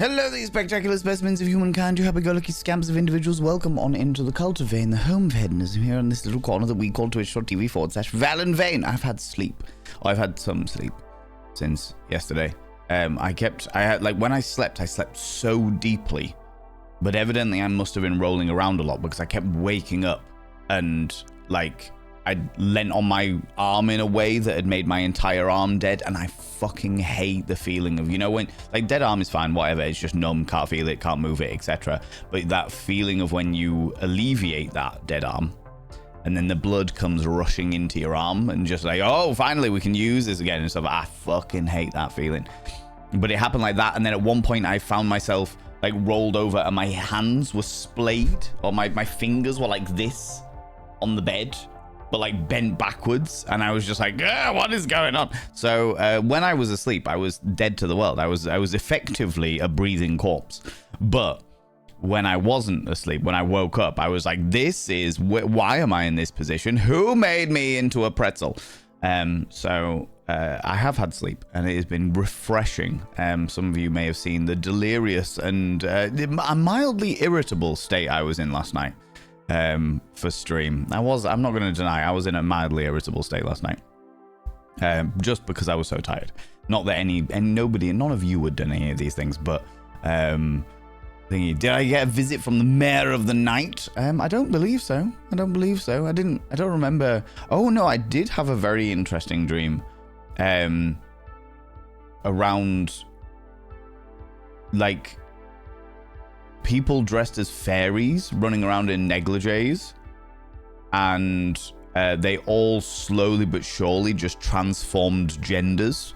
Hello, these spectacular specimens of humankind, you happy-go-lucky scamps of individuals. Welcome on into the cult of Vane, the home of hedonism here in this little corner that we call twitch.tv/Val and Vane. I've had some sleep since yesterday. When I slept so deeply, but evidently I must have been rolling around a lot because I kept waking up and I leant on my arm in a way that had made my entire arm dead, and I fucking hate the feeling of, when, dead arm is fine, whatever, it's just numb, can't feel it, can't move it, etc. But that feeling of when you alleviate that dead arm, and then the blood comes rushing into your arm, and just oh, finally we can use this again, and stuff, I fucking hate that feeling. But it happened like that, and then at one point I found myself, rolled over, and my hands were splayed, or my fingers were like this on the bed, but bent backwards, and I was just what is going on? So when I was asleep, I was dead to the world. I was effectively a breathing corpse. But when I wasn't asleep, when I woke up, I was this is why am I in this position? Who made me into a pretzel? So I have had sleep, and it has been refreshing. Some of you may have seen the delirious and a mildly irritable state I was in last night. For stream. I'm not going to deny, I was in a mildly irritable state last night. Just because I was so tired. Not that none of you had done any of these things, but did I get a visit from the mayor of the night? I don't believe so. I don't remember. Oh no, I did have a very interesting dream. Around people dressed as fairies running around in negligees, and they all slowly but surely just transformed genders.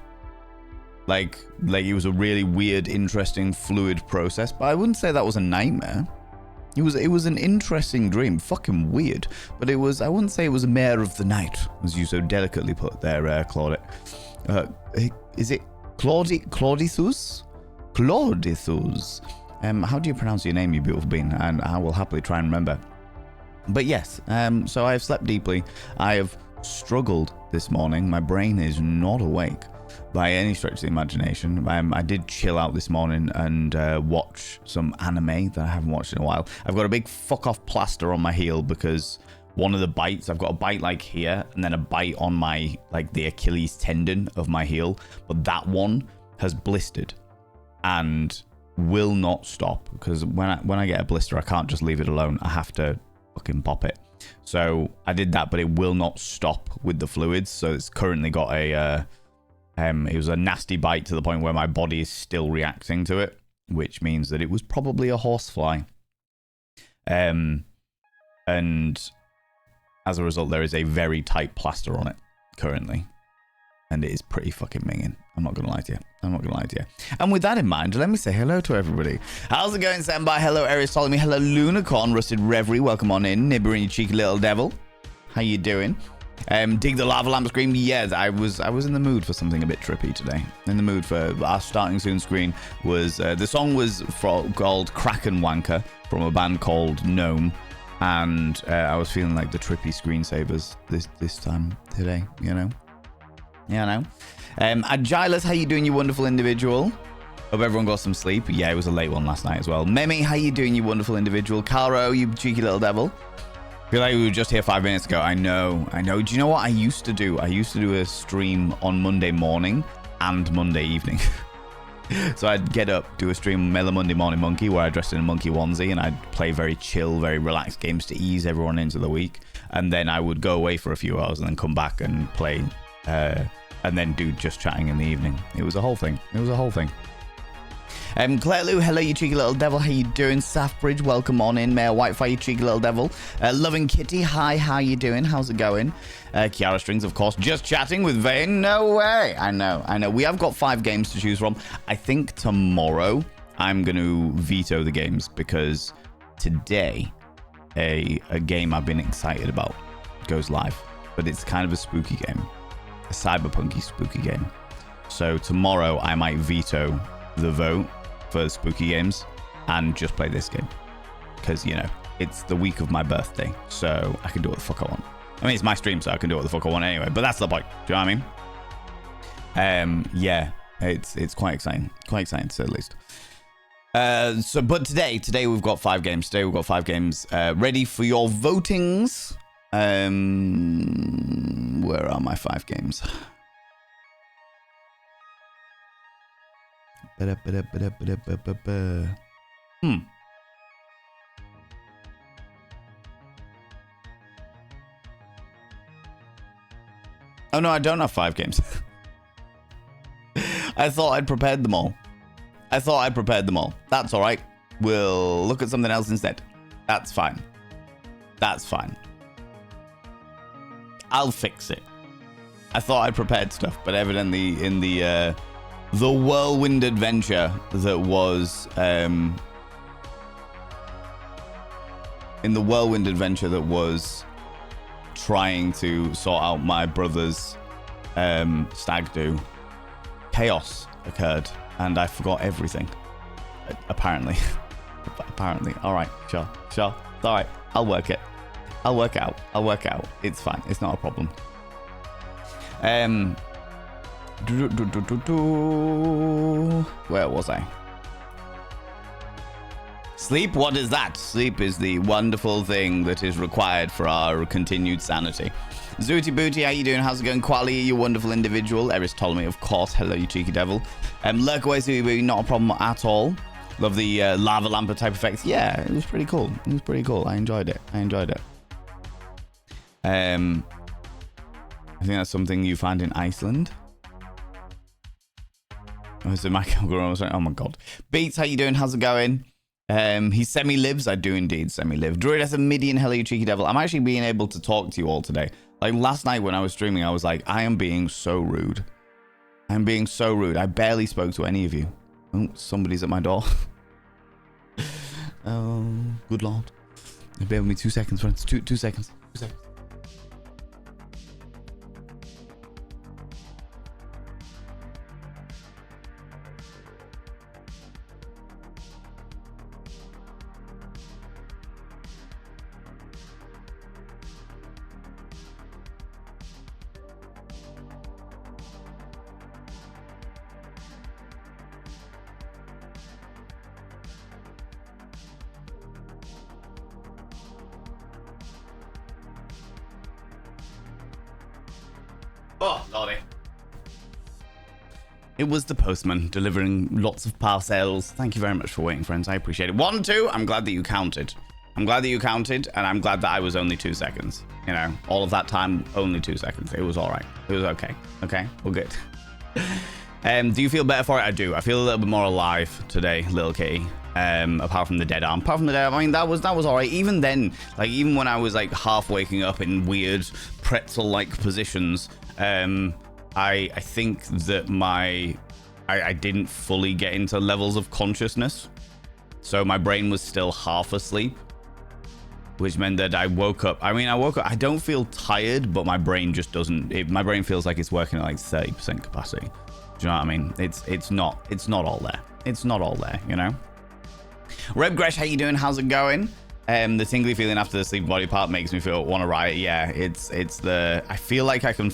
It was a really weird, interesting, fluid process, but I wouldn't say that was a nightmare. It was an interesting dream, fucking weird, but I wouldn't say it was a mare of the night, as you so delicately put there, Claude. Is it Claudithus? Claudithus. How do you pronounce your name, you beautiful being? And I will happily try and remember. But yes, so I have slept deeply. I have struggled this morning. My brain is not awake by any stretch of the imagination. I did chill out this morning and watch some anime that I haven't watched in a while. I've got a big fuck off plaster on my heel because one of the bites, I've got a bite here and then a bite on my, the Achilles tendon of my heel. But that one has blistered and will not stop, because when I get a blister, I can't just leave it alone. I have to fucking pop it. So I did that, but it will not stop with the fluids. So it's currently got it was a nasty bite to the point where my body is still reacting to it, which means that it was probably a horsefly. And as a result, there is a very tight plaster on it currently. And it is pretty fucking minging. I'm not going to lie to you. And with that in mind, let me say hello to everybody. How's it going, Senpai? Hello, Aries Ptolemy. Hello, Lunicorn, Rusted Reverie. Welcome on in. Nibber, you cheeky little devil. How you doing? Dig the lava lamp screen. Yeah, I was in the mood for something a bit trippy today. In the mood for our starting soon screen was, the song was called Kraken Wanker from a band called Gnome. And I was feeling like the trippy screensavers this time today, Agilus, how you doing, you wonderful individual? Hope everyone got some sleep. Yeah, it was a late one last night as well. Memi, how you doing, you wonderful individual? Caro, you cheeky little devil. Feel like we were just here 5 minutes ago. I know. Do you know what I used to do? I used to do a stream on Monday morning and Monday evening. So I'd get up, do a stream Mellow Monday Morning Monkey, where I dressed in a monkey onesie, and I'd play very chill, very relaxed games to ease everyone into the week. And then I would go away for a few hours and then come back and play and then do just chatting in the evening. It was a whole thing. Claire Lou, hello, you cheeky little devil. How you doing? Safbridge, welcome on in. Mayor Whitefire, you cheeky little devil. Loving Kitty, hi, how you doing? How's it going? Kiara Strings, of course, just chatting with Vane. No way. I know. We have got 5 games to choose from. I think tomorrow I'm going to veto the games because today a game I've been excited about goes live. But it's kind of a spooky game. A cyberpunky spooky game. So tomorrow I might veto the vote for spooky games and just play this game, because it's the week of my birthday, so I can do what the fuck I want. I mean, it's my stream, so I can do what the fuck I want anyway, but that's the point. Do you know what I mean? Yeah, it's quite exciting to say the least. But today we've got 5 games. Today we've got 5 games ready for your votings. Where are my 5 games? Oh no, I don't have 5 games. I thought I'd prepared them all. That's all right. We'll look at something else instead. That's fine. I'll fix it. I thought I prepared stuff, but evidently in the whirlwind adventure that was trying to sort out my brother's stag do, chaos occurred and I forgot everything. Apparently. All right, sure. It's all right. I'll work it out. It's fine. It's not a problem. Where was I? Sleep? What is that? Sleep is the wonderful thing that is required for our continued sanity. Zooty Booty, how you doing? How's it going? Quali, you wonderful individual. Eris Ptolemy, of course. Hello, you cheeky devil. Lurk away, Zooty Booty, not a problem at all. Love the lava lamper type effects. Yeah, it was pretty cool. I enjoyed it. I think that's something you find in Iceland. Oh, is it Michael Gross? Oh my god. Beats, how you doing? How's it going? He semi-lives. I do indeed semi-live. Druid as a Midian. Hello, you cheeky devil. I'm actually being able to talk to you all today. Like last night when I was streaming, I was like, I am being so rude. I barely spoke to any of you. Oh, somebody's at my door. Oh, good lord. Bear with me 2 seconds, friends. 2 seconds. 2 seconds. Oh, lordy. It was the postman delivering lots of parcels. Thank you very much for waiting, friends. I appreciate it. 1, 2. I'm glad that you counted. And I'm glad that I was only 2 seconds. You know, all of that time, only 2 seconds. It was all right. It was okay. Okay, we're good. Do you feel better for it? I do. I feel a little bit more alive today, little kitty. Apart from the dead arm. I mean, that was all right. Even then, like, even when I was like half waking up in weird pretzel-like positions, I think that I didn't fully get into levels of consciousness. So my brain was still half asleep, which meant that I woke up. I don't feel tired, but my brain just doesn't. My brain feels like it's working at like 30% capacity. Do you know what I mean? It's not all there. It's not all there, you know? Reb Gresh, how you doing? How's it going? The tingly feeling after the sleep body part makes me want to riot. Yeah, I feel like I can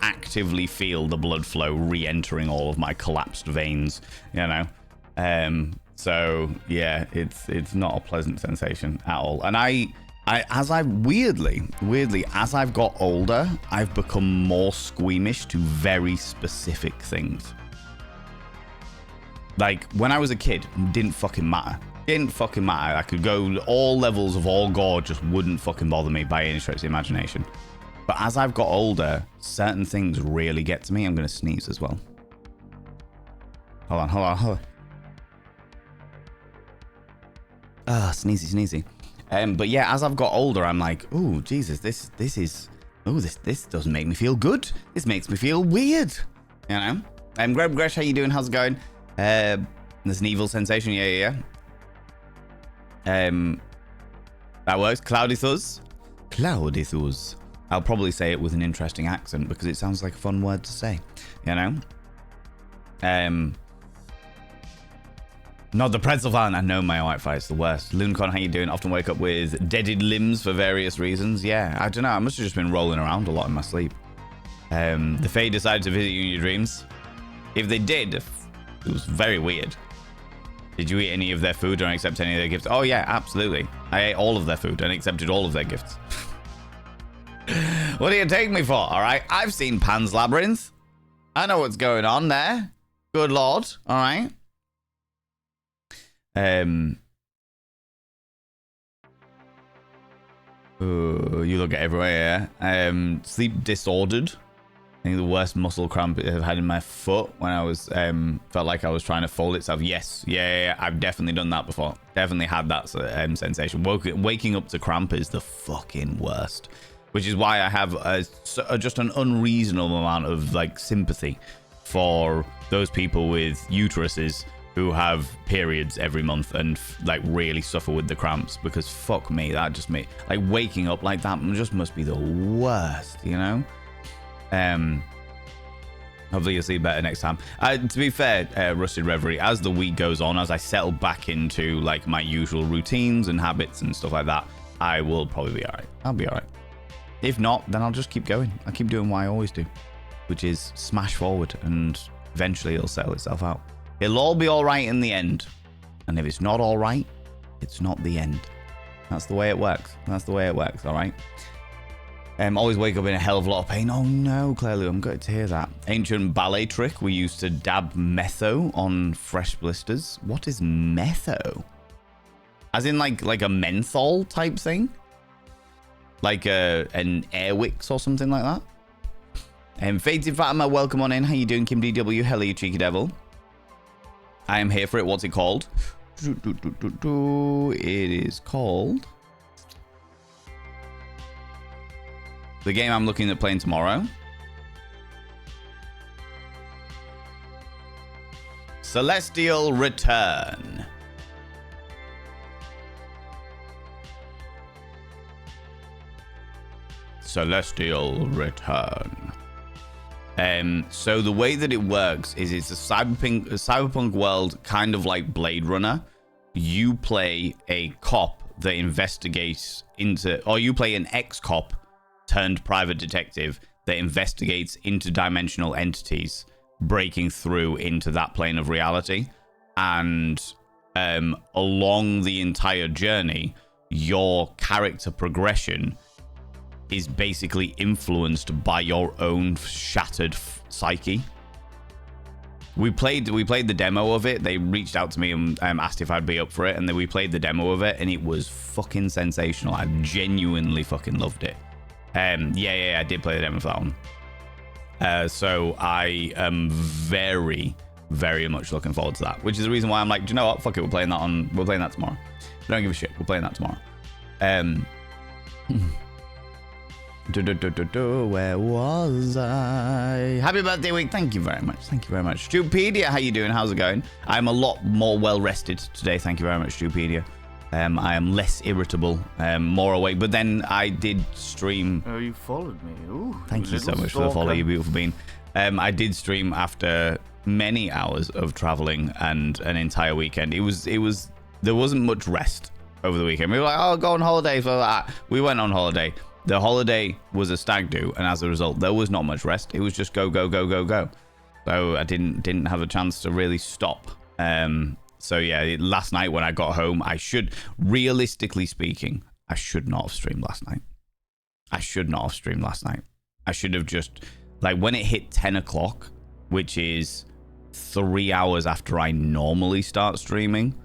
actively feel the blood flow re-entering all of my collapsed veins, you know? So yeah, it's not a pleasant sensation at all. And weirdly, as I've got older, I've become more squeamish to very specific things. Like when I was a kid, it didn't fucking matter. I could go all levels of all gore, just wouldn't fucking bother me by any stretch of the imagination. But as I've got older, certain things really get to me. I'm going to sneeze as well. Hold on. Ah, sneezy. But yeah, as I've got older, I'm like, oh, Jesus, this doesn't make me feel good. This makes me feel weird. You know? Greg Gresh, how you doing? How's it going? There's an evil sensation. Yeah. That works. Cloudithus. I'll probably say it with an interesting accent because it sounds like a fun word to say, you know? Not the pretzel fan. I know my Wi-Fi is the worst. Looncon, how you doing? Often wake up with deaded limbs for various reasons. Yeah, I don't know. I must have just been rolling around a lot in my sleep. The Fae decided to visit you in your dreams. If they did, it was very weird. Did you eat any of their food or accept any of their gifts? Oh, yeah, absolutely. I ate all of their food and accepted all of their gifts. What do you take me for? All right. I've seen Pan's Labyrinth. I know what's going on there. Good Lord. All right. You look at everywhere, yeah. Sleep disordered. I think the worst muscle cramp I've had in my foot when I was felt like I was trying to fold itself. Yes, yeah, I've definitely done that before. Definitely had that sensation. Waking up to cramp is the fucking worst, which is why I have just an unreasonable amount of like sympathy for those people with uteruses who have periods every month and like really suffer with the cramps, because fuck me, that just me like waking up like that just must be the worst, you know. Hopefully you'll sleep better next time. To be fair, Rusted Reverie, as the week goes on, as I settle back into like my usual routines and habits and stuff like that, I will probably be alright. I'll be alright. If not, then I'll just keep going. I'll keep doing what I always do, which is smash forward, and eventually it'll settle itself out. It'll all be alright in the end. And if it's not alright, it's not the end. That's the way it works. That's the way it works, alright? Always wake up in a hell of a lot of pain. Oh no, clearly I'm good to hear that. Ancient ballet trick. We used to dab metho on fresh blisters. What is metho? As in like a menthol type thing? Like an Airwix or something like that? Fated Fatima, welcome on in. How you doing, Kim DW? Hello, you cheeky devil. I am here for it. What's it called? It is called... the game I'm looking at playing tomorrow. Celestial Return. Celestial Return. So the way that it works is it's a cyberpunk world, kind of like Blade Runner. You play a cop that investigates into, or you play an ex-cop turned private detective that investigates interdimensional entities breaking through into that plane of reality. And along the entire journey, your character progression is basically influenced by your own shattered psyche. We played the demo of it. They reached out to me and asked if I'd be up for it, and then we played the demo of it, and it was fucking sensational. I genuinely fucking loved it. Yeah, I did play the demo for that one. So I am very, very much looking forward to that, which is the reason why I'm like, do you know what? Fuck it, we're playing that tomorrow. I don't give a shit. We're playing that tomorrow. Where was I? Happy birthday week. Thank you very much. Thank you very much. Stupedia, how you doing? How's it going? I'm a lot more well rested today. Thank you very much, Stupedia. I am less irritable, more awake. But then I did stream. Oh, you followed me. Ooh, thank you so much for the follow, you beautiful bean. I did stream after many hours of traveling and an entire weekend. There wasn't much rest over the weekend. We were like, oh, go on holiday for that. We went on holiday. The holiday was a stag do, and as a result, there was not much rest. It was just go. So I didn't have a chance to really stop. So yeah, last night when I got home, realistically speaking, I should not have streamed last night. I should have just, like, when it hit 10 o'clock, which is 3 hours after I normally start streaming,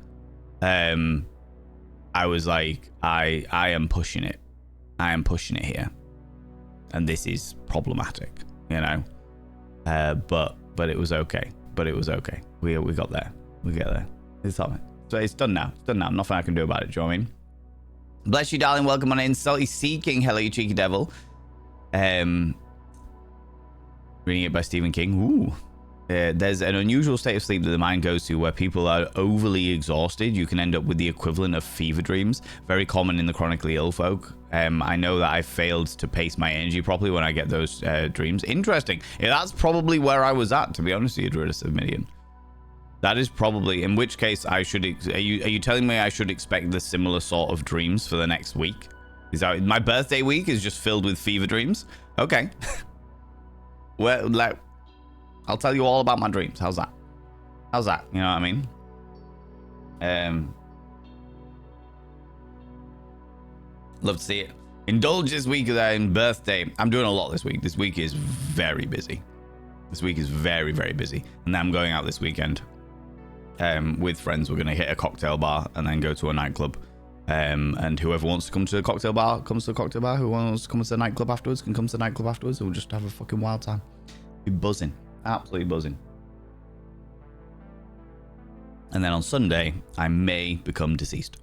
I was like, I am pushing it. I am pushing it here. And this is problematic, you know? But it was okay. We got there. We get there. It's all right. So it's done now. Nothing I can do about it. Do you know what I mean? Bless you, darling. Welcome on in. Salty Seeking. Hello, you cheeky devil. Reading it by Stephen King. Ooh. There's an unusual state of sleep that the mind goes to where people are overly exhausted. You can end up with the equivalent of fever dreams. Very common in the chronically ill folk. I know that I failed to pace my energy properly when I get those dreams. Interesting. Yeah, that's probably where I was at, to be honest with you, Druidus of Midian. That is probably, in which case I should, are you telling me I should expect the similar sort of dreams for the next week? Is that, my birthday week is just filled with fever dreams? Okay. Well, like, I'll tell you all about my dreams. How's that? You know what I mean? Love to see it. Indulge this week in birthday. I'm doing a lot this week. This week is very busy. This week is very, very busy. And then I'm going out this weekend with friends. We're going to hit a cocktail bar and then go to a nightclub. And whoever wants to come to the cocktail bar comes to the cocktail bar. Who wants to come to the nightclub afterwards can come to the nightclub afterwards. We'll just have a fucking wild time. Be buzzing. Absolutely buzzing. And then on Sunday, I may become deceased.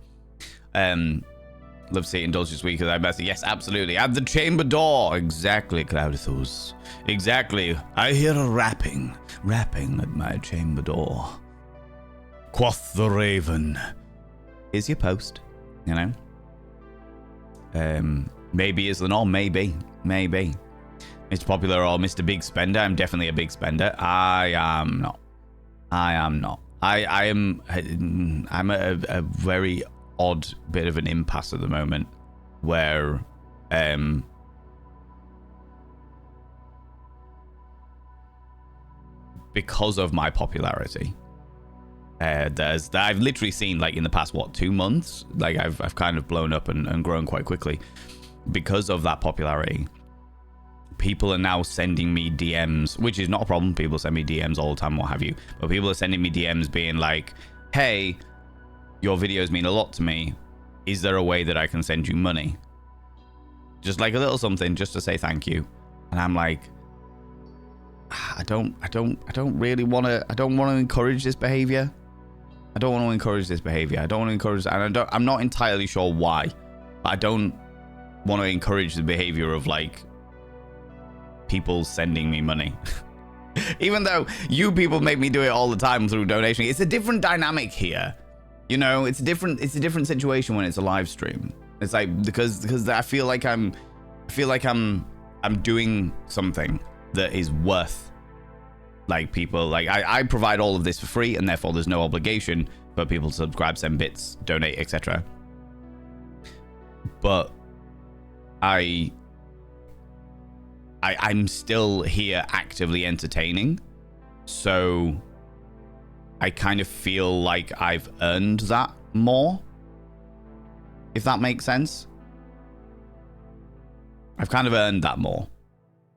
Love to see it indulge this week. I best. Yes, absolutely. At the chamber door. Exactly, Claudithus. Exactly. I hear a rapping at my chamber door. Quoth the raven. Here's your post. You know. Maybe is the norm. Maybe. Mr. Popular or Mr. Big Spender. I'm definitely a big spender. I am not. I'm at a very odd bit of an impasse at the moment where because of my popularity I've literally seen, like, in the past 2 months, like I've kind of blown up and grown quite quickly because of that popularity. People are now sending me DMs, which is not a problem. People send me DMs all the time, what have you, but people are sending me DMs being like, hey, your videos mean a lot to me. Is there a way that I can send you money? Just like a little something just to say thank you. And I'm like, I don't really want to, I don't want to encourage this behavior. I don't want to encourage this behavior. I don't want to encourage, and I'm not entirely sure why, but I don't want to encourage the behavior of, like, people sending me money. Even though you people make me do it all the time through donation. It's a different dynamic here. You know, it's a different situation when it's a live stream. It's like, because I feel like I'm doing something that is worth, like, people, like, I provide all of this for free, and therefore there's no obligation for people to subscribe, send bits, donate, etc. But I'm still here actively entertaining, so I kind of feel like I've earned that more, if that makes sense. I've kind of earned that more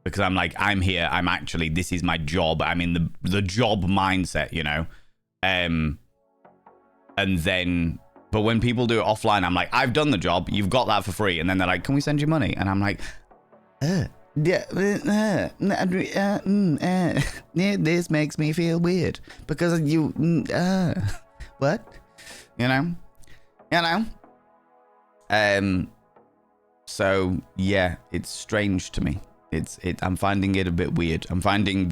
because I'm like, I'm here, I'm actually, this is my job, I'm in the job mindset, you know. And then, but when people do it offline, I'm like, I've done the job, you've got that for free, and then they're like, can we send you money? And I'm like, yeah, this makes me feel weird because you, what? You know. So yeah, it's strange to me. I'm finding it a bit weird. I'm finding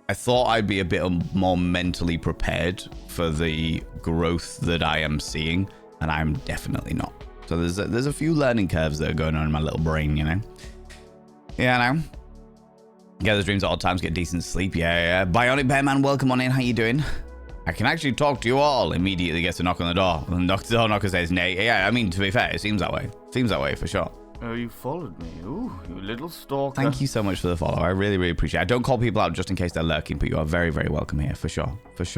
I thought I'd be a bit more mentally prepared for the growth that I am seeing, and I'm definitely not. So there's a few learning curves that are going on in my little brain, you know. Yeah, I know. Get those dreams at odd times, get decent sleep. Yeah. Bionic Bear Man, welcome on in. How you doing? I can actually talk to you all. Immediately gets a knock on the door. And the door knocker says nay. Yeah, I mean, to be fair, it seems that way. Seems that way for sure. Oh, you followed me. Ooh, you little stalker. Thank you so much for the follow. I really, really appreciate it. I don't call people out just in case they're lurking, but you are very, very welcome here, for sure. Bless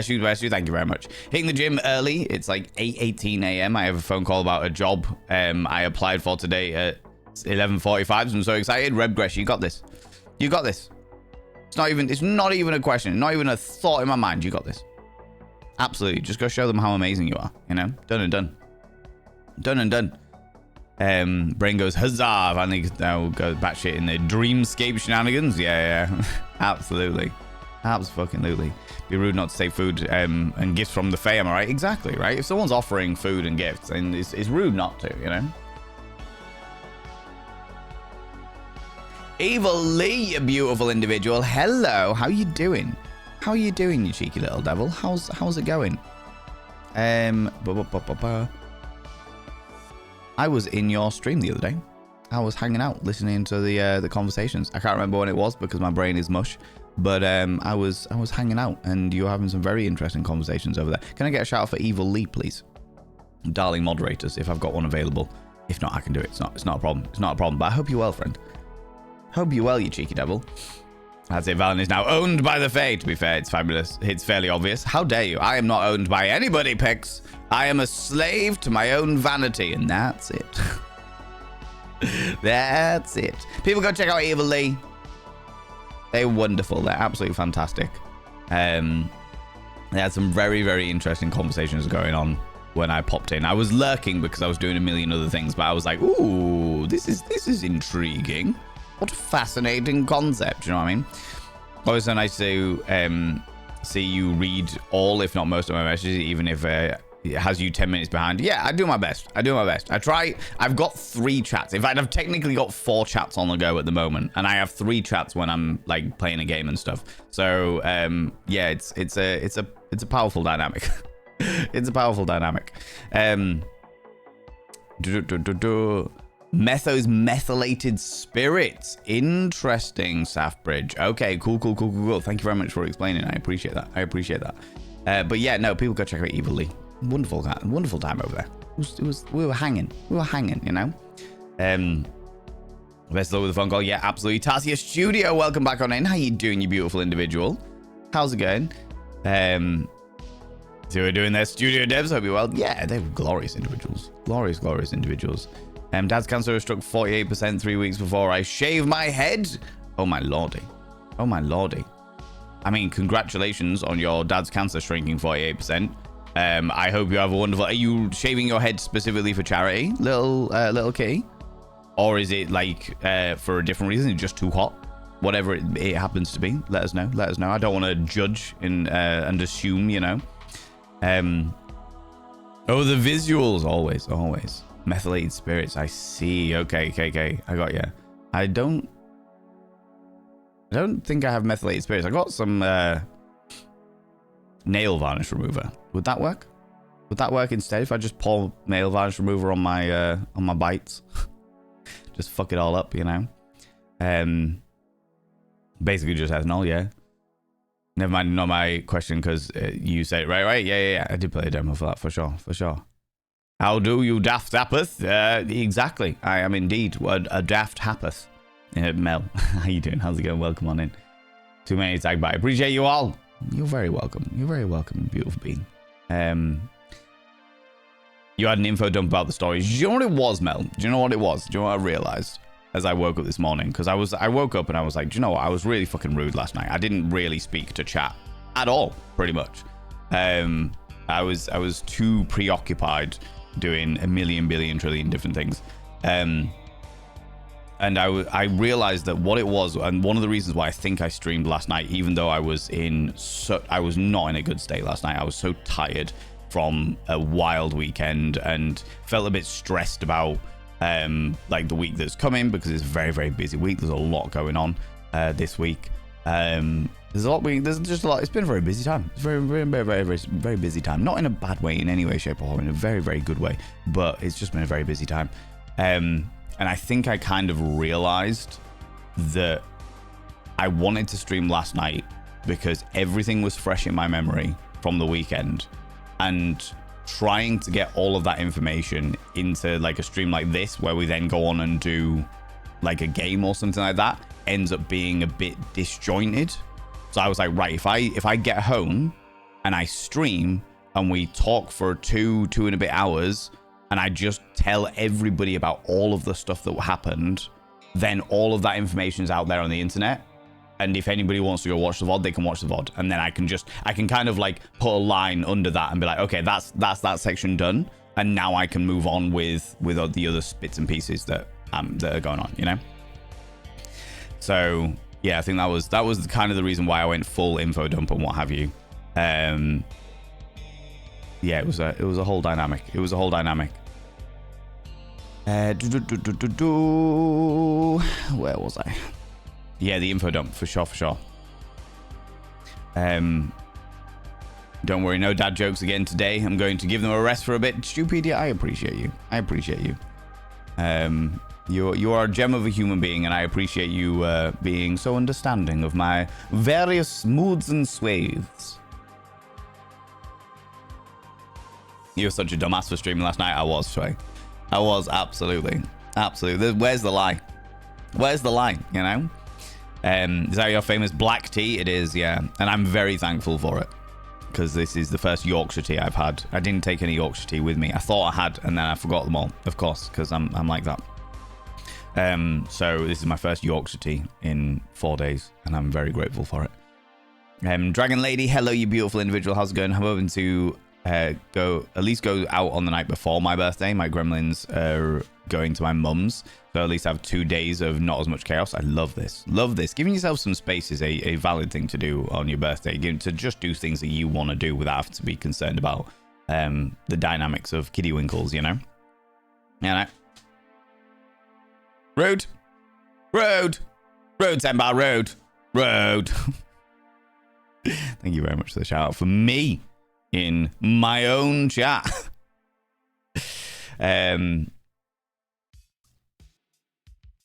you. Thank you very much. Hitting the gym early. It's like 8:18 a.m. I have a phone call about a job I applied for today at 11:45. So I'm so excited. Rebgresh, you got this. You got this. It's not even a question. Not even a thought in my mind. You got this. Absolutely. Just go show them how amazing you are. You know? Done and done. Done and done. Brain goes, huzzah. Finally now go batshit in the dreamscape shenanigans. Yeah. Absolutely. Absolutely. Be rude not to say food and gifts from the Fae, am I right? Exactly, right? If someone's offering food and gifts, then it's rude not to, you know? Evil Lee, you beautiful individual. Hello, how you doing? How you doing, you cheeky little devil? How's it going? I was in your stream the other day. I was hanging out, listening to the conversations. I can't remember when it was because my brain is mush. But I was hanging out, and you were having some very interesting conversations over there. Can I get a shout out for Evil Lee, please? Darling moderators, if I've got one available. If not, I can do it. It's not a problem. It's not a problem. But I hope you're well, friend. Hope you're well, you cheeky devil. I'd say Valen is now owned by the Fae. To be fair, it's fabulous. It's fairly obvious. How dare you? I am not owned by anybody, Pix. I am a slave to my own vanity, and that's it. That's it. People go check out Evil Lee. They're wonderful. They're absolutely fantastic. They had some very, very interesting conversations going on when I popped in. I was lurking because I was doing a million other things, but I was like, ooh, this is intriguing. What a fascinating concept. You know what I mean? Always so nice to see you read all, if not most of my messages, even if it has you 10 minutes behind. Yeah, I do my best. I try. I've got 3 chats. In fact, I've technically got 4 chats on the go at the moment, and I have 3 chats when I'm like playing a game and stuff. So yeah, it's a powerful dynamic. It's a powerful dynamic. Metho's methylated spirits. Interesting, Safbridge. Okay, cool. Thank you very much for explaining. I appreciate that. But yeah, no, people go check out Evil Lee. Wonderful time over there. We were hanging, you know. Best of luck with the phone call. Yeah, absolutely. Tasia Studio, welcome back on in. How you doing, you beautiful individual? How's it going? So we're doing their studio devs. Hope you're well. Yeah, they were glorious individuals. Glorious individuals. Dad's cancer was struck 48% 3 weeks before I shave my head. Oh my lordy. I mean, congratulations on your dad's cancer shrinking 48%. I hope you have a wonderful... Are you shaving your head specifically for charity, little kitty? Or is it like for a different reason? It's just too hot? Whatever it happens to be, let us know. I don't want to judge and assume, you know. Oh, the visuals, always. Methylated spirits, I see. Okay. I got you. I don't think I have methylated spirits. I got some nail varnish remover. Would that work? Would that work instead if I just pour nail varnish remover on my bites? Just fuck it all up, you know? Basically just ethanol, yeah. Never mind, not my question, because you said it right. Yeah. I did play a demo for that, for sure. How do you daft happeth? Exactly. I am indeed a daft happeth. Mel, how you doing? How's it going? Welcome on in. Too many tag by. Appreciate you all. You're very welcome, beautiful being. You had an info dump about the stories. Do you know what it was, Mel? Do you know what it was? Do you know what I realized as I woke up this morning? Because I woke up and I was like, do you know what? I was really fucking rude last night. I didn't really speak to chat at all, pretty much. I was too preoccupied doing a million, billion, trillion different things. And I realized that what it was, and one of the reasons why I think I streamed last night, even though I was not in a good state last night. I was so tired from a wild weekend and felt a bit stressed about like the week that's coming, because it's a very, very busy week. There's a lot going on this week. There's just a lot. It's been a very busy time. It's very, very, very, very, very, very busy time. Not in a bad way in any way, shape, or form. In a very, very good way. But it's just been a very busy time. And I think I kind of realized that I wanted to stream last night because everything was fresh in my memory from the weekend, and trying to get all of that information into like a stream like this, where we then go on and do like a game or something like that, ends up being a bit disjointed. So I was like, right, if I get home and I stream and we talk for two and a bit hours, and I just tell everybody about all of the stuff that happened, then all of that information is out there on the internet. And if anybody wants to go watch the VOD, they can watch the VOD. And then I can kind of like put a line under that and be like, okay, that's that section done. And now I can move on with the other bits and pieces that are going on, you know? So yeah, I think that was kind of the reason why I went full info dump and what have you. Yeah, it was a whole dynamic. Where was I? Yeah, the info dump for sure. Don't worry, no dad jokes again today. I'm going to give them a rest for a bit. Stupedia, I appreciate you. You are a gem of a human being, and I appreciate you being so understanding of my various moods and swathes. You were such a dumbass for streaming last night. I was, Trey. I was absolutely. Where's the lie? You know? Is that your famous black tea? It is, yeah. And I'm very thankful for it. Because this is the first Yorkshire tea I've had. I didn't take any Yorkshire tea with me. I thought I had, and then I forgot them all, of course, because I'm like that. So this is my first Yorkshire tea in 4 days, and I'm very grateful for it. Dragon Lady, hello, you beautiful individual. How's it going? I'm hoping to go out on the night before my birthday. My gremlins are going to my mum's, so at least have 2 days of not as much chaos. I love this. Love this. Giving yourself some space is a valid thing to do on your birthday. To just do things that you want to do without having to be concerned about the dynamics of Kiddywinkles, you know? Yeah, no? Road. Senpai, road. Thank you very much for the shout out for me in my own chat.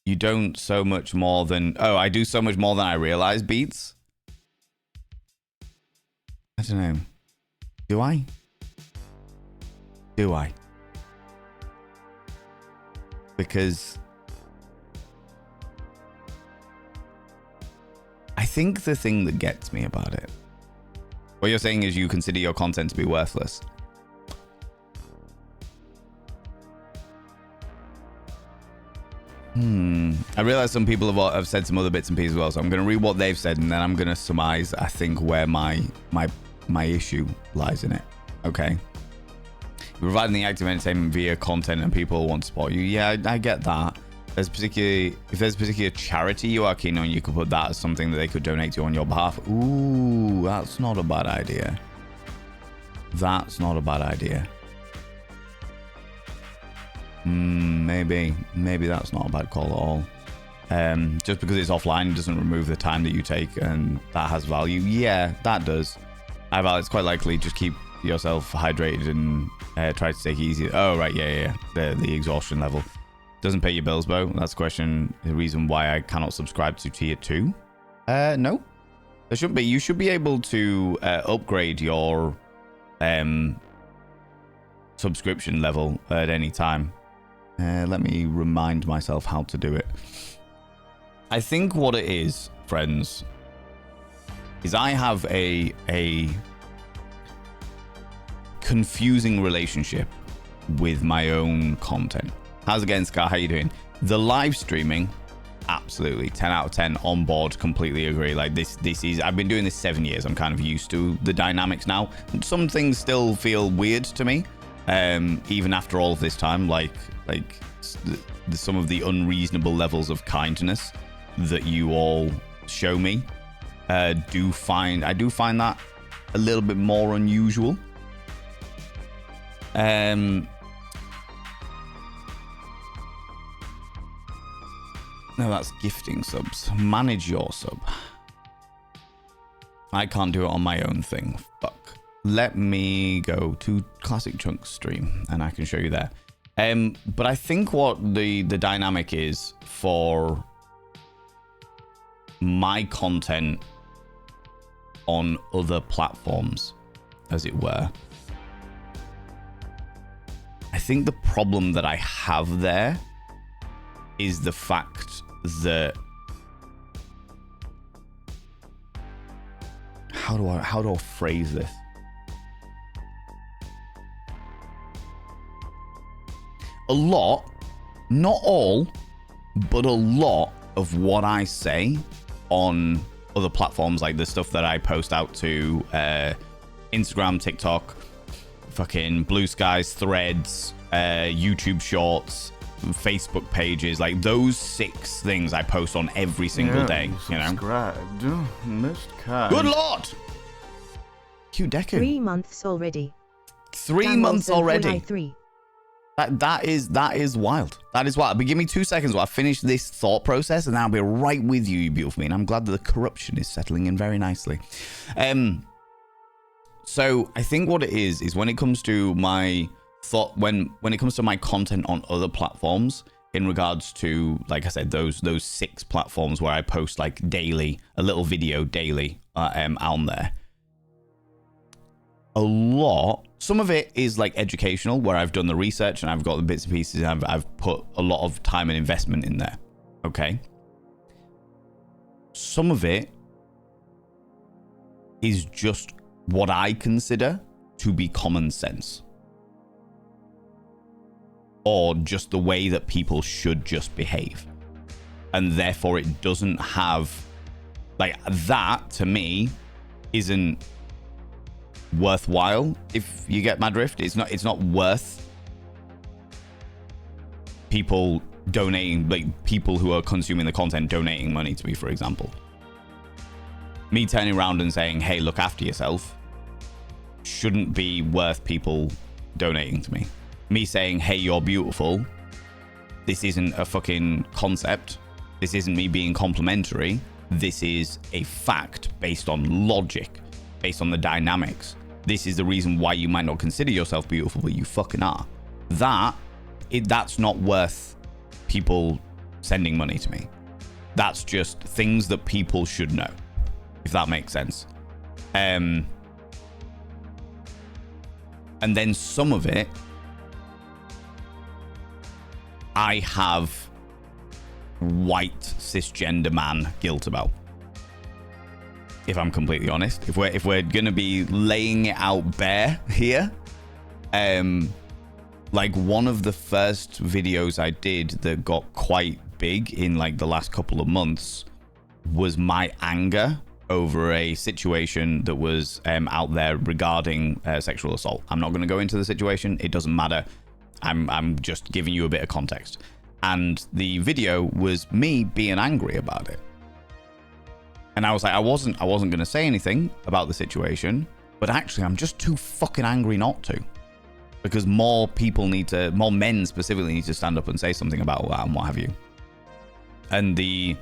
You don't so much more than... Oh, I do so much more than I realize, Beats. I don't know. Do I? Because... I think the thing that gets me about it... What you're saying is you consider your content to be worthless. I realize some people have said some other bits and pieces as well, so I'm going to read what they've said, and then I'm going to surmise, I think, where my issue lies in it. Okay. You're providing the active entertainment via content and people want to support you. Yeah, I get that. If there's a particular charity you are keen on, you could put that as something that they could donate to on your behalf. Ooh, that's not a bad idea. Maybe that's not a bad call at all. Just because it's offline doesn't remove the time that you take, and that has value. Yeah, that does. It's quite likely. Just keep yourself hydrated and try to take it easy. Oh, right, yeah. The exhaustion level. Doesn't pay your bills, Bo. That's the reason why I cannot subscribe to tier 2. No. There shouldn't be. You should be able to upgrade your subscription level at any time. Let me remind myself how to do it. I think what it is, friends, is I have a confusing relationship with my own content. How's it going, Scar? How you doing? The live streaming, absolutely 10 out of 10 on board. Completely agree. Like this is, I've been doing this 7 years. I'm kind of used to the dynamics now. Some things still feel weird to me, even after all of this time. Like some of the unreasonable levels of kindness that you all show me. I do find that a little bit more unusual. No, that's gifting subs. Manage your sub. I can't do it on my own thing. Fuck. Let me go to Classic Chunks stream and I can show you there. But I think what the dynamic is for my content on other platforms, as it were, I think the problem that I have there is the fact that how do I phrase this? A lot, not all, but a lot of what I say on other platforms, like the stuff that I post out to Instagram, TikTok, fucking Blue Skies, Threads, YouTube Shorts, Facebook pages, like those 6 things I post on every single day, you know? Subscribed. Missed cat. Good lord! Cute Deku. 3 months already. 3 months already. 3. That is wild. That is wild. But give me 2 seconds while I finish this thought process, and then I'll be right with you, you beautiful me. And I'm glad that the corruption is settling in very nicely. So I think what it is when it comes to my thought, when it comes to my content on other platforms, in regards to, like I said, those 6 platforms where I post like daily, a little video daily on there. A lot, some of it is like educational, where I've done the research and I've got the bits and pieces and I've put a lot of time and investment in there. Okay. some of it is just what I consider to be common sense. Or just the way that people should just behave. And therefore it doesn't have, like, that to me isn't worthwhile, if you get my drift. It's not worth people donating, like people who are consuming the content donating money to me, for example. Me turning around and saying, hey, look after yourself, shouldn't be worth people donating to me. Me saying, hey, you're beautiful, this isn't a fucking concept. This isn't me being complimentary. This is a fact based on logic, based on the dynamics. This is the reason why you might not consider yourself beautiful, but you fucking are. That's not worth people sending money to me. That's just things that people should know, if that makes sense. And then some of it, I have white cisgender man guilt about, if I'm completely honest. If we're gonna be laying it out bare here, like one of the first videos I did that got quite big in like the last couple of months was my anger over a situation that was out there regarding sexual assault. I'm not going to go into the situation. It doesn't matter. I'm just giving you a bit of context. And the video was me being angry about it. And I was like, I wasn't going to say anything about the situation, but actually I'm just too fucking angry not to. Because more men specifically need to stand up and say something about that and what have you. And the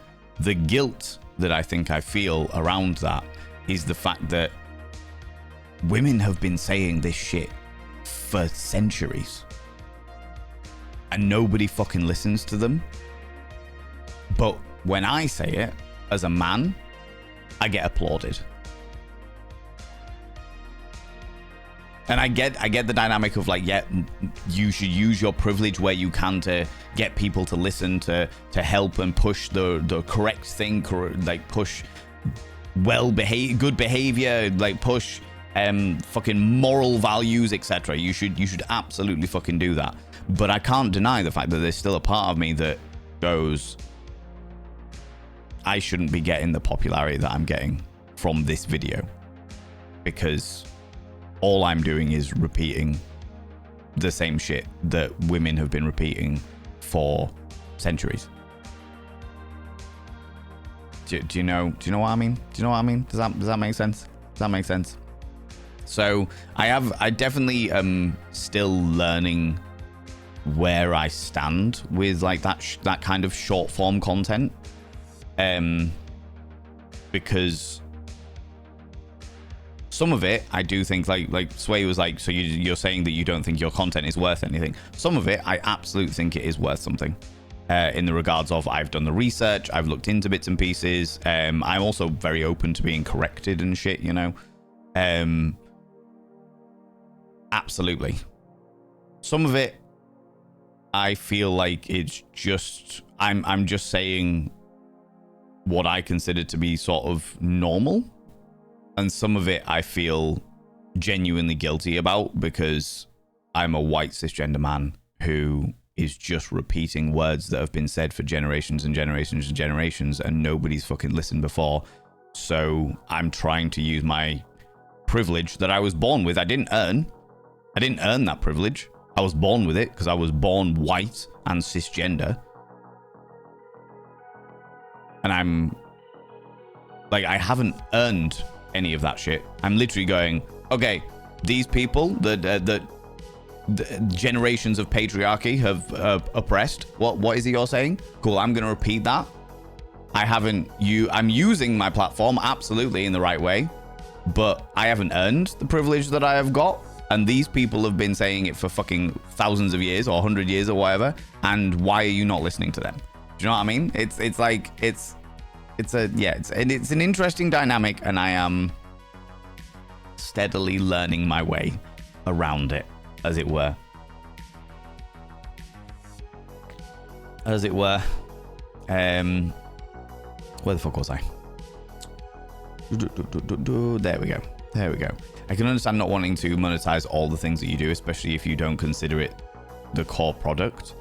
guilt that I think I feel around that is the fact that women have been saying this shit for centuries. And nobody fucking listens to them. But when I say it, as a man, I get applauded. And I get the dynamic of like, yeah, you should use your privilege where you can to get people to listen, to help and push the correct thing, like push good behavior, like push fucking moral values, etc. You should absolutely fucking do that. But I can't deny the fact that there's still a part of me that goes, I shouldn't be getting the popularity that I'm getting from this video, because all I'm doing is repeating the same shit that women have been repeating for centuries. Do you know what I mean? Do you know what I mean? Does that make sense? Does that make sense? So I definitely am still learning where I stand with like that kind of short form content, because some of it I do think like Sway was like, so you're saying that you don't think your content is worth anything. Some of it I absolutely think it is worth something, in the regards of I've done the research, I've looked into bits and pieces. I'm also very open to being corrected and shit, you know. Absolutely. Some of it I feel like it's just I'm just saying what I consider to be sort of normal, and some of it I feel genuinely guilty about because I'm a white cisgender man who is just repeating words that have been said for generations and generations and generations, and nobody's fucking listened before. So I'm trying to use my privilege that I was born with. I didn't earn that privilege. I was born with it because I was born white and cisgender. And I'm like, I haven't earned any of that shit. I'm literally going, okay, these people that generations of patriarchy have oppressed. What is it you're saying? Cool, I'm going to repeat that. I'm using my platform absolutely in the right way, but I haven't earned the privilege that I have got. And these people have been saying it for fucking thousands of years or 100 years or whatever. And why are you not listening to them? Do you know what I mean? It's an interesting dynamic, and I am steadily learning my way around it, as it were. Where the fuck was I? There we go. There we go. I can understand not wanting to monetize all the things that you do, especially if you don't consider it the core product.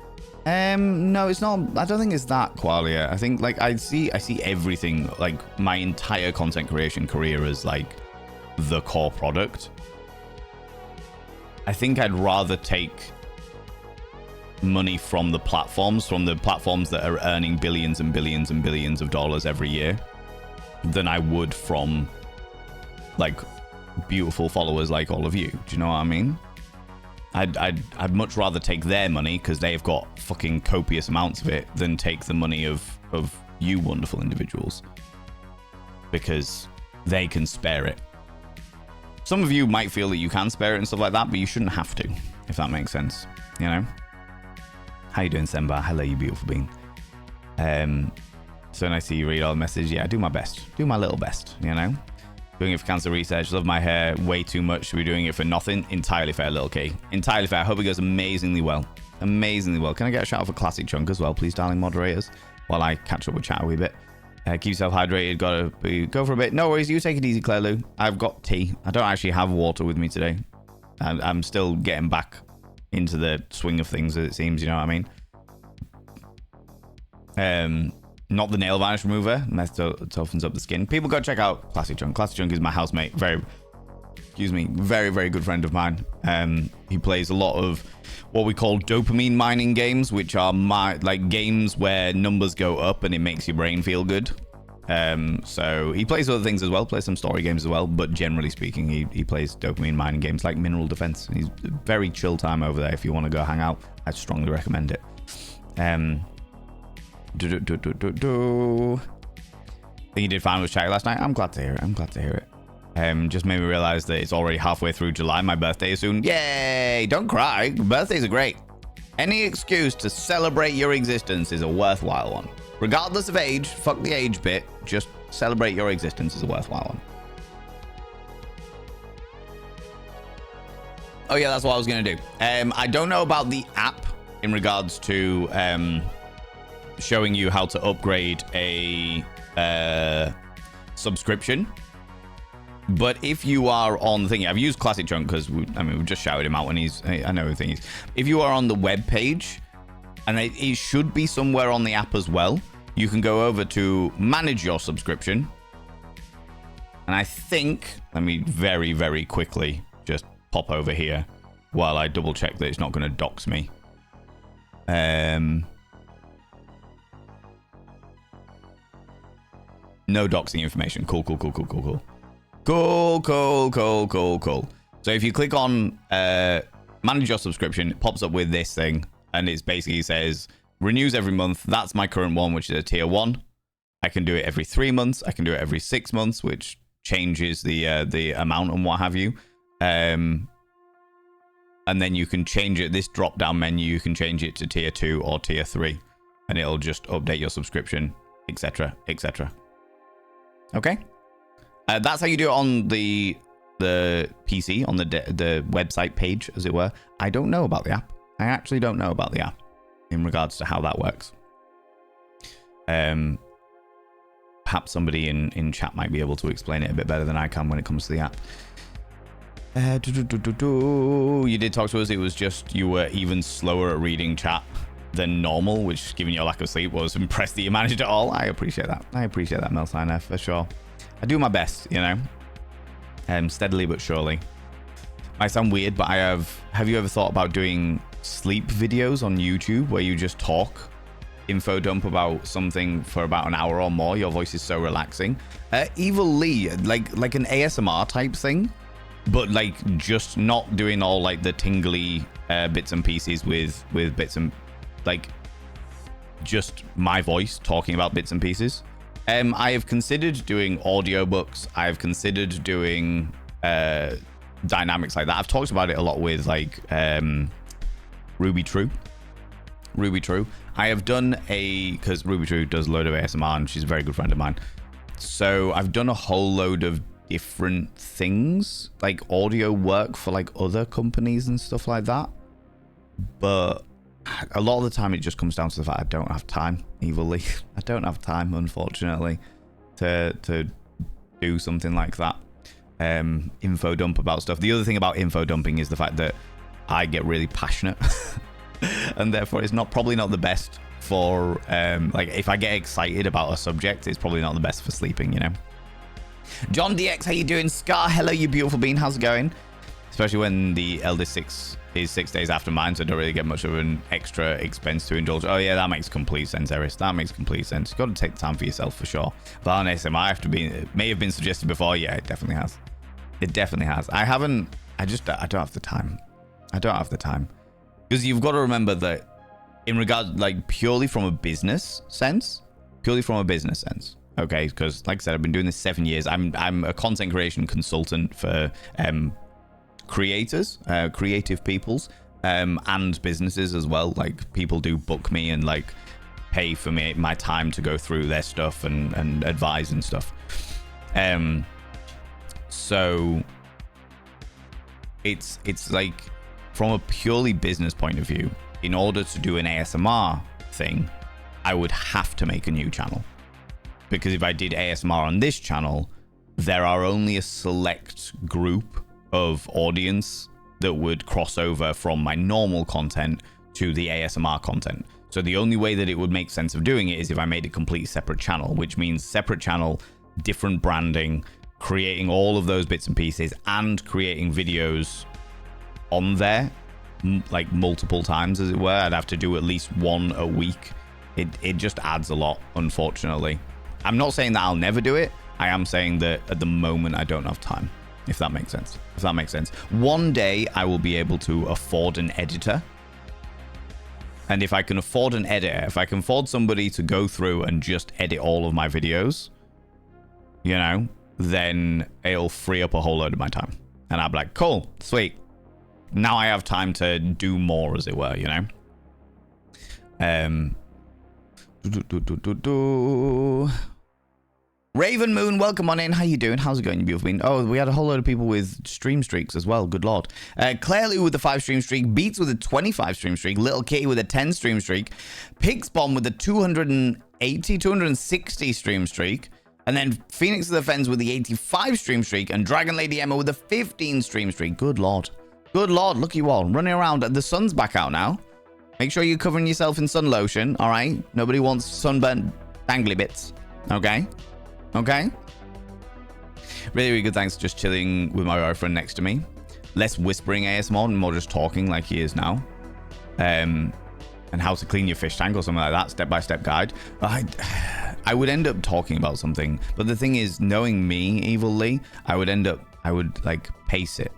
No, it's not. I don't think it's that, Qualia. I think like I see everything, like my entire content creation career as like the core product. I think I'd rather take money from the platforms that are earning billions and billions and billions of dollars every year than I would from like beautiful followers like all of you. Do you know what I mean? I'd much rather take their money because they've got fucking copious amounts of it than take the money of you wonderful individuals, because they can spare it. Some of you might feel that you can spare it and stuff like that, but you shouldn't have to, if that makes sense, you know? How you doing, Semba? Hello, you beautiful being. So nice to see you read all the messages. Yeah, I do my best. Do my little best, you know? Doing it for cancer research. Love my hair way too much. Should be doing it for nothing. Entirely fair, little K. Entirely fair. I hope it goes amazingly well. Amazingly well. Can I get a shout out for Classic Chunk as well, please, darling moderators? While I catch up with chat a wee bit. Keep yourself hydrated. Go for a bit. No worries. You take it easy, Claire Lou. I've got tea. I don't actually have water with me today. I'm still getting back into the swing of things, as it seems. You know what I mean? Not the nail varnish remover. Meth toughens up the skin. People go check out Classic Chunk. Classic Chunk is my housemate. Very, very good friend of mine. He plays a lot of what we call dopamine mining games, which are like games where numbers go up and it makes your brain feel good. So he plays other things as well, plays some story games as well, but generally speaking, he plays dopamine mining games like Mineral Defense. He's a very chill time over there. If you want to go hang out, I'd strongly recommend it. I think you did fine with chat last night. I'm glad to hear it. Just made me realize that it's already halfway through July. My birthday is soon. Yay! Don't cry. Birthdays are great. Any excuse to celebrate your existence is a worthwhile one. Regardless of age, fuck the age bit. Just celebrate your existence is a worthwhile one. Oh yeah, that's what I was gonna do. I don't know about the app in regards to showing you how to upgrade a subscription. But if you are on the thing, I've used Classic Chunk because we've just shouted him out and I know the thing is, if you are on the web page, and it should be somewhere on the app as well, you can go over to manage your subscription. And I think, let me very quickly just pop over here while I double check that it's not going to dox me. No doxing information. Cool. Cool. So if you click on manage your subscription, it pops up with this thing, and it's basically says renews every month. That's my current one, which is a tier 1. I can do it every 3 months. I can do it every 6 months, which changes the amount and what have you. And then you can change it. This drop down menu, you can change it to tier 2 or tier 3, and it'll just update your subscription, etc. Okay. That's how you do it on the PC, on the website page, as it were. I don't know about the app. I actually don't know about the app in regards to how that works. Perhaps somebody in chat might be able to explain it a bit better than I can when it comes to the app. You did talk to us. It was just you were even slower at reading chat than normal, which, given your lack of sleep, was impressed that you managed it all. I appreciate that. Melsigner, for sure. I do my best, you know, steadily but surely. Might sound weird, but have you ever thought about doing sleep videos on YouTube where you just talk, info dump about something for about an hour or more? Your voice is so relaxing. Evil Lee, like an ASMR type thing, but like just not doing all like the tingly bits and pieces with bits and like just my voice talking about bits and pieces. I have considered doing audiobooks. I've considered doing dynamics like that. I've talked about it a lot with like Ruby True. I have done because Ruby True does a load of ASMR and she's a very good friend of mine. So I've done a whole load of different things, like audio work for like other companies and stuff like that. But a lot of the time it just comes down to the fact I don't have time, evilly. I don't have time, unfortunately, to do something like that. Info dump about stuff. The other thing about info dumping is the fact that I get really passionate and therefore it's probably not the best for like if I get excited about a subject, it's probably not the best for sleeping, you know. John DX, how you doing? Scar, hello you beautiful bean, how's it going? Especially when the eldest is 6 days after mine, so I don't really get much of an extra expense to indulge. Oh yeah, that makes complete sense, Eris. That makes complete sense. You've got to take the time for yourself for sure. But on SMI may have been suggested before. Yeah, it definitely has. It definitely has. I don't have the time. I don't have the time. Because you've got to remember that in regard, like purely from a business sense, okay, because like I said, I've been doing this 7 years. I'm a content creation consultant for creators, creative peoples, and businesses as well. Like people do book me and like pay for my time to go through their stuff and advise and stuff. So it's like from a purely business point of view, in order to do an ASMR thing, I would have to make a new channel. Because if I did ASMR on this channel, there are only a select group of audience that would cross over from my normal content to the ASMR content. So the only way that it would make sense of doing it is if I made a completely separate channel, which means separate channel, different branding, creating all of those bits and pieces, and creating videos on there like multiple times, as it were. I'd have to do at least one a week. It just adds a lot, unfortunately. I'm not saying that I'll never do it. I am saying that at the moment I don't have time, if that makes sense. One day I will be able to afford an editor. And if I can afford an editor, if I can afford somebody to go through and just edit all of my videos, you know, then it'll free up a whole load of my time. And I'll be like, cool, sweet. Now I have time to do more, as it were, you know? Raven Moon, welcome on in. How you doing? How's it going, you beautiful bean? Oh, we had a whole load of people with stream streaks as well. Good lord. Claire Lou with a 5 stream streak. Beats with a 25 stream streak. Little Kitty with a 10 stream streak. Pixbomb with a 260 stream streak. And then Phoenix of the Fens with the 85 stream streak. And Dragon Lady Emma with a 15 stream streak. Good lord. Good lord. Look at you all running around. The sun's back out now. Make sure you're covering yourself in sun lotion. All right. Nobody wants sunburnt dangly bits. Okay. Okay. Really, really good. Thanks. Just chilling with my girlfriend next to me. Less whispering ASMR and more just talking like he is now. And how to clean your fish tank or something like that. Step-by-step guide. I would end up talking about something. But the thing is, knowing me, Evil Lee, I would like pace it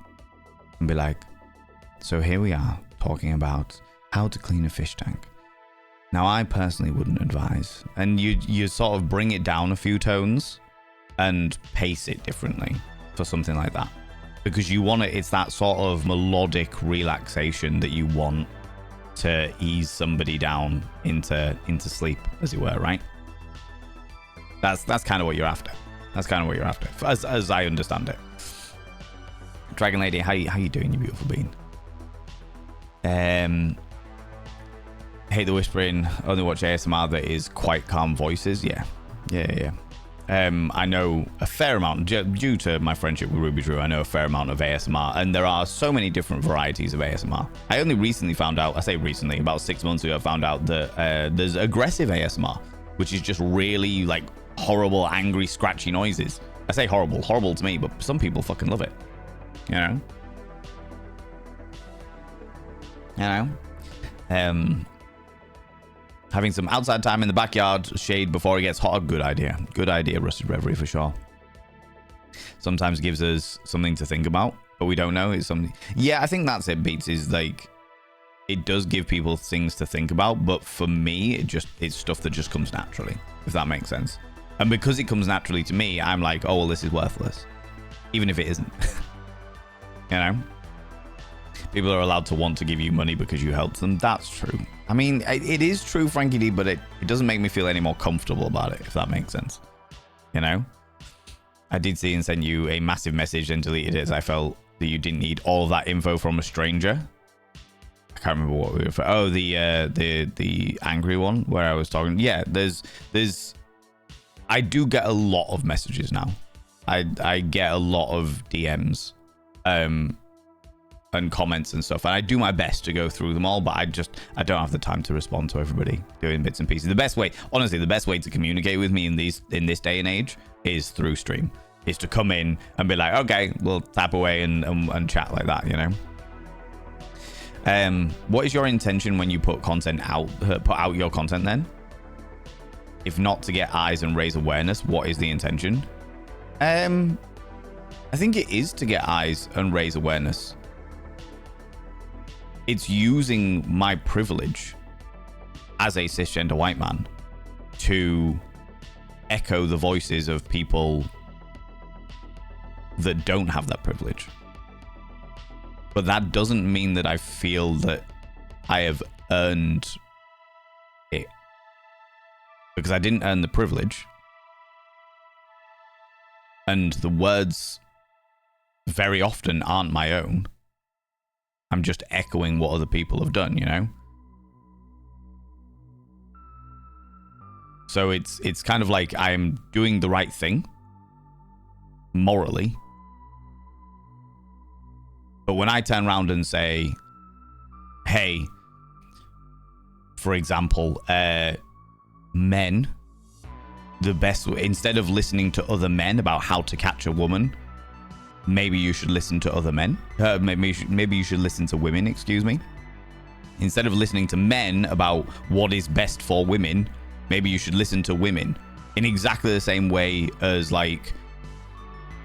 and be like, so here we are talking about how to clean a fish tank. Now, I personally wouldn't advise. And you sort of bring it down a few tones and pace it differently for something like that. Because you want it's that sort of melodic relaxation that you want to ease somebody down into sleep, as it were, right? That's kind of what you're after. That's kind of what you're after, as I understand it. Dragon Lady, how you doing, you beautiful bean? Hate the whispering. Only watch ASMR that is quite calm voices. Yeah. I know a fair amount due to my friendship with Ruby Drew. I know a fair amount of ASMR, and there are so many different varieties of ASMR. I only recently found out. I say recently, about 6 months ago, I found out that there's aggressive ASMR, which is just really like horrible, angry, scratchy noises. I say horrible to me, but some people fucking love it. You know. Having some outside time in the backyard shade before it gets hot. Good idea, Rusted Reverie for sure. Sometimes gives us something to think about, but we don't know. It's something. Yeah, I think that's it. Beats is like, it does give people things to think about, but for me, it's stuff that just comes naturally, if that makes sense. And because it comes naturally to me, I'm like, oh well, this is worthless, even if it isn't. You know. People are allowed to want to give you money because you helped them. That's true. I mean, it is true, Frankie D, but it doesn't make me feel any more comfortable about it, if that makes sense. You know? I did see and send you a massive message and deleted it as I felt that you didn't need all of that info from a stranger. I can't remember what we were... Oh, the angry one where I was talking... Yeah, there's... I do get a lot of messages now. I get a lot of DMs and comments and stuff, and I do my best to go through them all, but I don't have the time to respond to everybody doing bits and pieces. The best way to communicate with me in this day and age is through stream, is to come in and be like, okay, we'll tap away and chat like that, you know. What is your intention when you put out your content then? If not to get eyes and raise awareness, what is the intention? I think it is to get eyes and raise awareness. It's using my privilege as a cisgender white man to echo the voices of people that don't have that privilege. But that doesn't mean that I feel that I have earned it, because I didn't earn the privilege. And the words very often aren't my own. I'm just echoing what other people have done, you know? So it's kind of like I'm doing the right thing morally. But when I turn around and say, hey, for example, men, instead of listening to other men about how to catch a woman, maybe you should listen to other men. Maybe you should listen to women, excuse me. Instead of listening to men about what is best for women, maybe you should listen to women. In exactly the same way as, like,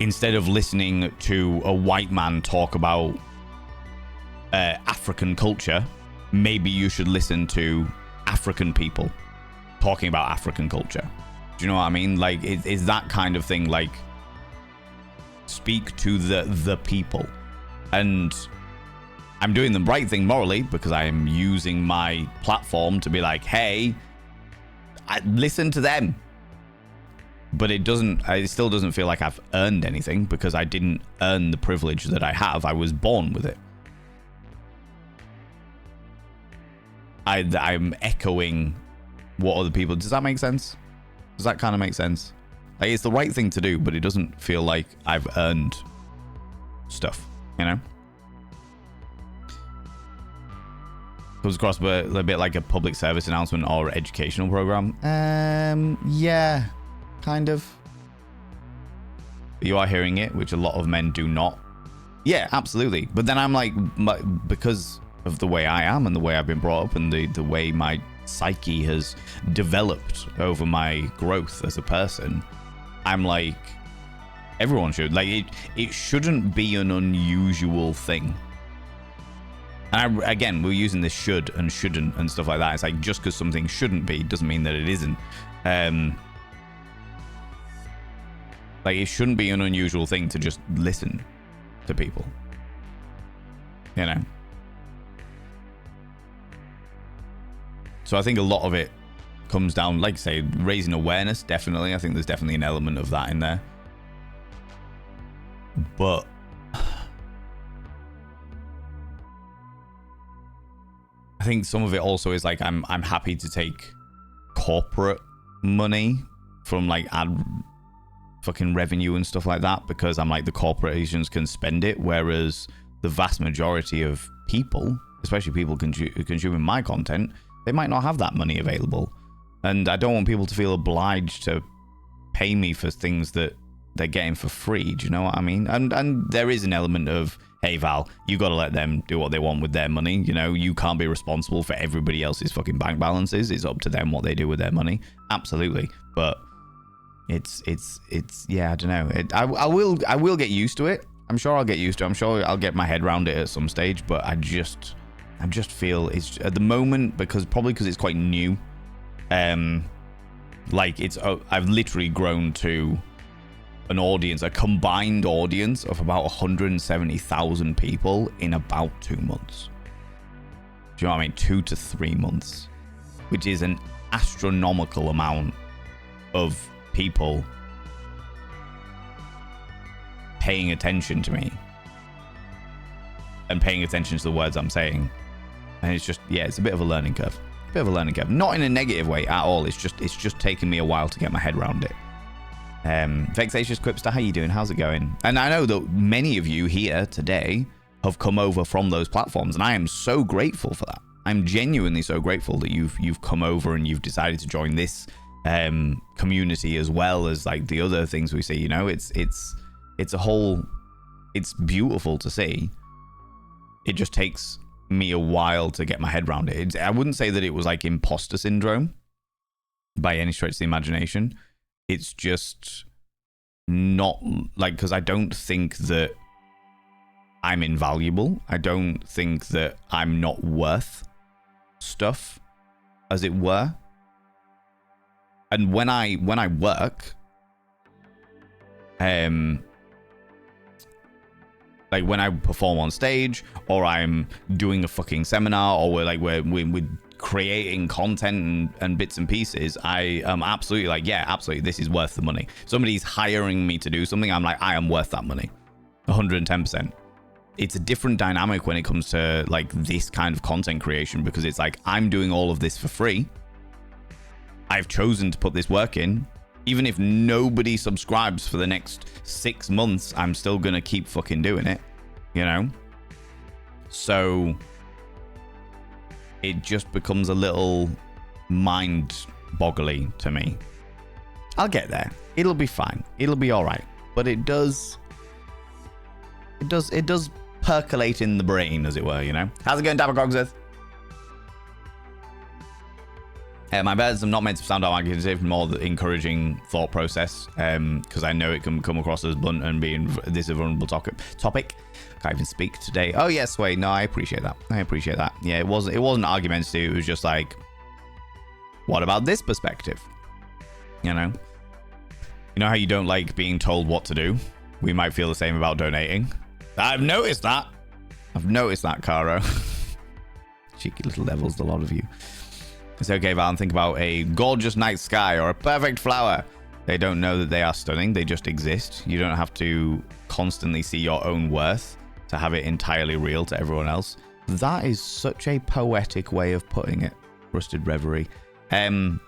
instead of listening to a white man talk about African culture, maybe you should listen to African people talking about African culture. Do you know what I mean? Like, it's that kind of thing. Like, speak to the people. And I'm doing the right thing morally because I am using my platform to be like, hey, listen to them. But it still doesn't feel like I've earned anything, because I didn't earn the privilege that I have. I was born with it. I'm echoing what other people... Does that make sense? Does that kind of make sense? Like, it's the right thing to do, but it doesn't feel like I've earned stuff, you know? Comes across a bit like a public service announcement or educational program. Yeah, kind of. You are hearing it, which a lot of men do not. Yeah, absolutely. But then I'm like, because of the way I am and the way I've been brought up and the way my psyche has developed over my growth as a person, I'm like, everyone should. Like, it shouldn't be an unusual thing. And again, we're using this should and shouldn't and stuff like that. It's like, just because something shouldn't be doesn't mean that it isn't. Like, it shouldn't be an unusual thing to just listen to people, you know? So I think a lot of it comes down, like, say, raising awareness. Definitely. I think there's definitely an element of that in there. But I think some of it also is like, I'm happy to take corporate money from, like, ad fucking revenue and stuff like that, because I'm like, the corporations can spend it, whereas the vast majority of people, especially people consuming my content, they might not have that money available. And I don't want people to feel obliged to pay me for things that they're getting for free. Do you know what I mean? And there is an element of, hey, Val, you got to let them do what they want with their money. You know, you can't be responsible for everybody else's fucking bank balances. It's up to them what they do with their money. Absolutely. But it's yeah, I don't know. I will get used to it. I'm sure I'll get used to it. I'm sure I'll get my head around it at some stage, but I just feel it's at the moment, because it's quite new. Like, I've literally grown to an audience, a combined audience of about 170,000 people in about 2 months. Do you know what I mean? 2 to 3 months, which is an astronomical amount of people paying attention to me and paying attention to the words I'm saying. And it's just, yeah, it's a bit of a learning curve. Not in a negative way at all. It's just taken me a while to get my head around it. Vexatious Quipster, how you doing? How's it going? And I know that many of you here today have come over from those platforms, and I am so grateful for that. I'm genuinely so grateful that you've come over and you've decided to join this community as well as like the other things we see. You know, it's a whole, it's beautiful to see. It just takes me a while to get my head around it. I wouldn't say that it was like imposter syndrome by any stretch of the imagination. It's just not like, because I don't think that I'm invaluable. I don't think that I'm not worth stuff, as it were. And when I work, like when I perform on stage, or I'm doing a fucking seminar, or we're creating content and bits and pieces, I am absolutely like, yeah, absolutely, this is worth the money. Somebody's hiring me to do something, I'm like, I am worth that money, 110%. It's a different dynamic when it comes to like this kind of content creation, because it's like, I'm doing all of this for free. I've chosen to put this work in. Even if nobody subscribes for the next 6 months, I'm still gonna keep fucking doing it, you know? So it just becomes a little mind-boggly to me. I'll get there. It'll be fine. It'll be all right. But it does percolate in the brain, as it were, you know? How's it going, Dabagogseth? My beds are not meant to sound out argumentative, more the encouraging thought process, because I know it can come across as blunt and being this a vulnerable topic. Can't even speak today. Oh yes, wait, no, I appreciate that. I appreciate that. Yeah, it wasn't argumentative. It was just like, what about this perspective? You know how you don't like being told what to do. We might feel the same about donating. I've noticed that. Caro. Cheeky little devils, a lot of you. It's okay, Val, and think about a gorgeous night sky or a perfect flower. They don't know that they are stunning. They just exist. You don't have to constantly see your own worth to have it entirely real to everyone else. That is such a poetic way of putting it. Rusted Reverie. I'm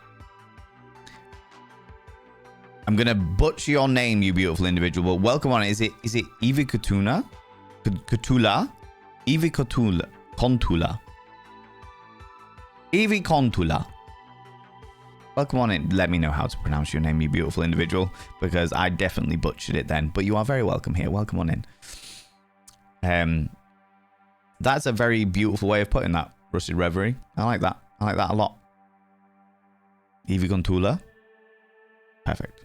going to butcher your name, you beautiful individual, but welcome on. Is it Evie Cotula? Evie Contula. Evie Contula. Welcome on in. Let me know how to pronounce your name, you beautiful individual, because I definitely butchered it then. But you are very welcome here. Welcome on in. That's a very beautiful way of putting that, Rusted Reverie. I like that. I like that a lot. Evie Contula. Perfect.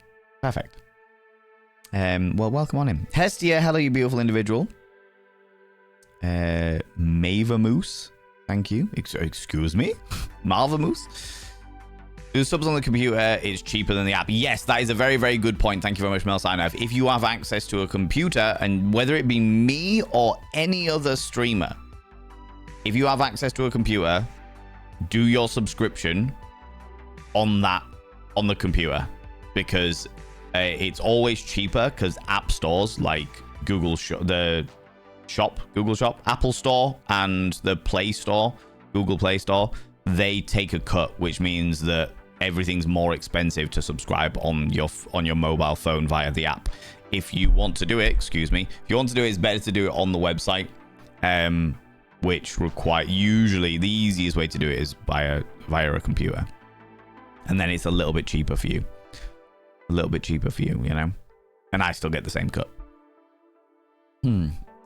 Well, welcome on in. Hestia, hello, you beautiful individual. Mava Moose. Thank you. Excuse me? Malva Moose? Do subs on the computer is cheaper than the app. Yes, that is a very, very good point. Thank you very much, Mel Signoff. If you have access to a computer, and whether it be me or any other streamer, if you have access to a computer, do your subscription on the computer, because it's always cheaper, because app stores like Google Shop, Apple Store, and the Play Store, Google Play Store, they take a cut, which means that everything's more expensive to subscribe on your mobile phone via the app. If you want to do it, it's better to do it on the website, which usually the easiest way to do it is via a computer, and then it's a little bit cheaper for you. You know, and I still get the same cut.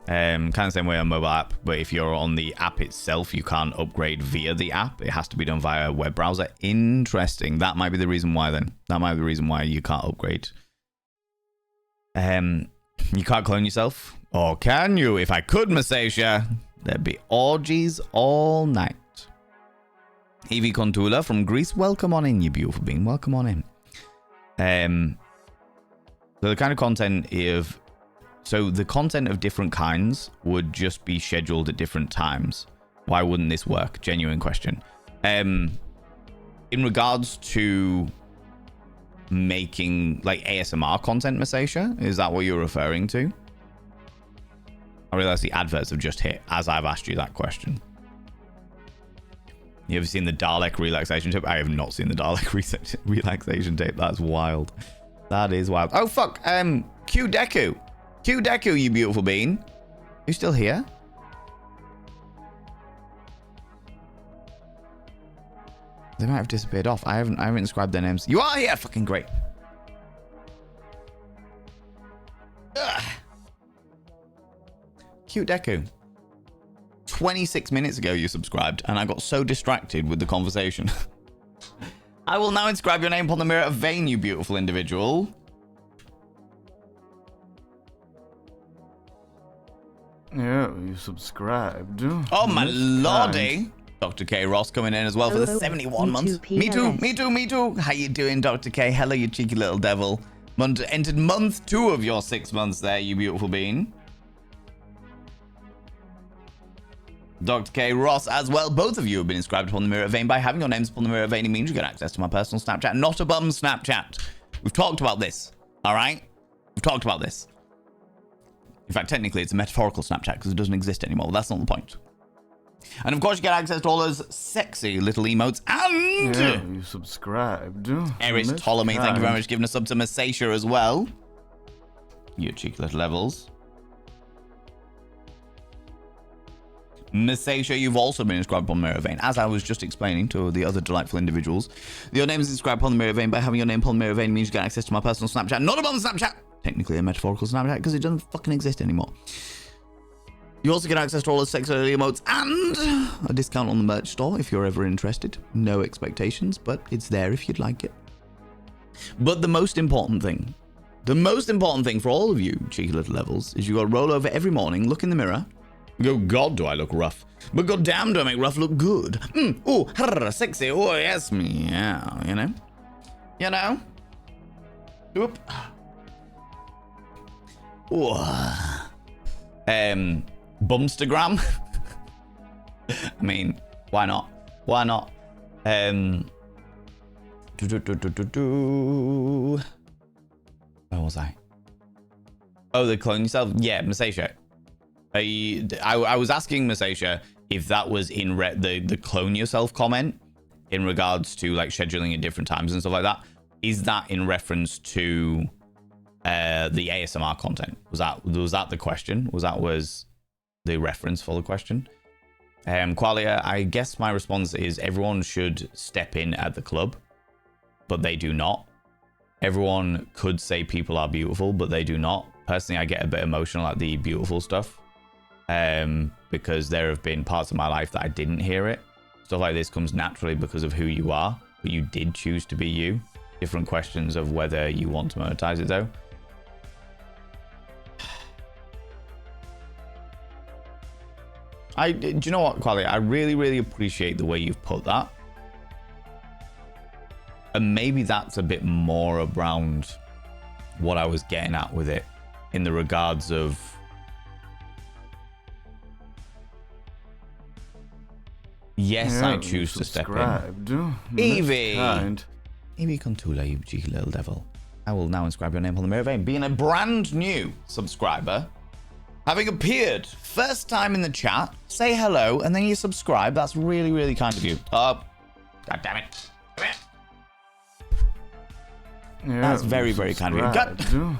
Kind of same way on mobile app, but if you're on the app itself, you can't upgrade via the app. It has to be done via a web browser. Interesting. That might be the reason why then. That might be the reason why you can't upgrade. You can't clone yourself? Or can you? If I could, Masasia, there'd be orgies all night. Evie Contula from Greece, welcome on in, you beautiful being. Welcome on in. So the kind of content the content of different kinds would just be scheduled at different times. Why wouldn't this work? Genuine question. In regards to making like ASMR content, Masasia, is that what you're referring to? I realize the adverts have just hit as I've asked you that question. You ever seen the Dalek relaxation tape? I have not seen the Dalek relaxation tape. That's wild. That is wild. Oh, fuck. Q Deku. Q Deku, you beautiful bean. You still here? They might have disappeared off. I haven't inscribed their names. You are here. Fucking great. Ugh. Cute Deku. 26 minutes ago you subscribed, and I got so distracted with the conversation. I will now inscribe your name upon the mirror of vein, you beautiful individual. Yeah, you subscribed. Oh, my lordy. Dr. K. Ross coming in as well for the 71 months. Me too. How you doing, Dr. K? Hello, you cheeky little devil. Entered month 2 of your 6 months there, you beautiful bean. Dr. K. Ross as well. Both of you have been inscribed upon the mirror of vein. By having your names upon the mirror of vein, it means you get access to my personal Snapchat. Not a bum Snapchat. We've talked about this. All right? We've talked about this. In fact, technically, it's a metaphorical Snapchat because it doesn't exist anymore. That's not the point. And of course, you get access to all those sexy little emotes. And yeah, you subscribed. Eris Ptolemy, thank you very much for giving a sub to Massacia as well. You cheeky little levels. Massacia, you've also been inscribed upon the mirror of vein. As I was just explaining to the other delightful individuals, your name is inscribed upon the mirror of vein. By having your name upon the mirror of vein means you get access to my personal Snapchat. Not a bum Snapchat! Technically a metaphorical Snapchat because it doesn't fucking exist anymore. You also get access to all the sexy emotes and a discount on the merch store if you're ever interested. No expectations, but it's there if you'd like it. But the most important thing for all of you cheeky little levels is you got to roll over every morning, look in the mirror, and go, God, do I look rough? But goddamn, do I make rough look good? Oh, sexy. Oh, yes, me. Yeah, you know. You know. Whoop. Oh. Bumstagram. I mean, why not? Why not? Where was I? Oh, the clone yourself? Yeah, Massacia. I was asking Massacia if that was in the clone yourself comment in regards to like scheduling at different times and stuff like that. Is that in reference to the ASMR content? Was that the question? Was the reference for the question? Qualia, I guess my response is everyone should step in at the club, but they do not. Everyone could say people are beautiful, but they do not. Personally, I get a bit emotional at the beautiful stuff because there have been parts of my life that I didn't hear it. Stuff like this comes naturally because of who you are, but you did choose to be you. Different questions of whether you want to monetize it though. Do you know what, Qualia? I really, really appreciate the way you've put that. And maybe that's a bit more around what I was getting at with it in the regards of yes, I choose to step in. Evie! Evie Contula, you cheeky little devil. I will now inscribe your name on the mirror of vein. Being a brand new subscriber, having appeared first time in the chat, say hello, and then you subscribe. That's really, really kind of you. God damn it. Come here. Yeah, that's very, very kind of you.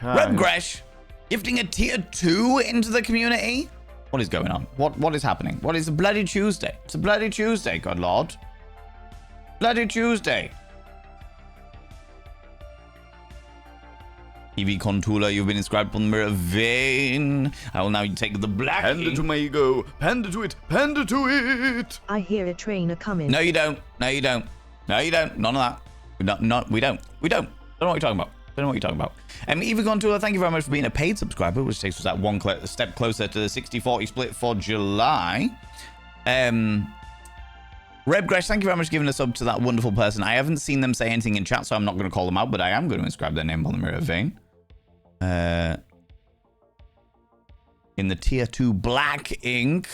Reb Gresh, gifting a tier 2 into the community. What is going on? What is happening? What is a bloody Tuesday? It's a bloody Tuesday, good lord. Bloody Tuesday. Evie Contula, you've been inscribed upon the mirror of vein. I will now take the black. Panda to my ego. Panda to it. Panda to it. I hear a trainer coming. No, you don't. No, you don't. No, you don't. None of that. We don't. We don't. Don't know what you're talking about. Don't know what you're talking about. Evie Contula, thank you very much for being a paid subscriber, which takes us that one step closer to the 60-40 split for July. Reb Gresh, thank you very much for giving a sub to that wonderful person. I haven't seen them say anything in chat, so I'm not going to call them out, but I am going to inscribe their name on the mirror of vein. In the tier 2 black ink.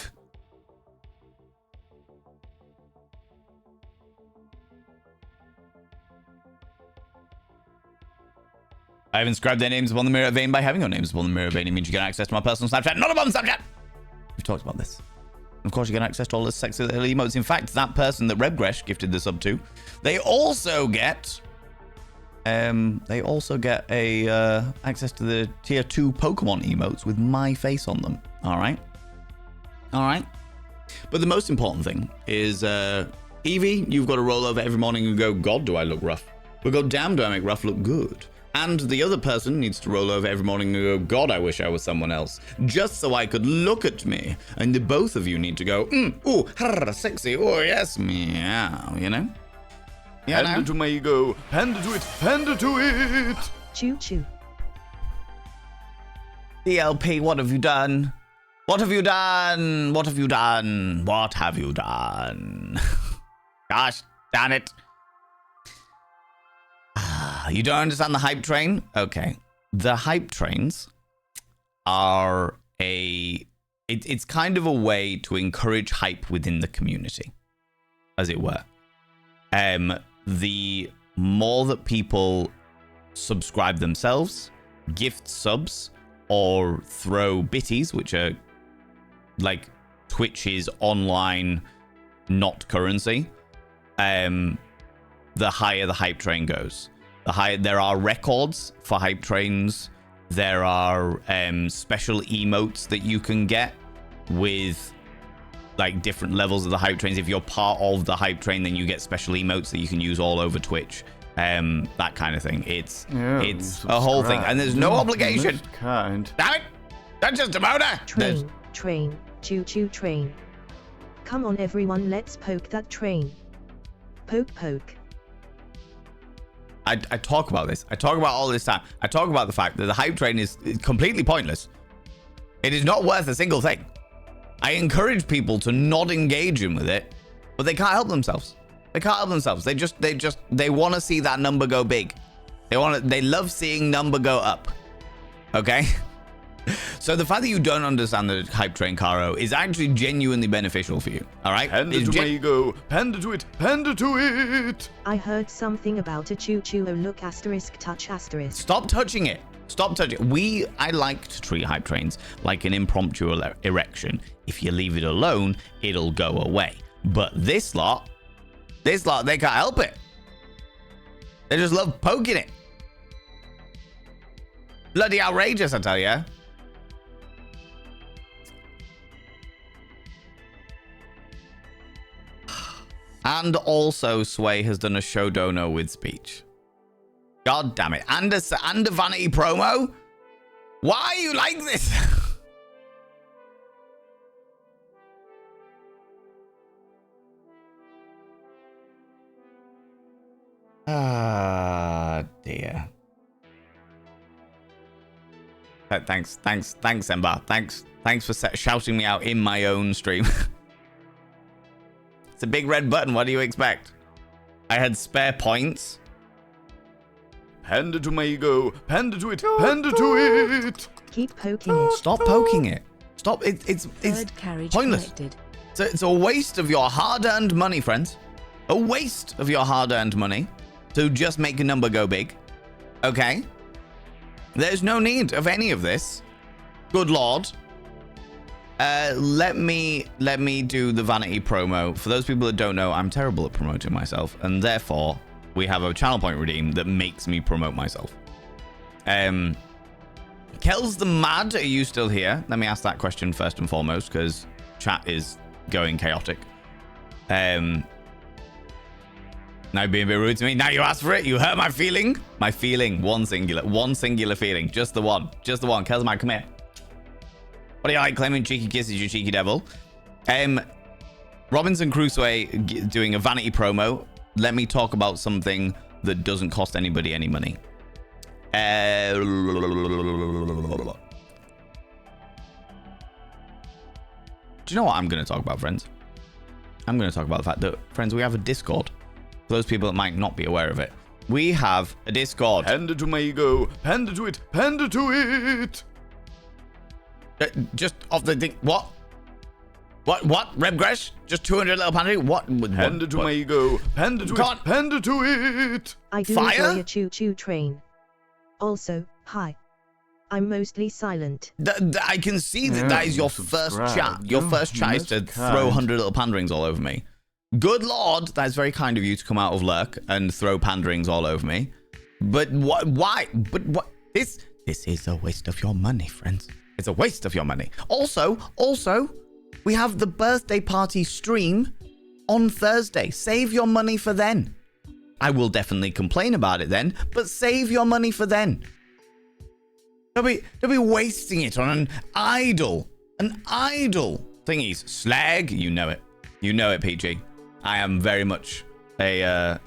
I have inscribed their names upon the mirror of vein. By having your names upon the mirror of vein, it means you get access to my personal Snapchat. Not a bum Snapchat! We've talked about this. Of course, you get access to all the sexy little emotes. In fact, that person that Reb Gresh gifted the sub to, they also get They also get a access to the tier 2 Pokemon emotes with my face on them. All right. But the most important thing is, Evie, you've got to roll over every morning and go, God, do I look rough? But God damn, do I make rough look good? And the other person needs to roll over every morning and go, God, I wish I was someone else, just so I could look at me. And the both of you need to go, ooh, sexy, oh yes, meow, you know? Panda to my ego, panda to it, panda to it! Choo choo. DLP, what have you done? What have you done? What have you done? What have you done? Gosh, damn it. You don't understand the hype train? Okay. The hype trains are it's kind of a way to encourage hype within the community, as it were. The more that people subscribe themselves, gift subs, or throw bitties, which are like Twitch's online not currency, the higher the hype train goes. There are records for hype trains. There are special emotes that you can get with like different levels of the hype trains. If you're part of the hype train, then you get special emotes that you can use all over Twitch. That kind of thing. It's a whole thing, and there's no obligation. Kind. Damn it! That's just a motor. Train, choo choo train. Come on everyone, let's poke that train. Poke. I talk about this. I talk about all this time. I talk about the fact that the hype train is completely pointless. It is not worth a single thing. I encourage people to not engage in with it, but they can't help themselves. They want to see that number go big. They love seeing number go up. Okay? So the fact that you don't understand the hype train, Caro, is actually genuinely beneficial for you. All right? Panda to my ego, panda to it, panda to it. I heard something about a choo choo. Oh look, asterisk touch asterisk. Stop touching it. Stop touching it. I like to treat hype trains like an impromptu erection. If you leave it alone, it'll go away. But this lot, they can't help it. They just love poking it. Bloody outrageous, I tell you. And also, Sway has done a show dono with speech. God damn it. And a vanity promo? Why are you like this? Ah, dear. Thanks, Ember. Thanks for shouting me out in my own stream. It's a big red button. What do you expect? I had spare points. Panda to my ego, panda to it, panda to it. Keep poking it. Stop poking it. Stop. It's pointless. Collected. It's a waste of your hard-earned money, friends. A waste of your hard-earned money to just make a number go big. Okay? There's no need of any of this. Good Lord. Let me do the vanity promo. For those people that don't know, I'm terrible at promoting myself, and therefore we have a channel point redeem that makes me promote myself. Kells the Mad, are you still here? Let me ask that question first and foremost, because chat is going chaotic. Now you're being a bit rude to me. Now you asked for it. You hurt my feeling. My feeling. One singular feeling. Just the one. Kells the Mad, come here. What do you like claiming cheeky kisses, you cheeky devil? Robinson Crusoe doing a vanity promo. Let me talk about something that doesn't cost anybody any money. Do you know what I'm going to talk about, friends? I'm going to talk about the fact that, friends, we have a Discord. For those people that might not be aware of it. We have a Discord. Panda to my ego, panda to it, panda to it. Just off the thing. What? Rebgresh? Just 200 little panda? What? Panda to my ego. Panda to it. Panda to it. I do enjoy a choo-choo train. Also, hi. I'm mostly silent. I can see that is your first chat. Your first chat is to throw 100 little panderings all over me. Good Lord, that's very kind of you to come out of lurk and throw panderings all over me. But what? Why? But what? This is a waste of your money, friends. It's a waste of your money. Also, we have the birthday party stream on Thursday. Save your money for then. I will definitely complain about it then, but save your money for then. Don't be wasting it on an idle thingies. Slag, you know it, PG. I am very much a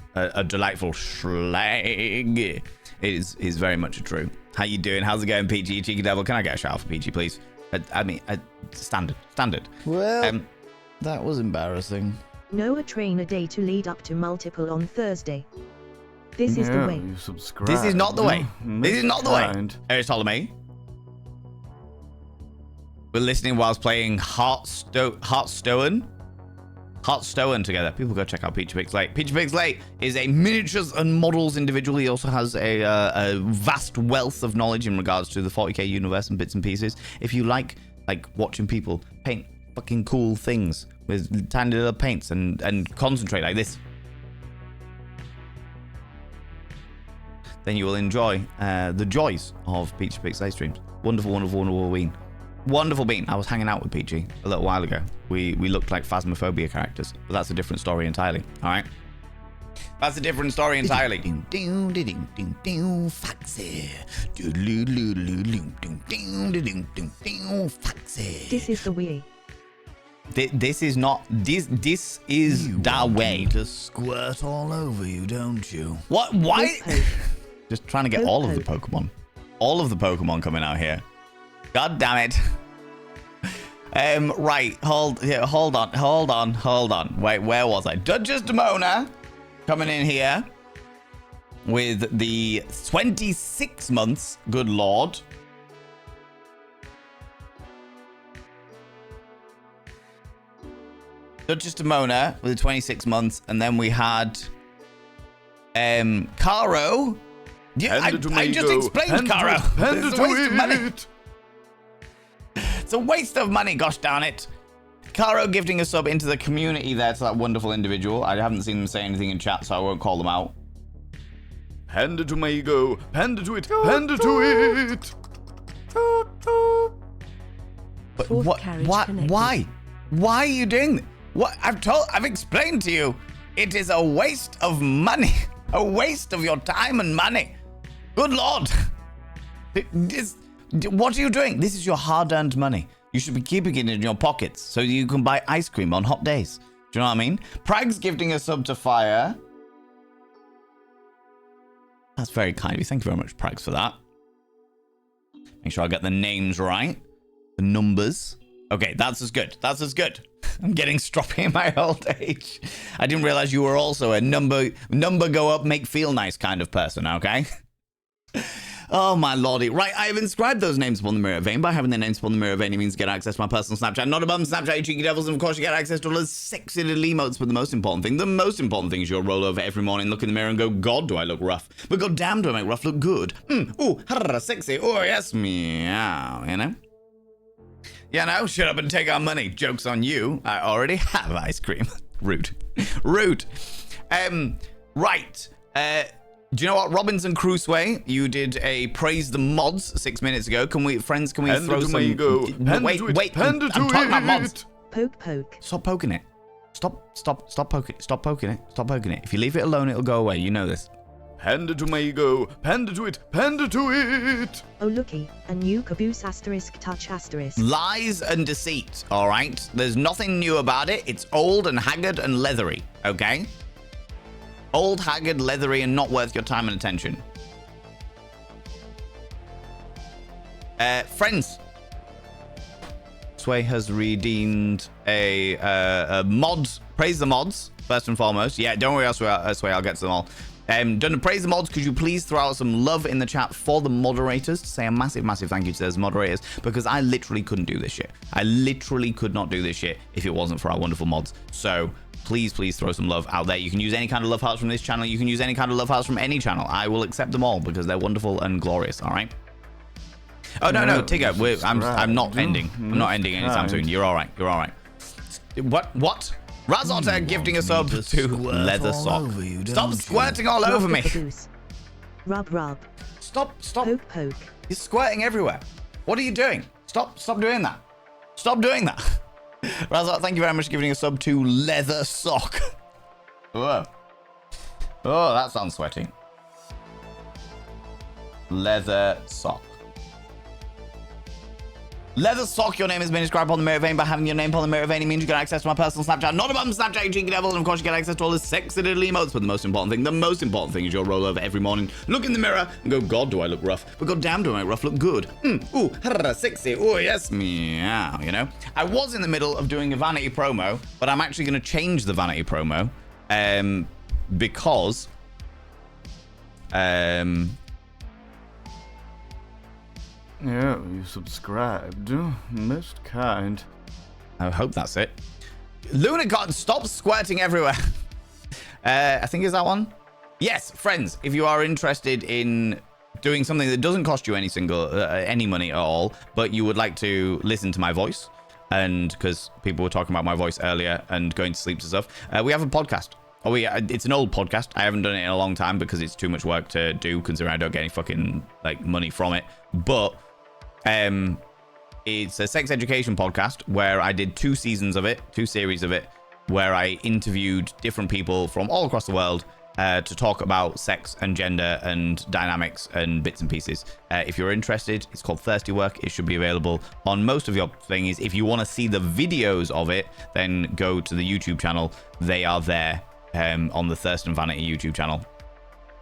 delightful slag. It is very much true. How you doing? How's it going, PG? Cheeky Devil, can I get a shout out for PG, please? I mean, standard. Well, that was embarrassing. Know a train a day to lead up to multiple on Thursday. This is the way. This is not the way. This is not the way. Eric Ptolemy. We're listening whilst playing Hearthstone together. People go check out Peachy Pig Slate. Peachy Pig Slate is a miniatures and models individual. He also has a vast wealth of knowledge in regards to the 40k universe and bits and pieces. If you like watching people paint fucking cool things with tiny little paints and concentrate like this, then you will enjoy the joys of Peachy Pig Slate streams. Wonderful bean. Wonderful bean. I was hanging out with Peachy a little while ago. We looked like Phasmophobia characters, but that's a different story entirely. All right, that's a different story entirely. Foxy. This is the way. This is not. This is the way. To squirt all over you, don't you? What? Why? Just trying to get all of the Pokemon. All of the Pokemon coming out here. God damn it. Right. Hold on. Wait, where was I? Duchess Demona coming in here with the 26 months. Good lord. Duchess Demona with the 26 months, and then we had Caro. Yeah, I just explained Caro. It's a waste of money. It's a waste of money, gosh darn it. Caro gifting a sub into the community there to that wonderful individual. I haven't seen them say anything in chat, so I won't call them out. Panda to my ego. Panda to it. Panda to it. But what? Why? Why are you doing this? What? I've explained to you. It is a waste of money. A waste of your time and money. Good lord. What are you doing? This is your hard-earned money. You should be keeping it in your pockets so you can buy ice cream on hot days. Do you know what I mean? Prag's gifting a sub to Fire. That's very kind of you. Thank you very much, Prags, for that. Make sure I get the names right. The numbers. Okay, that's as good. That's as good. I'm getting stroppy in my old age. I didn't realize you were also a number go up, make feel nice kind of person, okay? Oh my lordy. Right, I have inscribed those names upon the mirror vein. By having their names upon the mirror vein, it means you get access to my personal Snapchat. Not a bum Snapchat, you cheeky devils. And of course, you get access to all those sexy little emotes. But the most important thing is you'll roll over every morning, look in the mirror and go, God, do I look rough? But god damn, do I make rough look good? Ooh, sexy. Oh, yes, meow, you know? You know, shut up and take our money. Joke's on you. I already have ice cream. Rude. Rude. Right. Do you know what, Robinson Crusoe? You did a praise the mods 6 minutes ago. Can we throw some? Wait. I'm talking about mods. Poke. Stop poking it. Stop poking it. If you leave it alone, it'll go away. You know this. Panda to my ego. Panda to it. Panda to it. Oh looky, a new caboose * touch *. Lies and deceit. All right. There's nothing new about it. It's old and haggard and leathery. Okay. Old, haggard, leathery, and not worth your time and attention. Friends. Sway has redeemed a mod. Praise the mods, first and foremost. Yeah, don't worry, Sway, I'll get to them all. Done to praise the mods. Could you please throw out some love in the chat for the moderators? To say a massive thank you to those moderators, because I literally couldn't do this shit. I literally could not do this shit if it wasn't for our wonderful mods. So please throw some love out there. You can use any kind of love hearts from this channel. You can use any kind of love hearts from any channel. I will accept them all because they're wonderful and glorious. All right. Oh no, Tigger, I'm not ending. I'm not ending anytime soon. You're all right. What? Razotta gifting a sub to Leather Sock. Stop squirting all over me. Rub rub. Stop. Poke poke. You're squirting everywhere. What are you doing? Stop doing that. Stop doing that. Razat, thank you very much for giving a sub to Leather Sock. Whoa. Oh, that sounds sweaty. Leather Sock. Leather Sock, your name has been described on the Mirror Vein. By having your name on the Mirror Vein, it means you get access to my personal Snapchat. Not about Snapchat, you cheeky devils. And of course, you get access to all the sexy little emotes. But the most important thing is your roll over every morning. Look in the mirror and go, God, do I look rough? But God damn, do I rough look good? Ooh, sexy. Ooh, yes, meow, you know? I was in the middle of doing a vanity promo, but I'm actually going to change the vanity promo because... Yeah, you subscribed. Most kind. I hope that's it. Lunacon, stop squirting everywhere. I think is that one? Yes, friends, if you are interested in doing something that doesn't cost you any money at all, but you would like to listen to my voice, and because people were talking about my voice earlier and going to sleep to stuff, we have a podcast. It's an old podcast. I haven't done it in a long time because it's too much work to do, considering I don't get any fucking money from it. But it's a sex education podcast where I did 2 series of it, where I interviewed different people from all across the world to talk about sex and gender and dynamics and bits and pieces. If you're interested, it's called Thirsty Work. It should be available on most of your thingies. If you want to see the videos of it, then go to the YouTube channel. They are there on the Thirst and Vanity YouTube channel.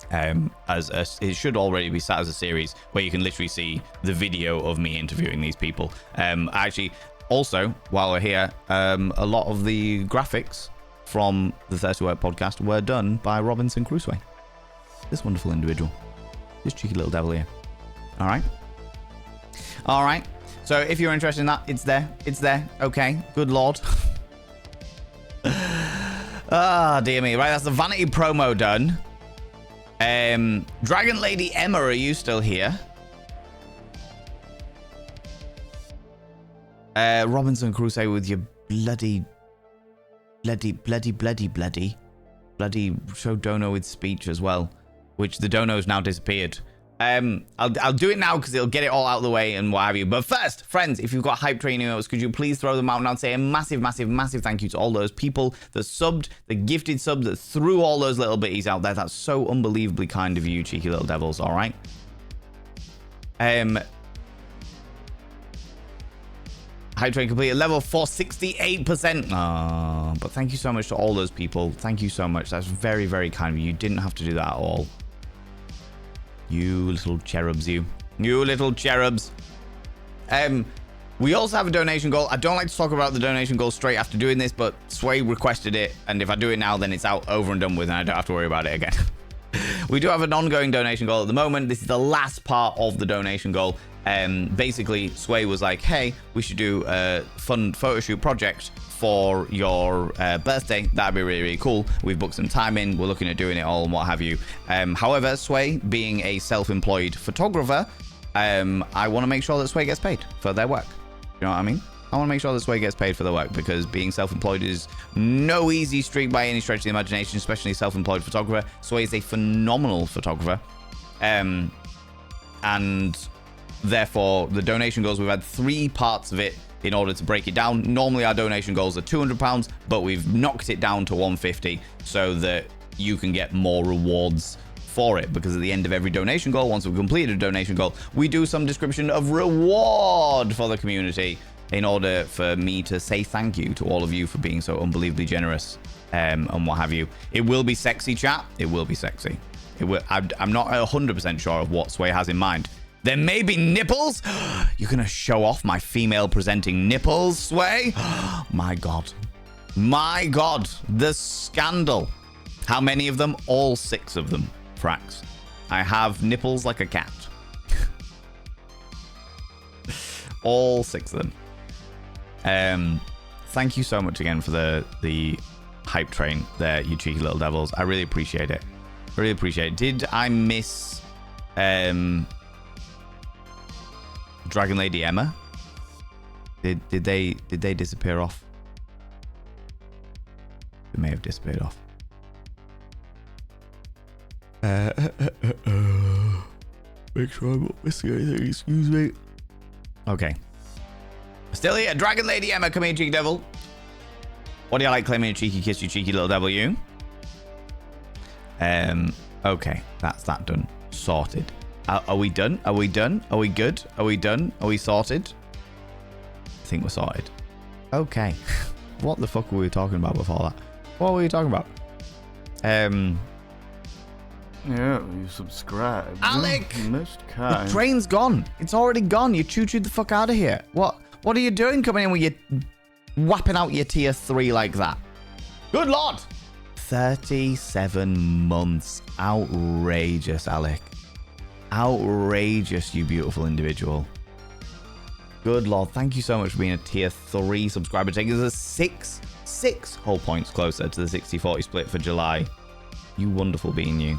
It should already be sat as a series where you can literally see the video of me interviewing these people. Actually, also, while we're here, a lot of the graphics from the Thirsty Work podcast were done by Robinson Crusoe. This wonderful individual. This cheeky little devil here. All right. So if you're interested in that, it's there. Okay, good lord. Ah, dear me. Right, that's the vanity promo done. Dragon Lady Emma, are you still here? Robinson Crusoe with your bloody show dono with speech as well, which the dono's now disappeared. I'll do it now because it'll get it all out of the way and what have you. But first, friends, if you've got hype train emails, could you please throw them out now and say a massive thank you to all those people that subbed, the gifted sub that threw all those little bitties out there. That's so unbelievably kind of you, cheeky little devils. All right. Hype train completed level 468%. But thank you so much to all those people. Thank you so much. That's very, very kind of you. You didn't have to do that at all. You little cherubs, you little cherubs. We also have a donation goal. I don't like to talk about the donation goal straight after doing this, but Sway requested it, and if I do it now, then it's out, over and done with, and I don't have to worry about it again. We do have an ongoing donation goal at the moment. This is the last part of the donation goal. Basically, Sway was like, hey, we should do a fun photo shoot project for your birthday. That'd be really, really cool. We've booked some time in. We're looking at doing it all and what have you. However, Sway, being a self-employed photographer, I want to make sure that Sway gets paid for their work. You know what I mean? I want to make sure that Sway gets paid for their work, because being self-employed is no easy streak by any stretch of the imagination, especially self-employed photographer. Sway is a phenomenal photographer. And therefore, the donation goals, we've had 3 parts of it in order to break it down. Normally, our donation goals are £200, but we've knocked it down to £150 so that you can get more rewards for it, because at the end of every donation goal, once we've completed a donation goal, we do some description of reward for the community in order for me to say thank you to all of you for being so unbelievably generous and what have you. It will be sexy, chat. It will be sexy. I'm not 100% sure of what Sway has in mind. There may be nipples. You're going to show off my female presenting nipples, Sway? My God. My God. The scandal. How many of them? All 6 of them, Frax. I have nipples like a cat. All 6 of them. Thank you so much again for the hype train there, you cheeky little devils. I really appreciate it. Really appreciate it. Did I miss Dragon Lady Emma? Did they disappear off? They may have disappeared off. make sure I'm not missing anything. Excuse me. Okay. Still here. Dragon Lady Emma, come here, cheeky devil. What do you like claiming a cheeky kiss, you cheeky little devil, you? Okay. That's that done. Sorted. Are we done? Are we done? Are we good? Are we done? Are we sorted? I think we're sorted. Okay. What the fuck were we talking about before that? What were we talking about? Yeah, you subscribed. Alec! Most The kind. train's gone. It's already gone. You choo-chooed the fuck out of here. What are you doing coming in with your whapping out your tier 3 like that? Good lord! 37 months. Outrageous, Alec. Outrageous, you beautiful individual. Good lord. Thank you so much for being a tier 3 subscriber. Taking us six whole points closer to the 60-40 split for July. You wonderful being, you.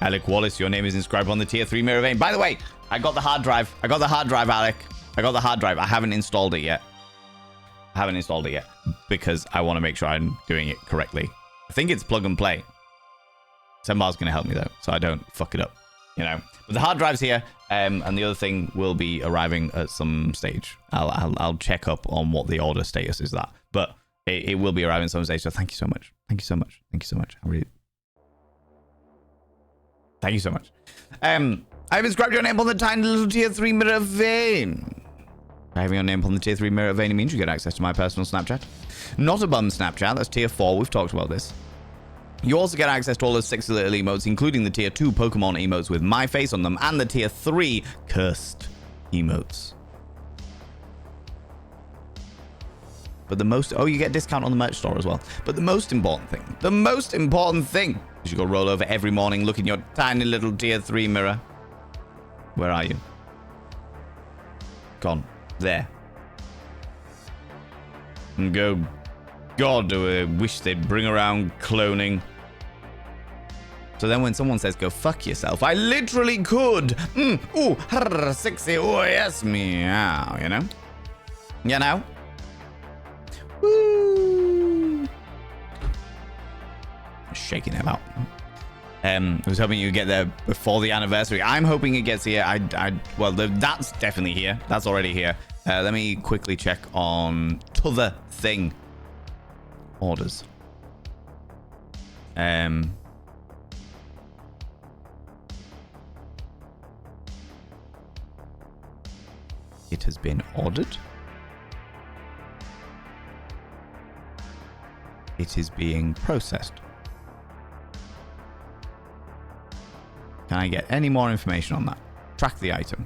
Alec Wallace, your name is inscribed on the tier 3 mirror vein. By the way, I got the hard drive. I got the hard drive, Alec. I got the hard drive. I haven't installed it yet. Because I want to make sure I'm doing it correctly. I think it's plug and play. Sembar's going to help me, though, so I don't fuck it up, you know. But the hard drive's here, and the other thing will be arriving at some stage. I'll check up on what the order status is that. But it will be arriving at some stage, so thank you so much. Thank you so much. Thank you so much. I really... Thank you so much. I've inscribed your name on the tiny little tier 3 mirror vein. By having your name on the tier 3 mirror vein, it means you get access to my personal Snapchat. Not a bum Snapchat, that's tier 4. We've talked about this. You also get access to all those 6 little emotes, including the tier 2 Pokemon emotes with my face on them, and the tier 3 cursed emotes. But the most... Oh, you get a discount on the merch store as well. But the most important thing is you go roll over every morning, look in your tiny little tier 3 mirror. Where are you? Gone. There. And go... God, do I wish they'd bring around cloning. So then when someone says, go fuck yourself, I literally could. Ooh, sexy, oh yes, meow, you know? You know? Woo! Shaking him out. I was hoping you'd get there before the anniversary. I'm hoping it gets here. Well, that's definitely here. That's already here. Let me quickly check on t'other thing. Orders. It has been ordered. It is being processed. Can I get any more information on that? Track the item.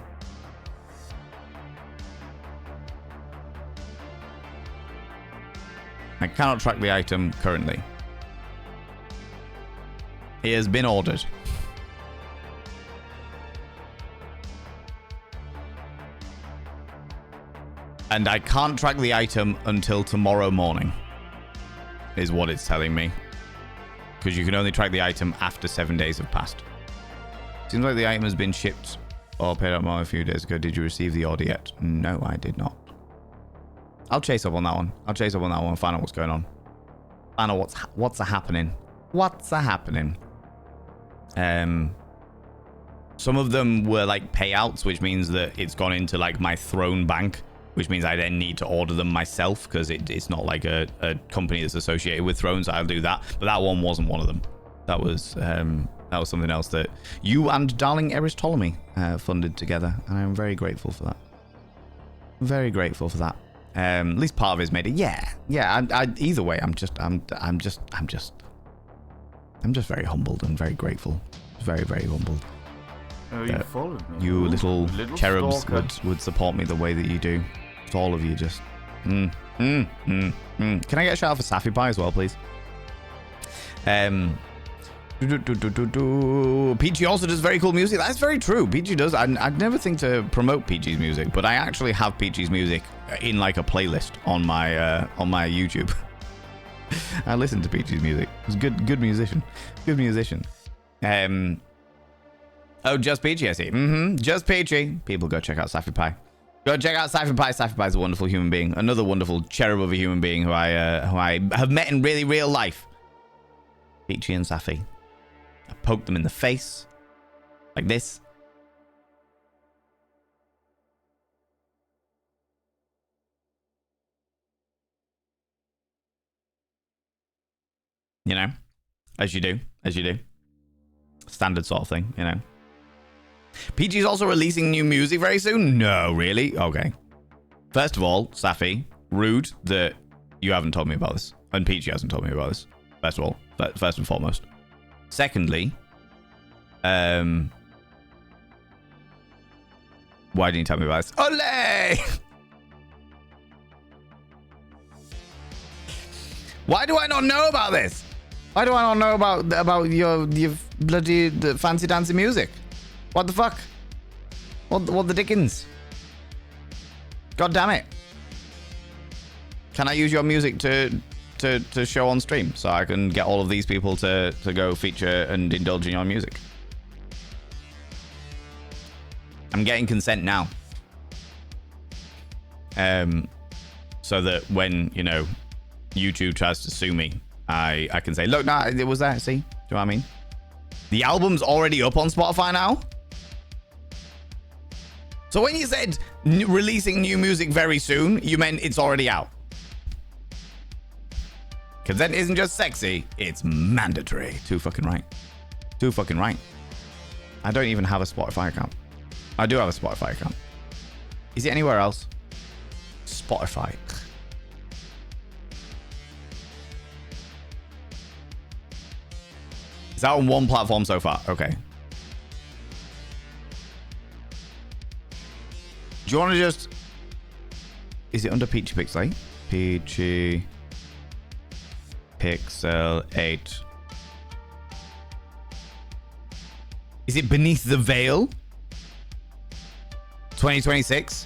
I cannot track the item currently. It has been ordered. And I can't track the item until tomorrow morning, is what it's telling me. Because you can only track the item after 7 days have passed. Seems like the item has been shipped or paid out more a few days ago. Did you receive the order yet? No, I did not. I'll chase up on that one. I'll chase up on that one and find out what's going on. Find out what's happening. What's happening? Some of them were like payouts, which means that it's gone into like my throne bank, which means I then need to order them myself because it's not like a company that's associated with Thrones. I'll do that, but that one wasn't one of them. That was something else that you and darling Eris Ptolemy funded together, and I'm very grateful for that. Very grateful for that. At least part of it's made it. Yeah. Either way, I'm just very humbled and very grateful. Very, very humbled. Oh, you followed me. You little cherubs stalker. would support me the way that you do. It's all of you just. Can I get a shout out for Safi Pie as well, please? PG also does very cool music. That's very true. PG does. I'd never think to promote PG's music, but I actually have PG's music in like a playlist on my YouTube. I listen to PG's music. He's a good musician. Good musician. Oh, just Peachy, I see. Just Peachy. People go check out Safi Pie. Go check out Safi Pie. Safi Pie's a wonderful human being. Another wonderful cherub of a human being who I have met in really real life. Peachy and Safi. I poke them in the face. Like this. You know? As you do. As you do. Standard sort of thing, you know? PG's also releasing new music very soon? No, really? Okay. First of all, Safi, rude that you haven't told me about this. And PG hasn't told me about this. First of all. First and foremost. Secondly, why didn't you tell me about this? Ole! Why do I not know about this? Why do I not know about your bloody fancy dancing music? What the fuck? What the dickens? God damn it. Can I use your music to show on stream so I can get all of these people to go feature and indulge in your music? I'm getting consent now. So that when, you know, YouTube tries to sue me, I can say, look, nah, it was there, see? Do you know what I mean? The album's already up on Spotify now? So when you said releasing new music very soon, you meant it's already out. Consent isn't just sexy, it's mandatory. Too fucking right. Too fucking right. I don't even have a Spotify account. I do have a Spotify account. Is it anywhere else? Spotify. Is that on one platform so far? Okay. Do you want to just... Is it under Peachy Pixel 8? Peachy Pixel 8. Is it Beneath the Veil? 2026?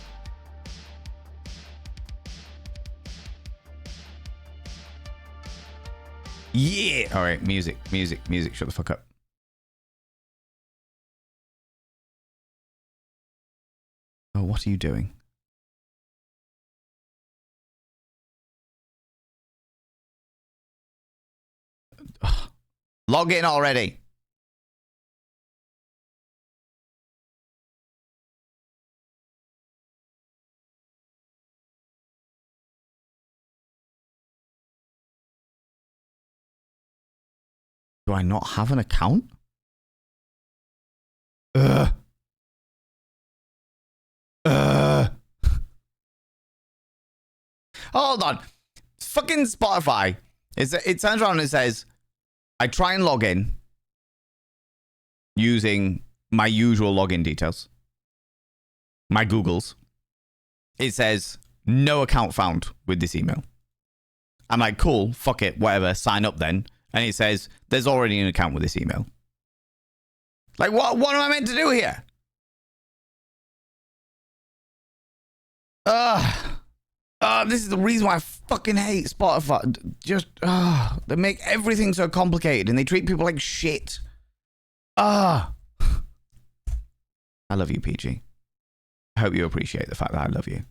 Yeah! Alright, music. Shut the fuck up. Oh, what are you doing? Ugh. Log in already. Do I not have an account? Ugh. Hold on. Fucking Spotify. It turns around and it says, I try and log in using my usual login details. My Googles. It says, no account found with this email. I'm like, cool, fuck it, whatever, sign up then. And it says, there's already an account with this email. Like, what am I meant to do here? This is the reason why I fucking hate Spotify. Just, they make everything so complicated and they treat people like shit. I love you, PG. I hope you appreciate the fact that I love you.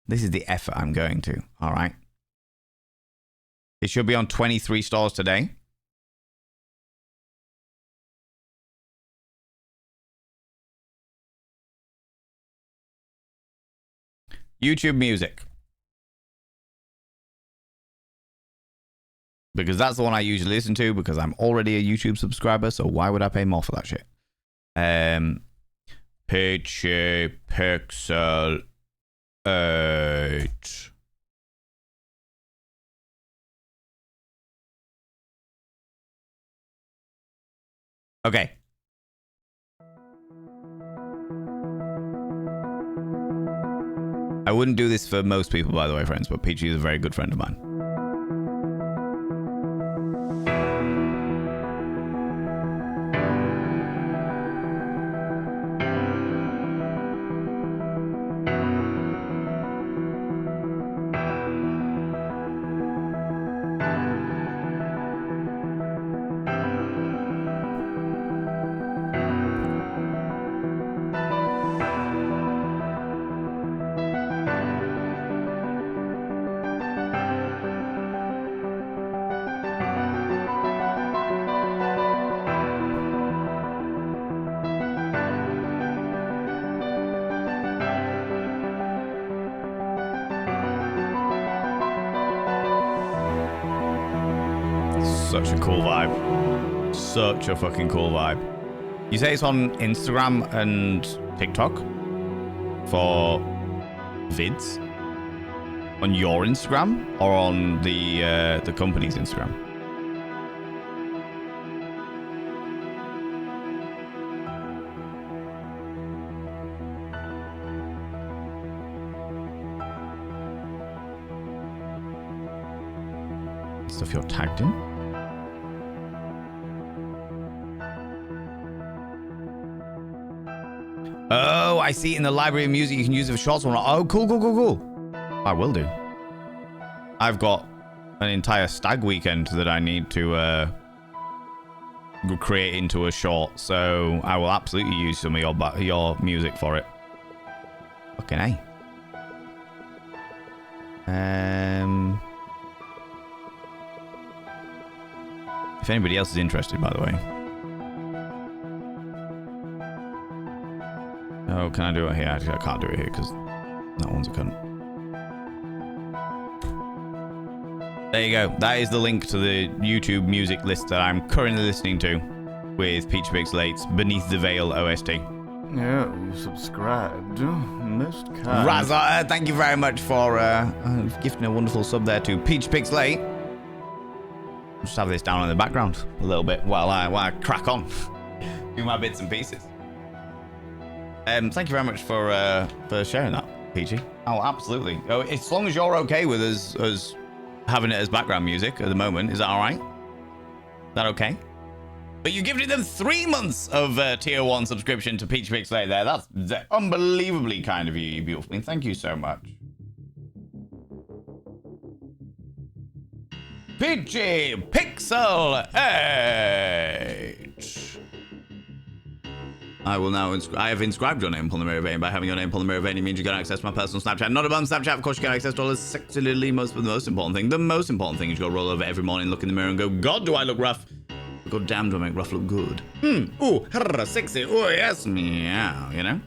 This is the effort I'm going to, all right? It should be on 23 stores today. YouTube Music. Because that's the one I usually listen to because I'm already a YouTube subscriber, so why would I pay more for that shit? Peachy Pixel 8. Okay. I wouldn't do this for most people, by the way, friends, but Peachy is a very good friend of mine. such a cool vibe. Such a fucking cool vibe. You say it's on Instagram and TikTok for vids? On your Instagram or on the company's Instagram? Stuff you're tagged in. Oh, I see. In the library of music, you can use it for shorts. Oh, cool. I will do. I've got an entire stag weekend that I need to create into a short, so I will absolutely use some of your music for it. Fucking A. If anybody else is interested, by the way. Oh, can I do it here? Actually, I can't do it here because that one's a cunt. There you go. That is the link to the YouTube music list that I'm currently listening to with Peach Pixelate's Beneath the Veil OST. Yeah, you subscribed. Most kind. Raza, thank you very much for gifting a wonderful sub there to Peach Pixelate. Just have this down in the background a little bit while I crack on. Do my bits and pieces. Thank you very much for sharing that, Peachy. Oh, absolutely. Oh, as long as you're okay with us having it as background music at the moment, is that all right? Is that okay? But you gifted them 3 months of tier 1 subscription to Peach Pixelate there. That's unbelievably kind of you, you beautiful thing. Thank you so much. Peachy Pixel 8. I will now I have inscribed your name upon the mirror vein. By having your name upon the mirror vein, it means you can access my personal Snapchat. Not about Snapchat, of course you can access all this sexily the most important thing. The most important thing is you go roll over every morning, look in the mirror and go, God, do I look rough? God damn, do I make rough look good? Ooh, sexy. Ooh, yes, meow, you know?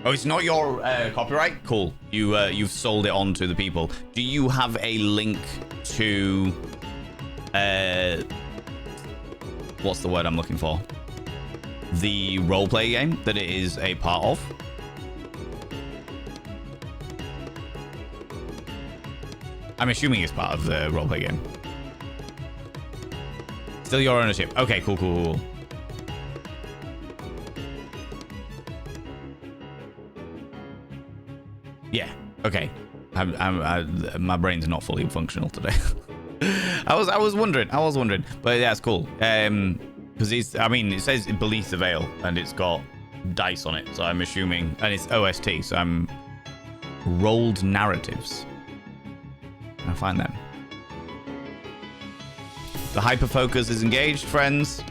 Oh, it's not your copyright? Cool. You've sold it on to the people. Do you have a link to what's the word I'm looking for? The roleplay game that it is a part of? I'm assuming it's part of the roleplay game. Still your ownership. Okay, cool. Yeah, okay. My brain's not fully functional today. I was wondering, but yeah, it's cool. Because it says Beneath the Veil, and it's got dice on it, so I'm assuming, and it's OST, so I'm rolled narratives. I find them. The hyperfocus is engaged, friends.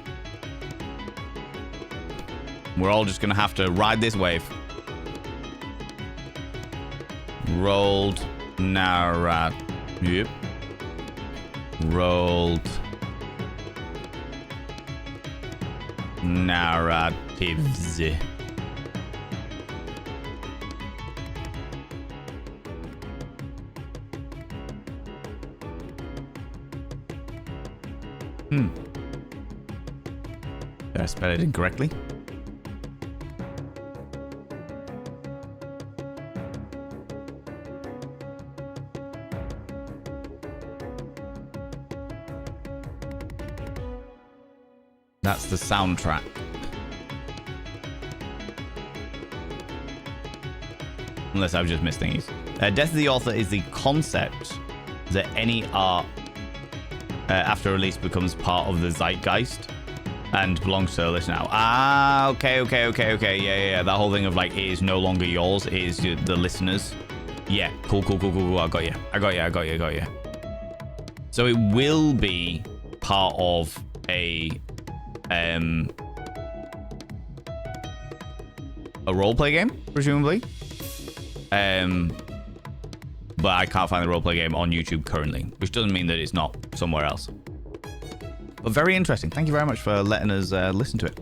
We're all just gonna have to ride this wave. Rolled narrative. Yep. Rolled narratives. Did I spell it incorrectly? That's the soundtrack. Unless I've just missed things. Death of the Author is the concept that any art after release becomes part of the zeitgeist and belongs to the listener now. Ah, okay. Yeah. That whole thing of like, it is no longer yours, it is the listeners. Yeah, cool. I got you. So it will be part of a roleplay game, presumably. But I can't find the roleplay game on YouTube currently, which doesn't mean that it's not somewhere else. But very interesting. Thank you very much for letting us listen to it.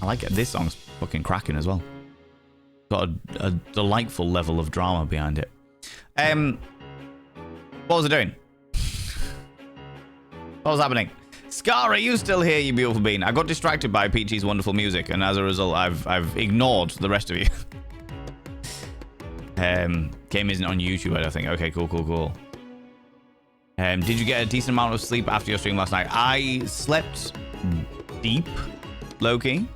I like it. This song's fucking cracking as well. Got a delightful level of drama behind it. What was I doing? What's happening? Scar, are you still here, you beautiful bean? I got distracted by Peachy's wonderful music, and as a result, I've ignored the rest of you. Game isn't on YouTube, I don't think. Okay, cool. Did you get a decent amount of sleep after your stream last night? I slept deep, low-key.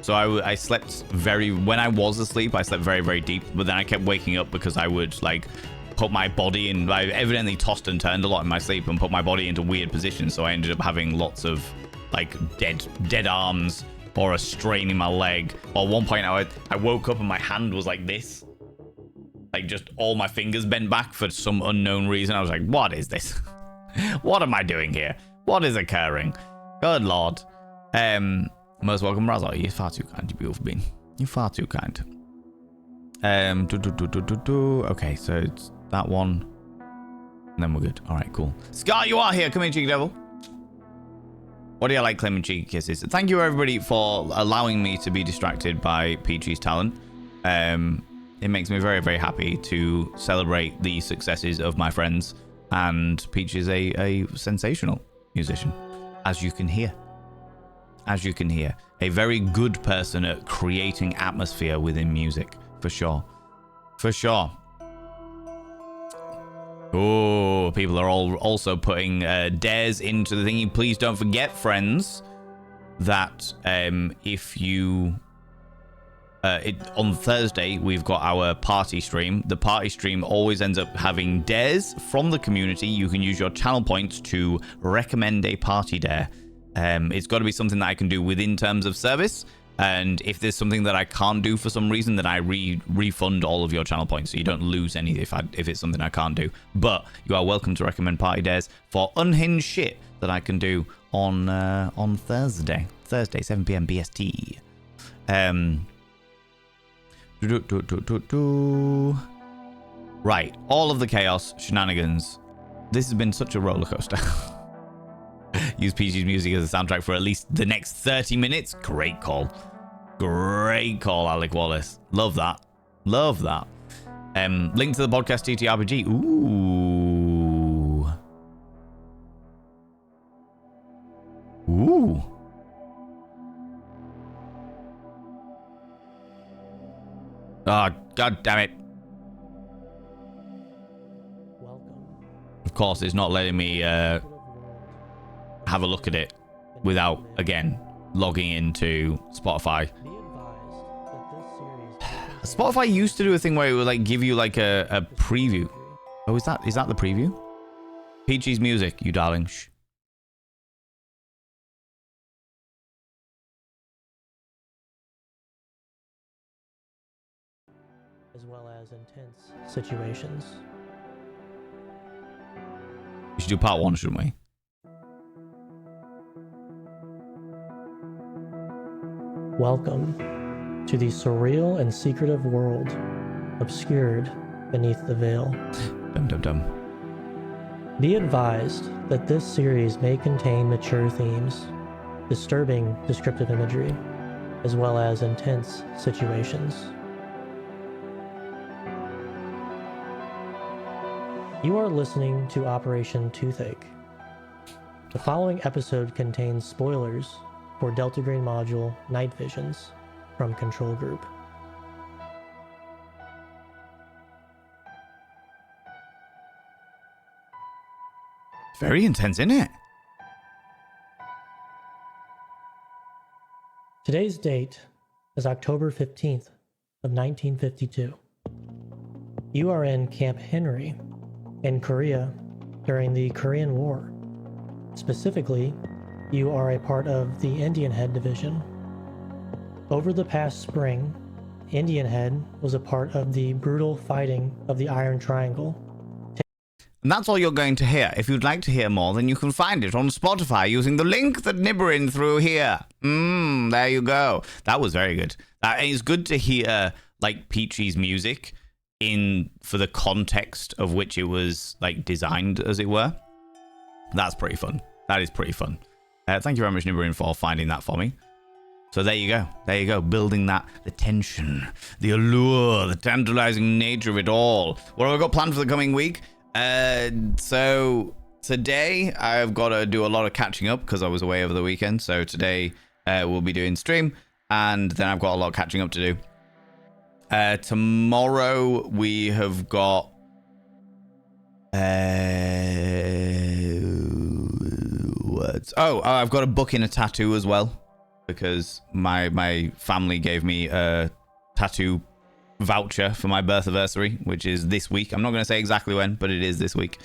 So I slept when I was asleep, I slept very, very deep. But then I kept waking up because I would, like, put my body in. I evidently tossed and turned a lot in my sleep and put my body into weird positions. So I ended up having lots of, like, dead arms or a strain in my leg. Or at one point, I woke up and my hand was like this. Like, just all my fingers bent back for some unknown reason. I was like, what is this? What am I doing here? What is occurring? Good lord. Most welcome, Razzle. You're far too kind, you beautiful being. You're far too kind. Okay, so it's that one. And then we're good. All right, cool. Scar, you are here. Come here, cheeky devil. What do you like, claiming cheeky kisses? Thank you, everybody, for allowing me to be distracted by Peachy's talent. It makes me very, very happy to celebrate the successes of my friends. And Peach is a sensational musician, as you can hear. As you can hear. A very good person at creating atmosphere within music. For sure. For sure. Oh, people are all also putting dares into the thingy. Please don't forget, friends, that if you... on Thursday, we've got our party stream. The party stream always ends up having dares from the community. You can use your channel points to recommend a party dare. It's got to be something that I can do within terms of service. And if there's something that I can't do for some reason, then I refund all of your channel points, so you don't lose any if it's something I can't do. But you are welcome to recommend party dares for unhinged shit that I can do on Thursday, 7 p.m. BST. Right, all of the chaos shenanigans. This has been such a roller coaster. Use PG's music as a soundtrack for at least the next 30 minutes. Great call. Great call, Alec Wallace. Love that. Love that. Link to the podcast TTRPG. Ooh. Ooh. Oh, god damn it. Welcome. Of course, it's not letting me have a look at it without, again, logging into Spotify. Spotify used to do a thing where it would like give you like a preview. Oh, is that the preview? Peachy's music, you darling. Shh. As well as intense situations. We should do part 1, shouldn't we? Welcome to the surreal and secretive world obscured beneath the veil. Dum dum dum. Be advised that this series may contain mature themes, disturbing descriptive imagery, as well as intense situations. You are listening to Operation Toothache. The following episode contains spoilers for Delta Green Module Night Visions from Control Group. Very intense, isn't it? Today's date is October 15th of 1952. You are in Camp Henry in Korea during the Korean War. Specifically, you are a part of the Indian Head Division. Over the past spring, Indian Head was a part of the brutal fighting of the Iron Triangle. And that's all you're going to hear. If you'd like to hear more, then you can find it on Spotify using the link that Nibberin threw here. There you go. That was very good. It's good to hear like Peachy's music for the context of which it was like designed, as it were. That's pretty fun. That is pretty fun. Thank you very much, Nibberin, for finding that for me. So there you go. There you go. Building that, the tension, the allure, the tantalizing nature of it all. What have I got planned for the coming week? So today I've got to do a lot of catching up because I was away over the weekend. So today we'll be doing stream, and then I've got a lot of catching up to do. Tomorrow we have got words. Oh, I've got to book in a tattoo as well because my family gave me a tattoo voucher for my birth anniversary, which is this week. I'm not going to say exactly when, but it is this week.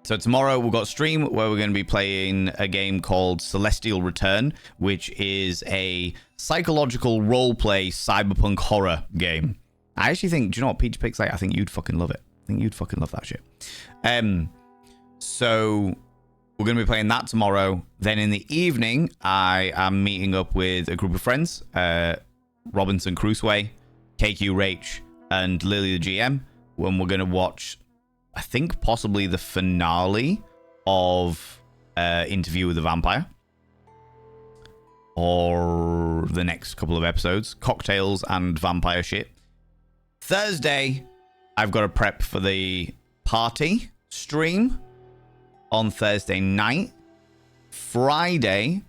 So tomorrow we've got a stream where we're going to be playing a game called Celestial Return, which is a psychological roleplay cyberpunk horror game. I actually think, do you know what, Peach Pig's like? I think you'd fucking love it. I think you'd fucking love that shit. So we're going to be playing that tomorrow. Then in the evening, I am meeting up with a group of friends, Robinson Crusoe, KQ Rach, and Lily the GM, when we're going to watch, I think, possibly the finale of Interview with the Vampire, or the next couple of episodes, cocktails and vampire shit. Thursday, I've got to prep for the party stream on Thursday night. Friday,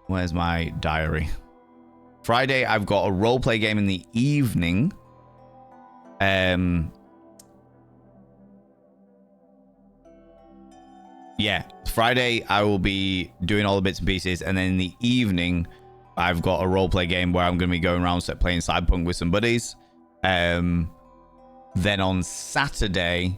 where's my diary? Friday, I've got a roleplay game in the evening. Yeah, Friday I will be doing all the bits and pieces, and then in the evening I've got a roleplay game where I'm going to be going around playing Cyberpunk with some buddies. Then on Saturday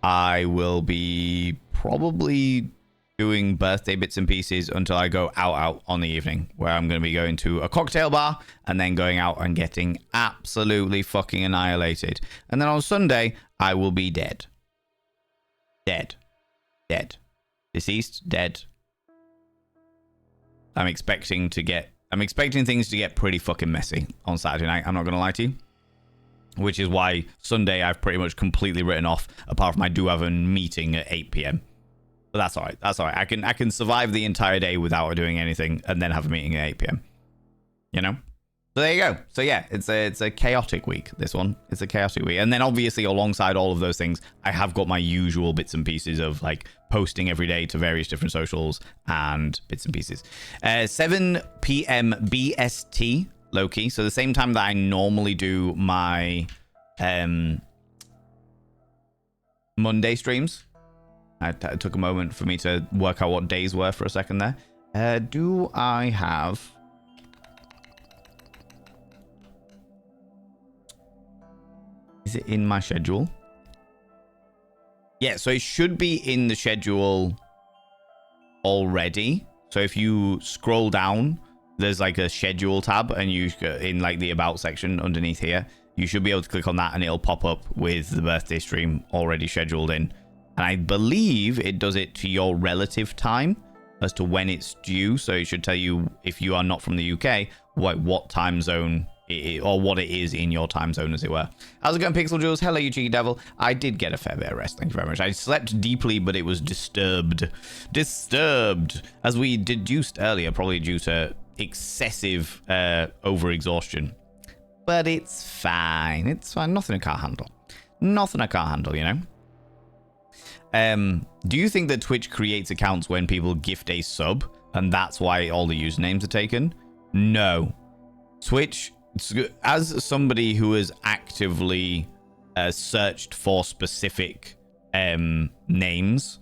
I will be probably doing birthday bits and pieces until I go out on the evening, where I'm going to be going to a cocktail bar and then going out and getting absolutely fucking annihilated. And then on Sunday I will be dead. Deceased, dead. I'm expecting things to get pretty fucking messy on Saturday night, I'm not gonna lie to you. Which is why Sunday I've pretty much completely written off, apart from I do have a meeting at 8 p.m. But that's alright. I can survive the entire day without doing anything and then have a meeting at 8 p.m. You know? So there you go. So yeah, it's a chaotic week, this one. It's a chaotic week. And then obviously alongside all of those things, I have got my usual bits and pieces of like posting every day to various different socials and bits and pieces. 7 p.m. BST, low-key. So the same time that I normally do my Monday streams. I took a moment for me to work out what days were for a second there. Do I have... Is it in my schedule? Yeah, so it should be in the schedule already. So if you scroll down, there's like a schedule tab, and you in like the about section underneath here, you should be able to click on that and it'll pop up with the birthday stream already scheduled in. And I believe it does it to your relative time as to when it's due. So it should tell you, if you are not from the UK, what time zone or what it is in your time zone, as it were. How's it going, Pixel Jules? Hello, you cheeky devil. I did get a fair bit of rest, thank you very much. I slept deeply, but it was disturbed, as we deduced earlier, probably due to excessive overexhaustion. But it's fine. It's fine. Nothing I can't handle. You know. Do you think that Twitch creates accounts when people gift a sub, and that's why all the usernames are taken? No. Twitch, as somebody who has actively searched for specific names,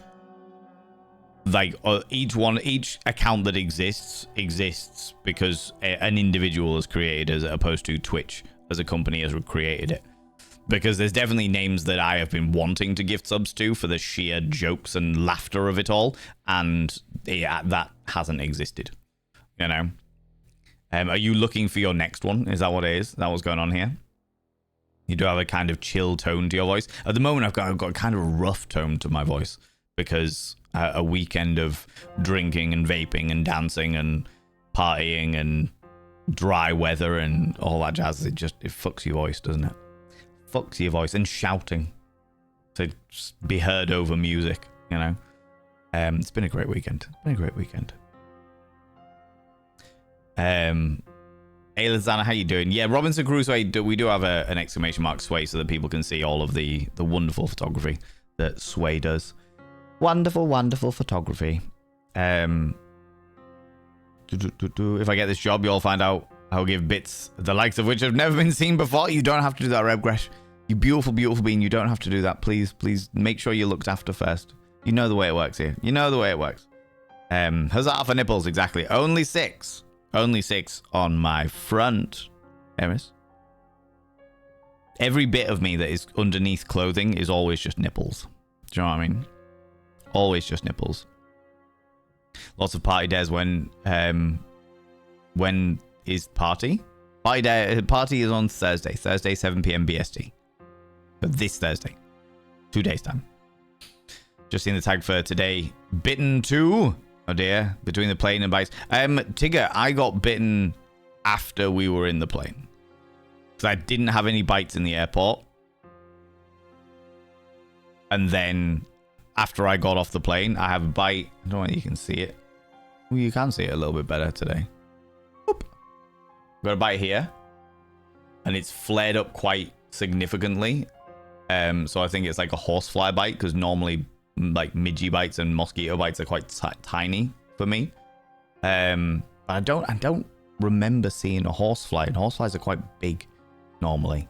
like each account that exists because an individual has created, as opposed to Twitch as a company has created it. Because there's definitely names that I have been wanting to gift subs to for the sheer jokes and laughter of it all, and yeah, that hasn't existed. You know. Are you looking for your next one? Is that what it is? Is that what's going on here? You do have a kind of chill tone to your voice. At the moment, I've got a kind of a rough tone to my voice because a weekend of drinking and vaping and dancing and partying and dry weather and all that jazz, it fucks your voice, doesn't it? Fucks your voice, and shouting to be heard over music, you know. It's been a great weekend. Hey, Lizana, how you doing? Yeah, Robinson Crusoe, we do have an exclamation mark Sway so that people can see all of the wonderful photography that Sway does. Wonderful, wonderful photography. If I get this job, you'll find out I'll give bits, the likes of which have never been seen before. You don't have to do that, Rebgresh. You beautiful, beautiful being. You don't have to do that. Please, please make sure you're looked after first. You know the way it works here. You know the way it works. Huzzah for nipples, exactly. Only 6. Only 6 on my front. Eris. Every bit of me that is underneath clothing is always just nipples. Do you know what I mean? Always just nipples. Lots of party days when is party? Party is on Thursday. Thursday, 7 p.m. BST. But this Thursday. 2 days time. Just seen the tag for today. Bitten 2. Oh dear. Between the plane and bites. Tigger, I got bitten after we were in the plane. Because I didn't have any bites in the airport. And then after I got off the plane, I have a bite. I don't know if you can see it. Well, you can see it a little bit better today. Oop. Got a bite here. And it's flared up quite significantly. So I think it's like a horsefly bite, because normally like midgie bites and mosquito bites are quite tiny for me. But I don't remember seeing a horsefly, and horseflies are quite big normally.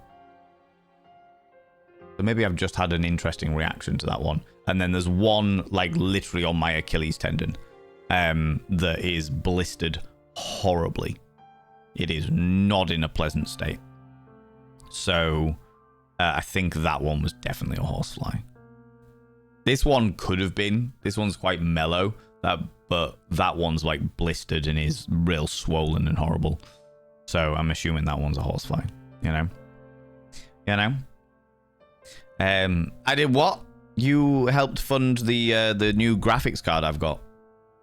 So maybe I've just had an interesting reaction to that one. And then there's one like literally on my Achilles tendon that is blistered horribly. It is not in a pleasant state. So I think that one was definitely a horsefly. This one could have been. This one's quite mellow, but that one's like blistered and is real swollen and horrible. So I'm assuming that one's a horsefly. You know. I did what? You helped fund the new graphics card I've got,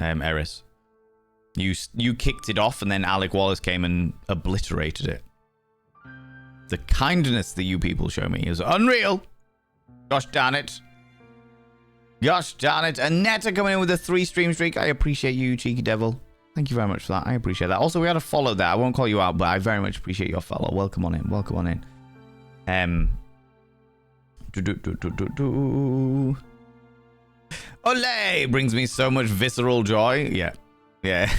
Eris. You kicked it off, and then Alec Wallace came and obliterated it. The kindness that you people show me is unreal. Gosh darn it. Gosh darn it. Annetta coming in with a 3-stream streak. I appreciate you, cheeky devil. Thank you very much for that. I appreciate that. Also, we had a follow there. I won't call you out, but I very much appreciate your follow. Welcome on in. Welcome on in. Olay brings me so much visceral joy. Yeah. Yeah.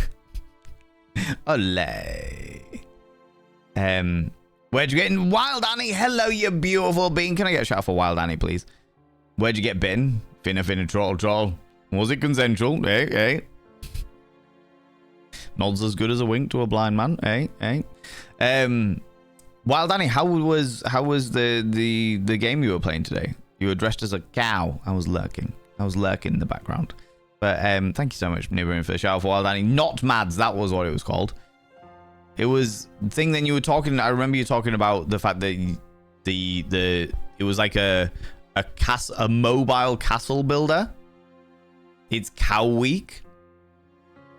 Olay. Where'd you get in? Wild Annie. Hello, you beautiful being. Can I get a shout out for Wild Annie, please? Where'd you get bitten? Finna, troll. Was it consensual? Hey. Nods as good as a wink to a blind man. Hey. Wild Annie, how was the game you were playing today? You were dressed as a cow. I was lurking in the background. But thank you so much, Nibbering, for the shout out for Wild Annie. Not Mads, that was what it was called. It was the thing that you were talking. I remember you talking about the fact that it was like a mobile castle builder. It's cow week.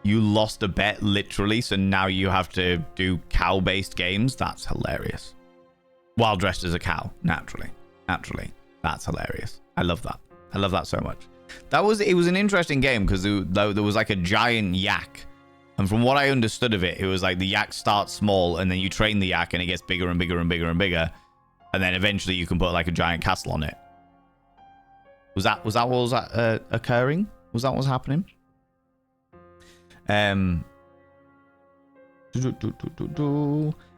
You lost a bet literally, so now you have to do cow-based games. That's hilarious. While dressed as a cow, naturally. That's hilarious. I love that. I love that so much. It was an interesting game because there was like a giant yak. And from what I understood of it, it was like the yak starts small and then you train the yak and it gets bigger and bigger and bigger and bigger. And then eventually you can put like a giant castle on it. Was that what was occurring? Was that what was happening? I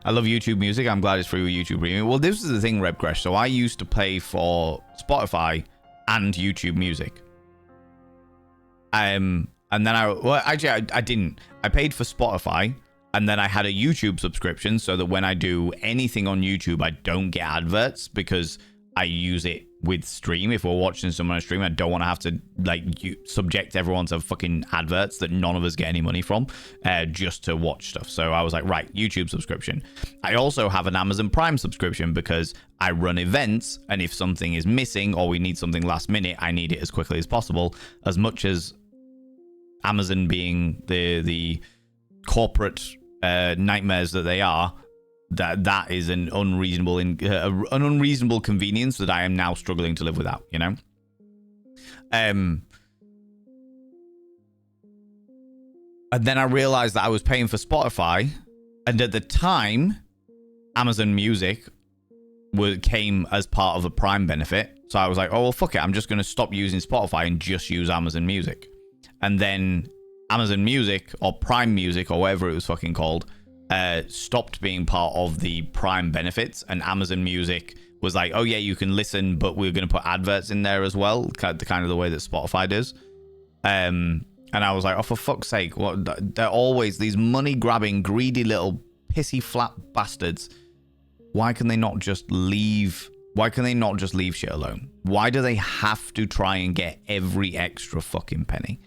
love YouTube music. I'm glad it's free with YouTube Premium. Well, this is the thing, Rebcrash. So I used to pay for Spotify and YouTube Music. And then I didn't. I paid for Spotify, and then I had a YouTube subscription so that when I do anything on YouTube, I don't get adverts because I use it with stream. If we're watching someone on stream, I don't want to have to subject everyone to fucking adverts that none of us get any money from just to watch stuff. So I was like, right, YouTube subscription. I also have an Amazon Prime subscription because I run events, and if something is missing or we need something last minute, I need it as quickly as possible. As much as Amazon being the corporate nightmares that they are, that is an unreasonable convenience that I am now struggling to live without, you know? And then I realized that I was paying for Spotify And at the time, Amazon Music came as part of a Prime benefit. So I was like, oh, well, fuck it. I'm just going to stop using Spotify and just use Amazon Music. And then Amazon Music or Prime Music or whatever it was fucking called stopped being part of the Prime benefits. And Amazon Music was like, oh, yeah, you can listen, but we're going to put adverts in there as well. Kind of the way that Spotify does. And I was like, oh, for fuck's sake. What? They're always these money-grabbing, greedy little pissy flat bastards. Why can they not just leave? Why can they not just leave shit alone? Why do they have to try and get every extra fucking penny?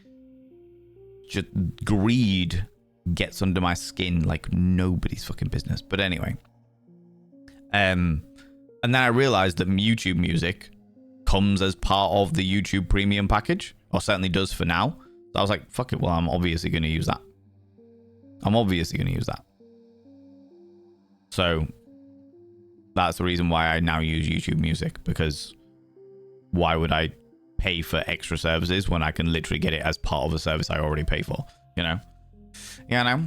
Just greed gets under my skin like nobody's fucking business. But anyway. And then I realized that YouTube Music comes as part of the YouTube Premium package. Or certainly does for now. So I was like, fuck it. Well, I'm obviously going to use that. So that's the reason why I now use YouTube Music, because why would I pay for extra services when I can literally get it as part of a service I already pay for, you know? Yeah, I know.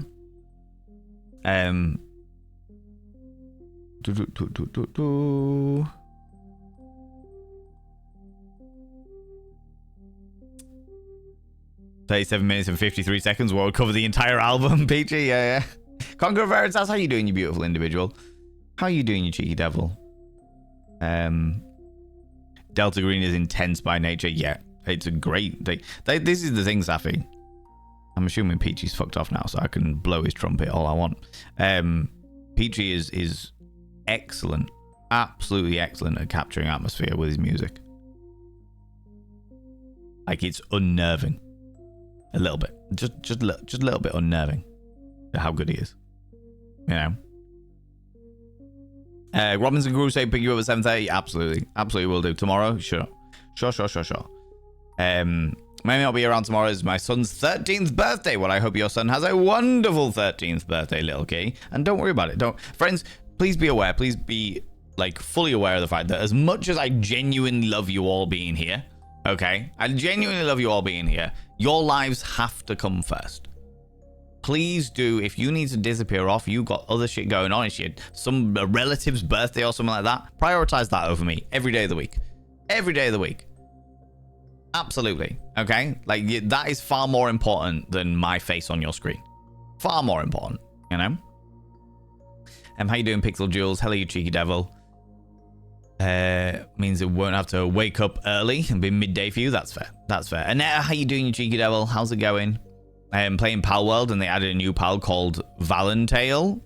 37 minutes and 53 seconds will cover the entire album, Peachy. Yeah. Conqueror Veritas, how you doing, you beautiful individual? How you doing, you cheeky devil? Delta Green is intense by nature. Yeah, it's a great thing. This is the thing, Safi. I'm assuming Peachy's fucked off now, so I can blow his trumpet all I want. Peachy is excellent, absolutely excellent at capturing atmosphere with his music. Like, it's unnerving. A little bit. Just a little bit unnerving. How good he is. You know? Robinson Crusade, pick you up at 7:30. Absolutely will do. Tomorrow? Sure. Maybe I'll be around tomorrow. It's my son's 13th birthday. Well, I hope your son has a wonderful 13th birthday, little key. And don't worry about it. Friends, please be aware. Please be, like, fully aware of the fact that as much as I genuinely love you all being here, okay? I genuinely love you all being here. Your lives have to come first. Please do, if you need to disappear off, you got other shit going on and shit, some relative's birthday or something like that, prioritize that over me every day of the week. Every day of the week. Absolutely. Okay? Like, that is far more important than my face on your screen. Far more important, you know? How you doing, Pixel Jules? Hello, you cheeky devil. Means it won't have to wake up early and be midday for you. That's fair. And how you doing, you cheeky devil? How's it going? I am playing Pal World, and they added a new pal called Valentale.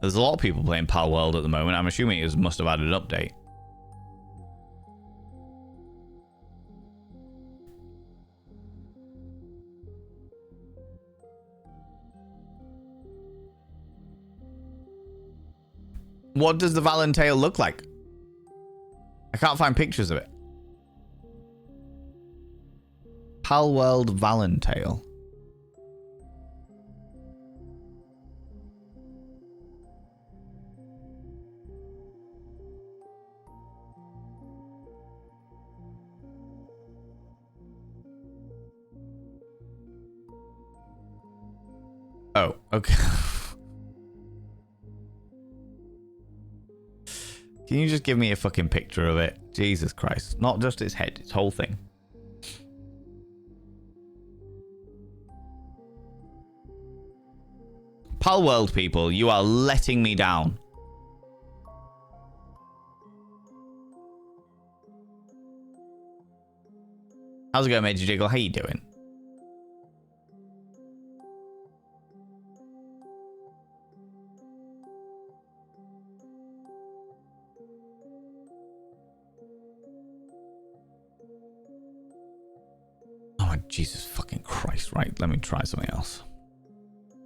There's a lot of people playing Pal World at the moment. I'm assuming it must have added an update. What does the Valentale look like? I can't find pictures of it. Pal World Valentale. Oh, okay. Can you just give me a fucking picture of it? Jesus Christ. Not just its head, its whole thing. Pal World people, you are letting me down. How's it going, Major Jiggle? How you doing? Oh my Jesus fucking Christ. Right, let me try something else.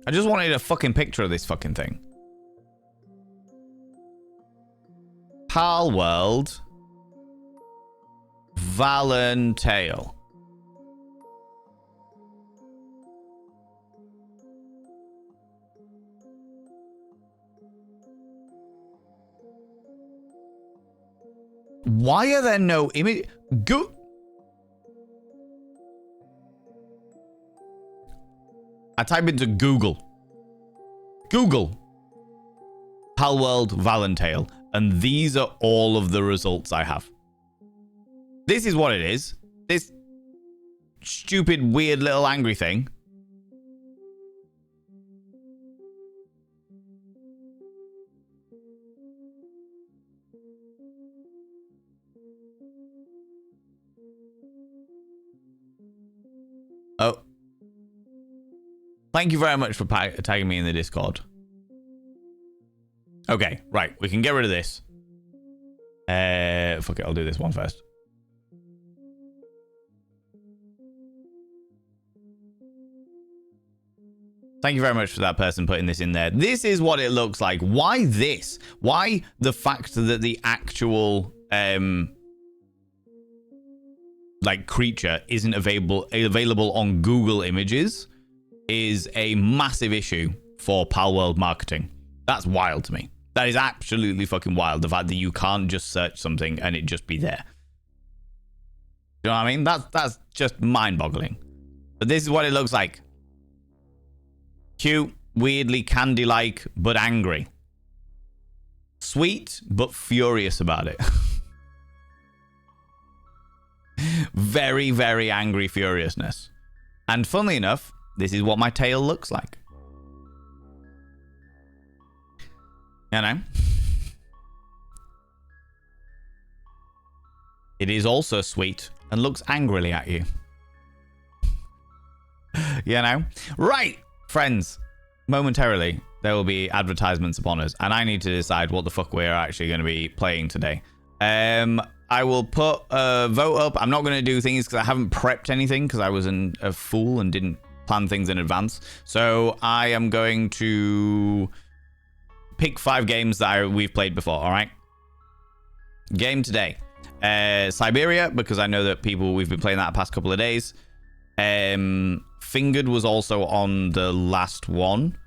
I just wanted a fucking picture of this fucking thing. Pal World Valentale. Why are there no image? Go. I type into Google. Google. Palworld Valentale. And these are all of the results I have. This is what it is. This stupid, weird little angry thing. Oh. Thank you very much for tagging me in the Discord. Okay, right. We can get rid of this. Fuck it. I'll do this one first. Thank you very much for that person putting this in there. This is what it looks like. Why this? Why the fact that the actual like creature isn't available on Google Images is a massive issue for Palworld marketing. That's wild to me. That is absolutely fucking wild. The fact that you can't just search something and it just be there. You know what I mean? That's just mind-boggling. But this is what it looks like. Cute, weirdly candy-like, but angry. Sweet, but furious about it. Very, very angry furiousness. And funnily enough, this is what my tail looks like. You know? It is also sweet and looks angrily at you. You know? Right, friends. Momentarily, there will be advertisements upon us, and I need to decide what the fuck we're actually going to be playing today. I will put a vote up. I'm not going to do things because I haven't prepped anything because I was a fool and didn't plan things in advance. So I am going to pick 5 games that we've played before, all right? Game today. Siberia, because I know that we've been playing that the past couple of days. Fingered was also on the last one.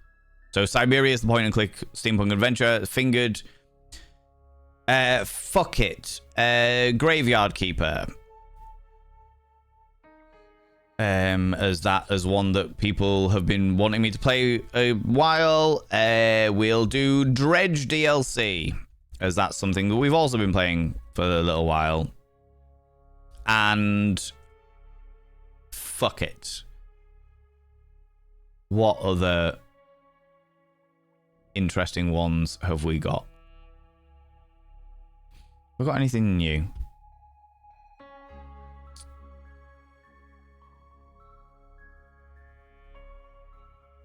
So Siberia is the point and click steampunk adventure. Fingered. Fuck it. Graveyard Keeper. As one that people have been wanting me to play a while. We'll do Dredge DLC, as that's something that we've also been playing for a little while. And fuck it. What other interesting ones have we got? Have we got anything new?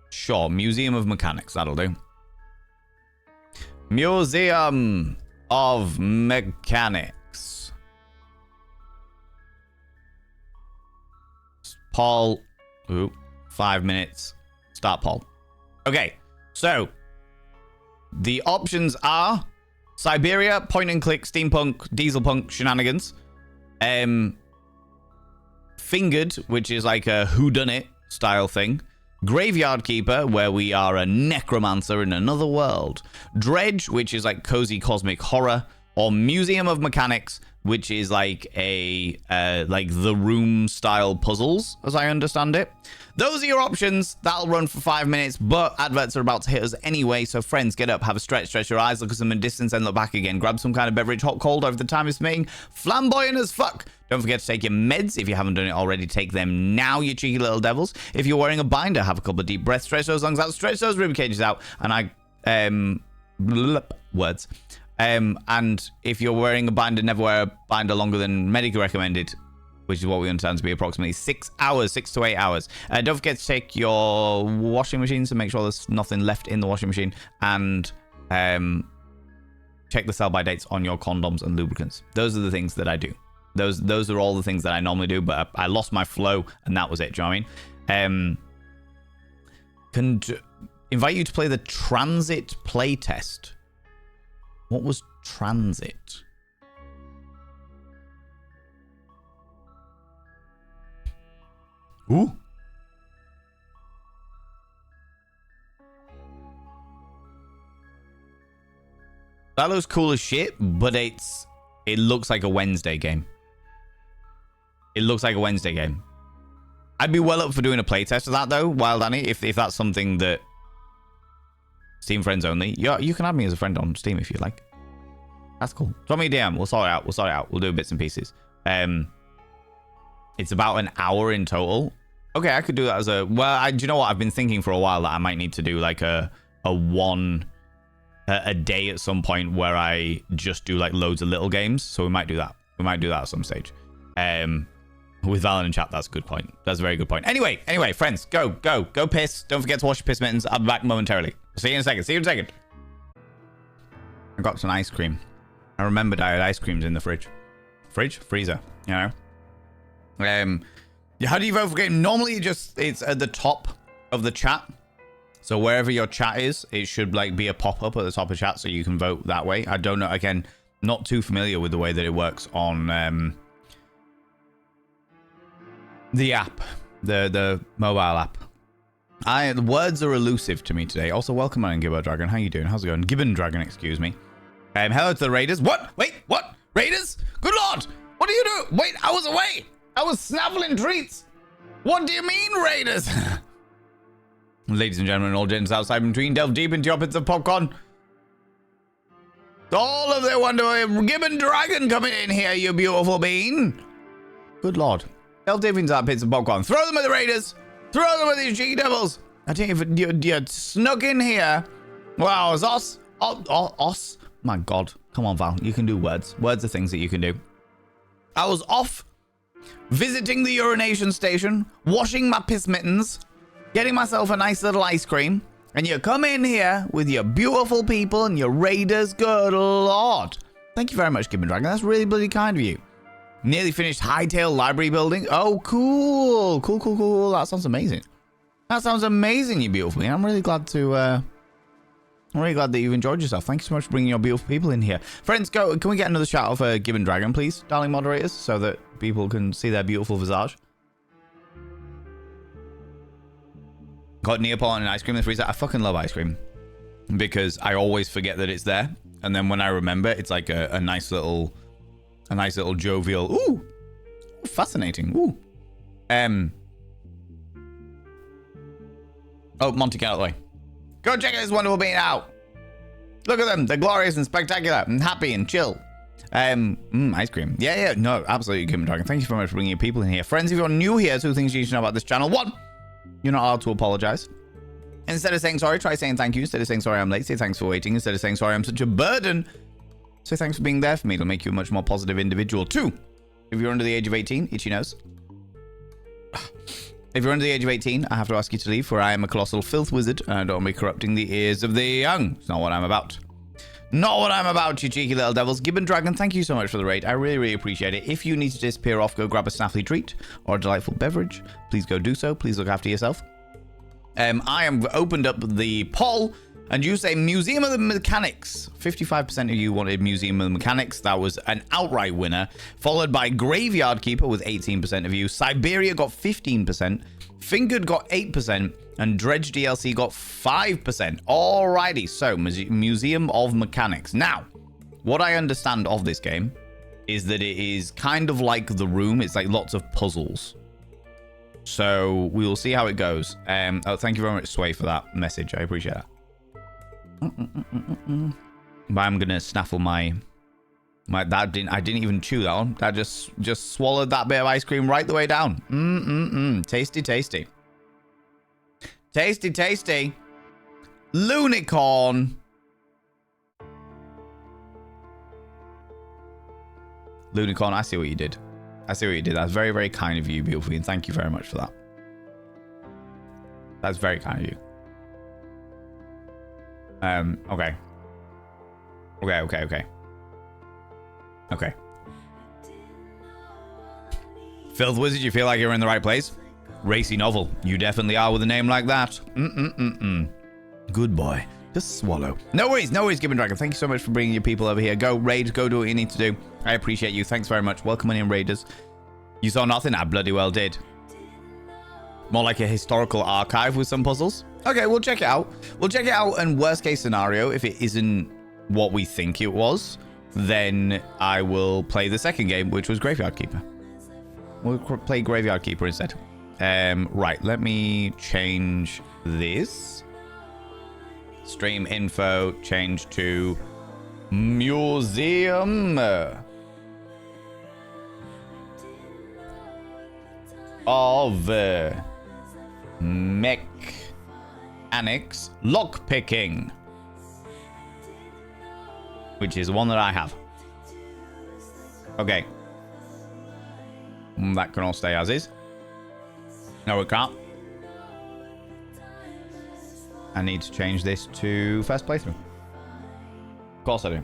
Sure, Museum of Mechanics, that'll do. Museum of Mechanics. Paul. Ooh, 5 minutes. Start Paul. Okay, so the options are Siberia, point and click, steampunk, dieselpunk shenanigans. Fingered, which is like a whodunit style thing. Graveyard Keeper, where we are a necromancer in another world. Dredge, which is like cozy cosmic horror. Or Museum of Mechanics, which is like a like the room style puzzles, as I understand it. Those are your options. That'll run for 5 minutes, but adverts are about to hit us anyway. So friends, get up, have a stretch your eyes, look at some in distance, and look back again. Grab some kind of beverage, hot, cold, over the time it's making. Flamboyant as fuck. Don't forget to take your meds. If you haven't done it already, take them now, you cheeky little devils. If you're wearing a binder, have a couple of deep breaths, stretch those lungs out, stretch those rib cages out, and words. And if you're wearing a binder, never wear a binder longer than medically recommended, which is what we understand to be approximately 6 hours, 6 to 8 hours. Don't forget to check your washing machine to make sure there's nothing left in the washing machine, and check the sell-by dates on your condoms and lubricants. Those are the things that I do. Those are all the things that I normally do, but I lost my flow, and that was it. Do you know what I mean? Can invite you to play the Transit playtest. What was Transit? Ooh. That looks cool as shit, but it looks like a Wednesday game. It looks like a Wednesday game. I'd be well up for doing a playtest of that, though, Wild Annie, if that's something that... Steam friends only. Yeah, you can add me as a friend on Steam if you like. That's cool. Drop me a DM. We'll sort it out. We'll do bits and pieces. It's about an hour in total. Okay, I could do that as a... Well, do you know what? I've been thinking for a while that I might need to do like a day at some point where I just do like loads of little games. So we might do that. We might do that at some stage. With Valen in chat, that's a good point. That's a very good point. Anyway, friends, go piss. Don't forget to wash your piss mittens. I'll be back momentarily. See you in a second. I got some ice cream. I remembered I had ice creams in the fridge. Freezer, you know. How do you vote for game? Normally, it's at the top of the chat. So wherever your chat is, it should like be a pop-up at the top of chat so you can vote that way. I don't know. Again, not too familiar with the way that it works on the app, the mobile app. The words are elusive to me today. Also, welcome on Gibbo Dragon. How you doing? How's it going? Gibbon Dragon, excuse me. Hello to the Raiders. What? Wait, what? Raiders? Good Lord! What do you do? Wait, I was away. I was snaffling treats. What do you mean, Raiders? Ladies and gentlemen, all gents outside between, delve deep into your pits of popcorn. All of their wonder, Gibbon Dragon coming in here, you beautiful bean. Good Lord. Delve deep into that pits of popcorn. Throw them at the Raiders. Throw them at these cheeky devils. I think if you snuck in here. Wow, it's us. Us. My God. Come on, Val. You can do words. Words are things that you can do. I was off visiting the urination station, washing my piss mittens, getting myself a nice little ice cream, and you come in here with your beautiful people and your Raiders. Good Lord. Thank you very much, Gibbon Dragon. That's really bloody kind of you. Nearly finished Hightail Library building. Oh, cool. Cool. That sounds amazing. That sounds amazing, you beautiful being. I'm really glad to... I'm really glad that you've enjoyed yourself. Thank you so much for bringing your beautiful people in here. Friends, can we get another shout out for Gibbon Dragon, please, darling moderators, so that people can see their beautiful visage? Got Neapolitan and ice cream in the freezer. I fucking love ice cream because I always forget that it's there, and then when I remember, it's like a nice little jovial. Ooh, fascinating. Ooh. Oh, Monty, get out of the way. Go check this wonderful being out. Look at them. They're glorious and spectacular and happy and chill. Ice cream. Yeah. No, absolutely, Gibbon Dragon. Thank you very much for bringing your people in here. Friends, if you're new here, 2 things you need to know about this channel. 1, you're not allowed to apologize. Instead of saying sorry, try saying thank you. Instead of saying sorry, I'm late, say thanks for waiting. Instead of saying sorry, I'm such a burden, say thanks for being there for me. It'll make you a much more positive individual. 2, if you're under the age of 18, itchy nose. If you're under the age of 18, I have to ask you to leave, for I am a colossal filth wizard, and I don't want to be corrupting the ears of the young. It's not what I'm about. Not what I'm about, you cheeky little devils. Gibbon Dragon, thank you so much for the raid. I really, really appreciate it. If you need to disappear off, go grab a snaffly treat or a delightful beverage. Please go do so. Please look after yourself. I have opened up the poll, and you say Museum of the Mechanics. 55% of you wanted Museum of the Mechanics. That was an outright winner, followed by Graveyard Keeper with 18% of you. Siberia got 15%. Fingered got 8%. And Dredge DLC got 5%. Alrighty, so Museum of Mechanics. Now, what I understand of this game is that it is kind of like The Room. It's like lots of puzzles. So we will see how it goes. Oh, thank you very much, Sway, for that message. I appreciate that. But I'm gonna snaffle my I didn't even chew that one. That just swallowed that bit of ice cream right the way down. Tasty. Tasty. Lunicorn. Lunicorn, I see what you did. That's very, very kind of you, beautiful, and thank you very much for that. That's very kind of you. Okay. Filth Wizard, you feel like you're in the right place? Racy novel. You definitely are with a name like that. Good boy. Just swallow. No worries, Gibbon Dragon. Thank you so much for bringing your people over here. Go raid, go do what you need to do. I appreciate you. Thanks very much. Welcome in, Raiders. You saw nothing? I bloody well did. More like a historical archive with some puzzles. Okay, we'll check it out. And worst case scenario, if it isn't what we think it was, then I will play the second game, which was Graveyard Keeper. We'll play Graveyard Keeper instead. Right, let me change this. Stream info, change to museum of mechanics lockpicking, which is the one that I have. Okay. That can all stay as is. No, it can't. I need to change this to first playthrough. Of course I do.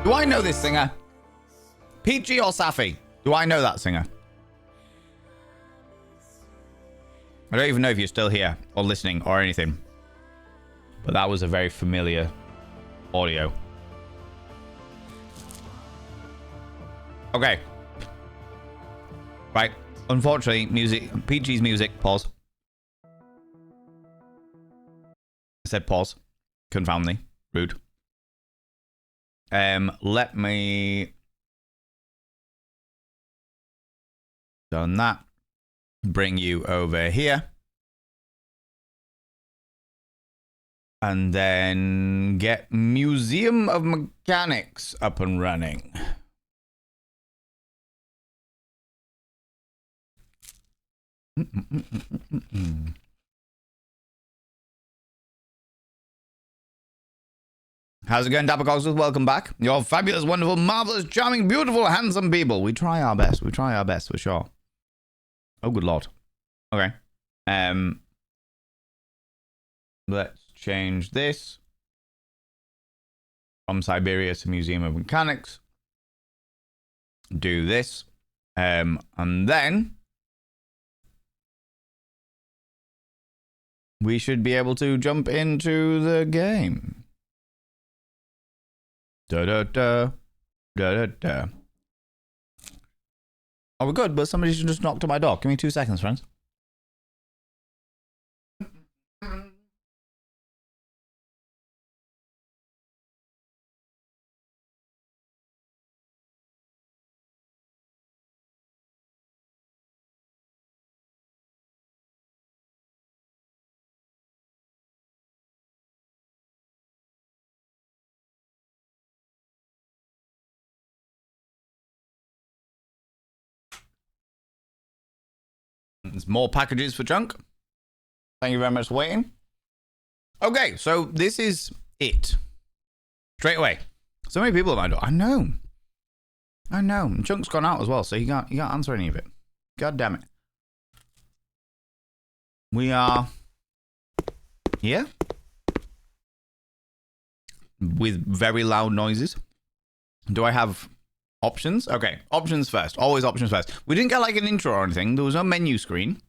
Do I know this singer? Peachy or Safi? Do I know that singer? I don't even know if you're still here or listening or anything. But that was a very familiar audio. Okay. Right. Unfortunately, Peachy's music, pause. I said pause. Confound me. Rude. Let me... Done that. Bring you over here. And then get Museum of Mechanics up and running. How's it going, Dapper Coxes? Welcome back. You're fabulous, wonderful, marvelous, charming, beautiful, handsome people. We try our best. We try our best for sure. Oh, good lord. Okay. Let's change this from Siberia to Museum of Mechanics. Do this. And then we should be able to jump into the game. Da da da da da da. Oh, we're good, but somebody just knocked at my door. Give me 2 seconds, friends. There's more packages for junk. Thank you very much for waiting. Okay, so this is it. Straight away. So many people at my door. I know. I know. Junk's gone out as well, so you can't answer any of it. God damn it. We are here with very loud noises. Do I have options? Okay, options first. Always options first. We didn't get like an intro or anything. There was no menu screen.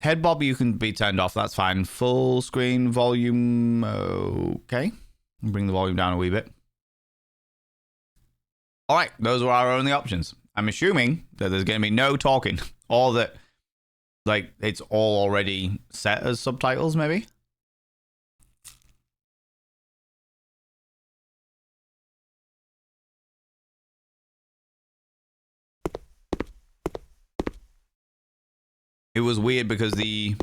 Head bob, you can be turned off. That's fine. Full screen volume. Okay. Bring the volume down a wee bit. All right. Those are our only options. I'm assuming that there's going to be no talking. Or that, like, it's all already set as subtitles, maybe. It was weird because the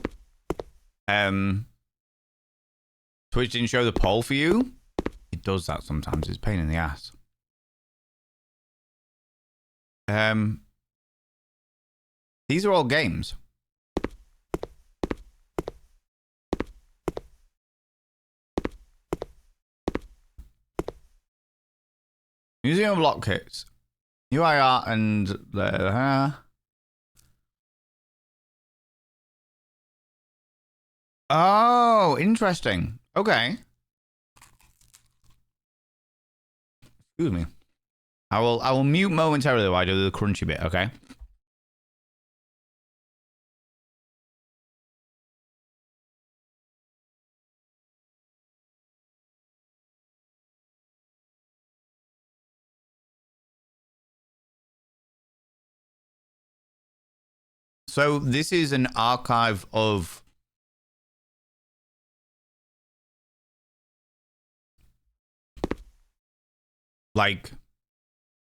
Twitch didn't show the poll for you. It does that sometimes. It's a pain in the ass. These are all games. Museum of Lock Kits. UIR and oh, interesting. Okay. Excuse me. I will mute momentarily while I do the crunchy bit, okay? So this is an archive of like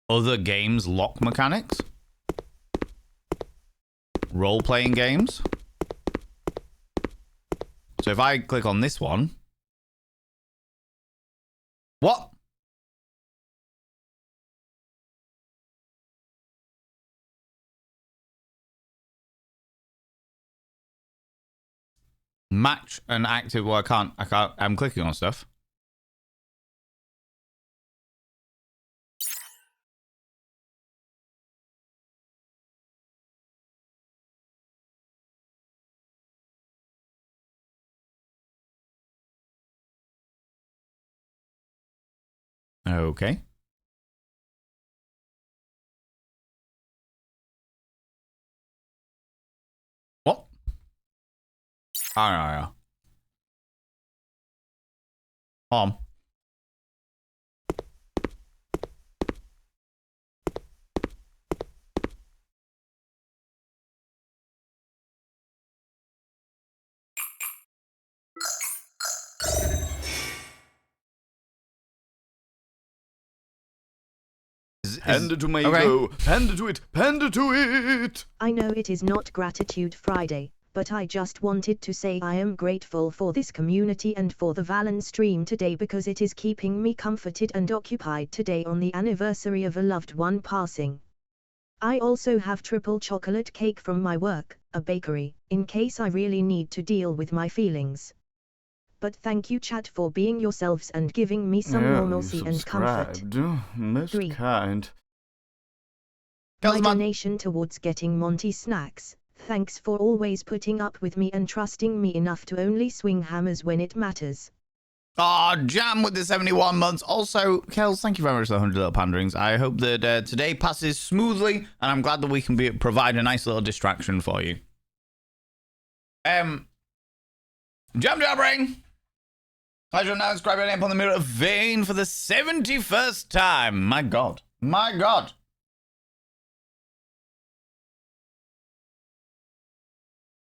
other games lock mechanics, role-playing games. So if I click on this one, what? Match an active. Well, I can't. I'm clicking on stuff. Okay. What? Oh, yeah. Panda to my ego. Panda to it. Panda to it. I know it is not Gratitude Friday, but I just wanted to say I am grateful for this community and for the Valen stream today because it is keeping me comforted and occupied today on the anniversary of a loved one passing. I also have triple chocolate cake from my work, a bakery, in case I really need to deal with my feelings. But thank you chat for being yourselves and giving me some normalcy and comfort. Most 3. kind. My donation towards getting Monty snacks. Thanks for always putting up with me and trusting me enough to only swing hammers when it matters. Ah, Jam with the 71 months. Also, Kels, thank you very much for the 100 little panderings. I hope that today passes smoothly, and I'm glad that we can provide a nice little distraction for you. Jam Jabbering. I shall now inscribe your name upon the mirror of Vane for the 71st time. My God. My God.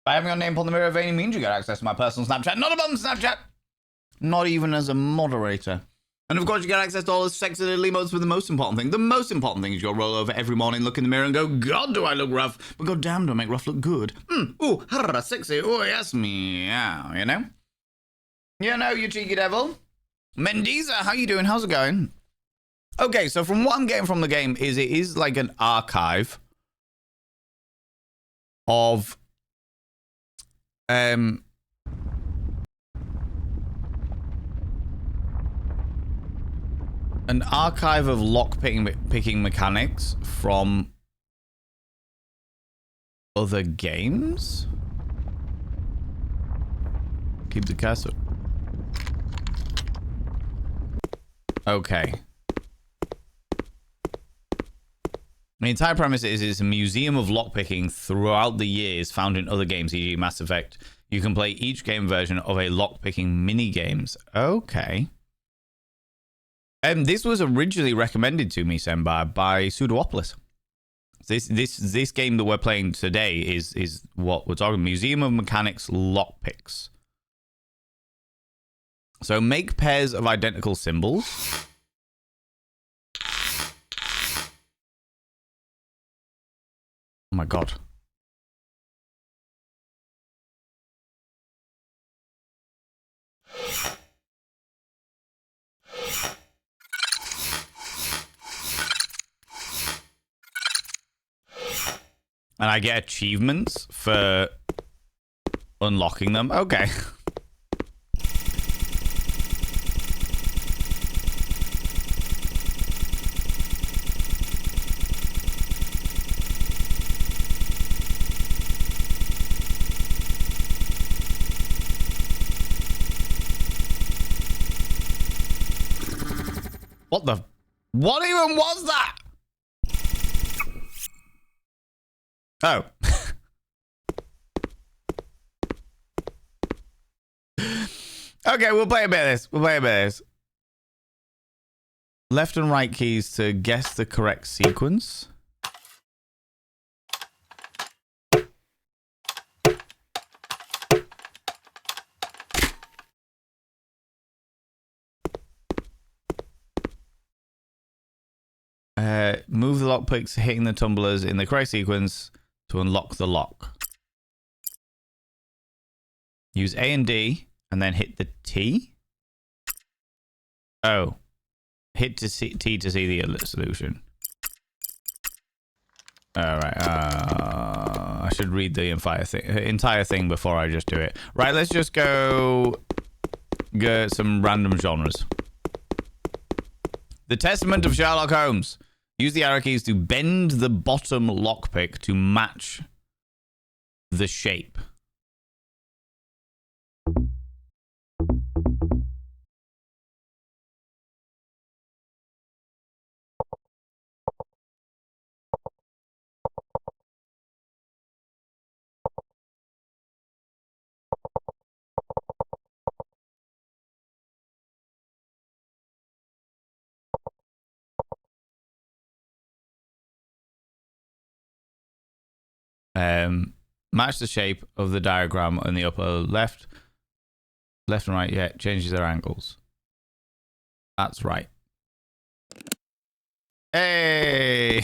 By having your name upon the mirror of Vane means you get access to my personal Snapchat. Not a bum Snapchat. Not even as a moderator. And of course, you get access to all the sexy little emotes, but the most important thing, is you'll roll over every morning, look in the mirror and go, God, do I look rough? But God damn, do I make rough look good? Ooh, sexy, oh, yes, meow, you know? You know, you cheeky devil. Mendiza, how you doing? How's it going? Okay, so from what I'm getting from the game is it is like an archive of an archive of lock-picking mechanics from other games? Keep the castle. Okay. The entire premise is it's a museum of lockpicking throughout the years found in other games, e.g. Mass Effect. You can play each game version of a lockpicking mini-games. Okay. This was originally recommended to me, Sembar, by Pseudoopolis. This game that we're playing today is what we're talking, Museum of Mechanics Lockpicks. So make pairs of identical symbols. Oh my God. And I get achievements for unlocking them. Okay. What even was that? Oh. Okay, we'll play a bit of this. Left and right keys to guess the correct sequence. Move the lockpicks, hitting the tumblers in the correct sequence to unlock the lock. Use A and D, and then hit the T. Oh. Hit T to see the solution. Alright, I should read the entire thing before I just do it. Right, let's just go get some random genres. The Testament of Sherlock Holmes. Use the arrow keys to bend the bottom lockpick to match the shape. Match the shape of the diagram on the upper left. Left and right, yeah, changes their angles. That's right. Hey!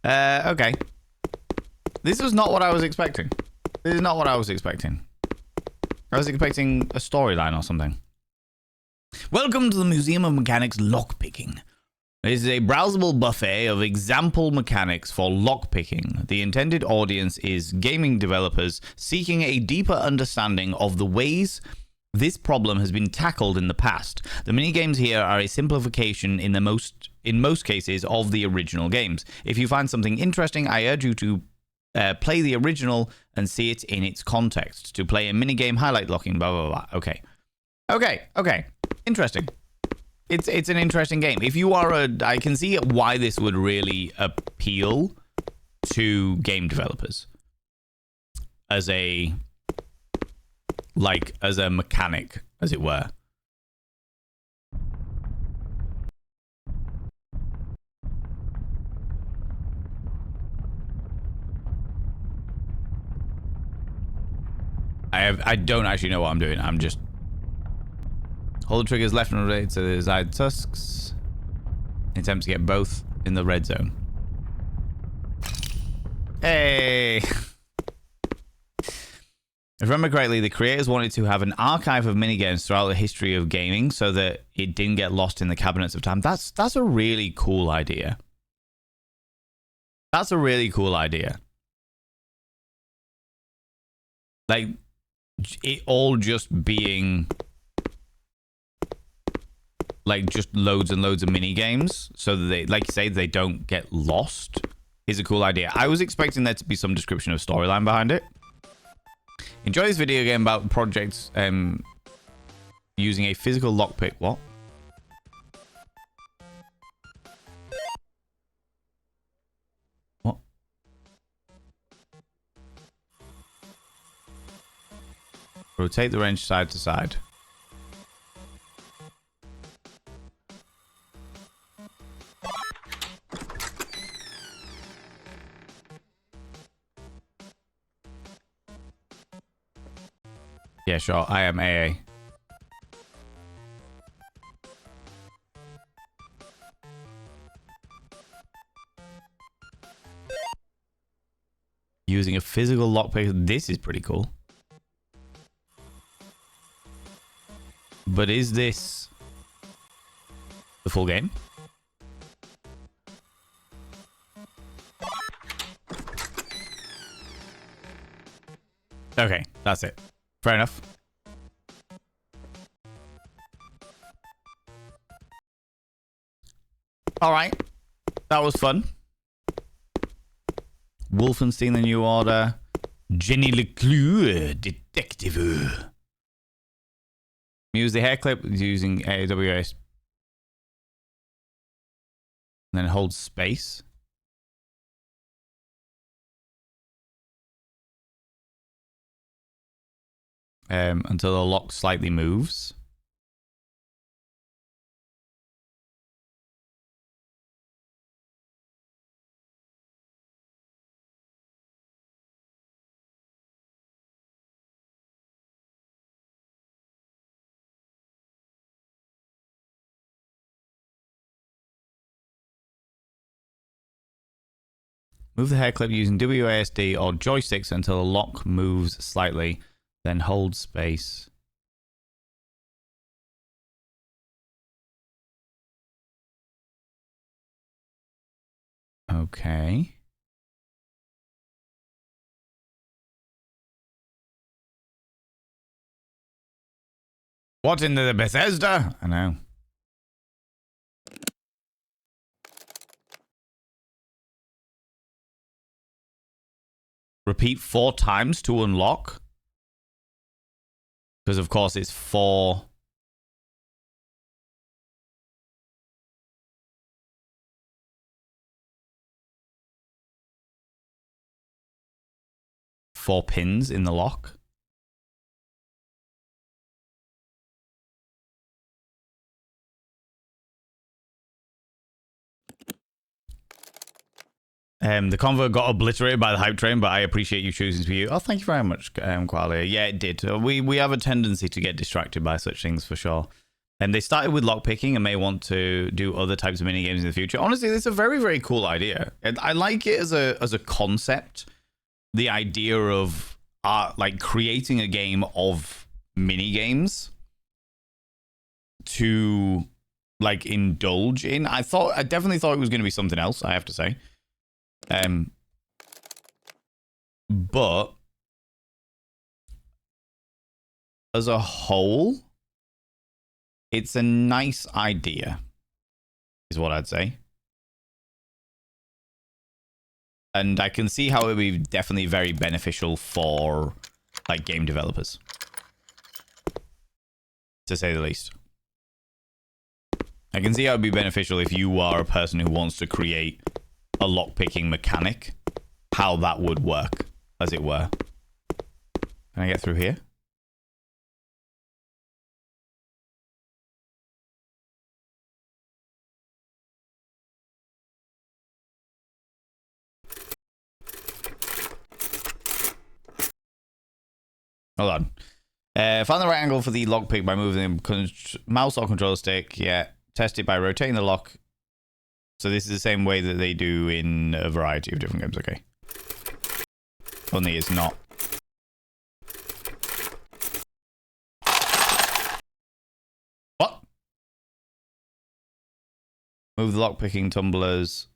Okay. This was not what I was expecting. This is not what I was expecting. I was expecting a storyline or something. Welcome to the Museum of Mechanics Lockpicking. It is a browsable buffet of example mechanics for lockpicking. The intended audience is gaming developers seeking a deeper understanding of the ways this problem has been tackled in the past. The minigames here are a simplification in most cases of the original games. If you find something interesting, I urge you to play the original and see it in its context. To play a minigame, highlight locking, blah, blah, blah. Okay. Interesting. It's an interesting game. If you are I can see why this would really appeal to game developers as a mechanic, as it were. I don't actually know what I'm doing. I'm just hold the triggers left and right to the desired tusks. Attempt to get both in the red zone. Hey! If I remember correctly, the creators wanted to have an archive of minigames throughout the history of gaming so that it didn't get lost in the cabinets of time. That's a really cool idea. That's a really cool idea. Like, it all just being like just loads and loads of mini games so that they, like you say, they don't get lost is a cool idea. I was expecting there to be some description of storyline behind it. Enjoy this video game about projects using a physical lockpick. What? What? Rotate the wrench side to side. Yeah, sure. I am AA. Using a physical lockpick. This is pretty cool. But is this the full game? Okay, that's it. Fair enough. All right. That was fun. Wolfenstein: The New Order. Jenny Leclerc, Detective. Use the hair clip using AWS. And then hold space. Until the lock slightly moves. Move the hair clip using WASD or joysticks until the lock moves slightly. Then hold space. Okay. What in the Bethesda? I know. Repeat 4 times to unlock. Because, of course, it's 4... four pins in the lock. The convo got obliterated by the hype train, but I appreciate you choosing to be you. Oh, thank you very much, Qualia. Yeah, it did. We have a tendency to get distracted by such things for sure. And they started with lockpicking and may want to do other types of mini games in the future. Honestly, it's a very, very cool idea. And I like it as a concept. The idea of like creating a game of mini games to like indulge in. I definitely thought it was going to be something else, I have to say. But as a whole, it's a nice idea, is what I'd say. And I can see how it would be definitely very beneficial for like game developers, to say the least. I can see how it would be beneficial if you are a person who wants to create a lockpicking mechanic, how that would work, as it were. Can I get through here? Hold on. Find the right angle for the lockpick by moving the mouse or control stick. Yeah. Test it by rotating the lock. So this is the same way that they do in a variety of different games. Okay. Only it's not. What? Move the lockpicking tumblers.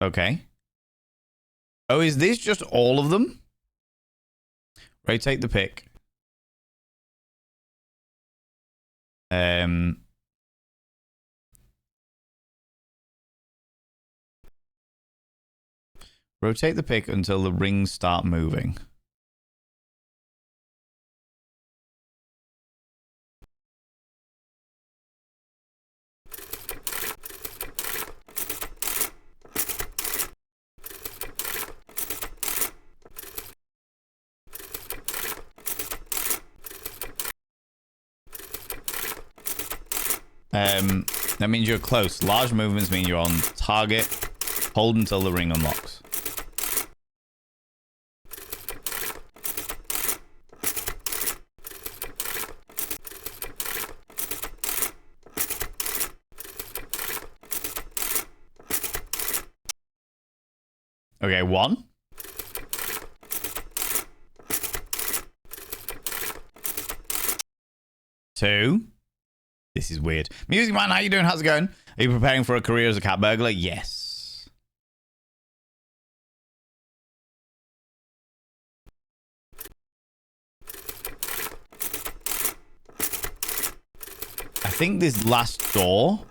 Okay. Oh, is this just all of them? Rotate the pick. Rotate the pick until the rings start moving. That means you're close. Large movements mean you're on target. Hold until the ring unlocks. Okay, 1. Two. This is weird. Music Man, how you doing? How's it going? Are you preparing for a career as a cat burglar? Yes. I think this last door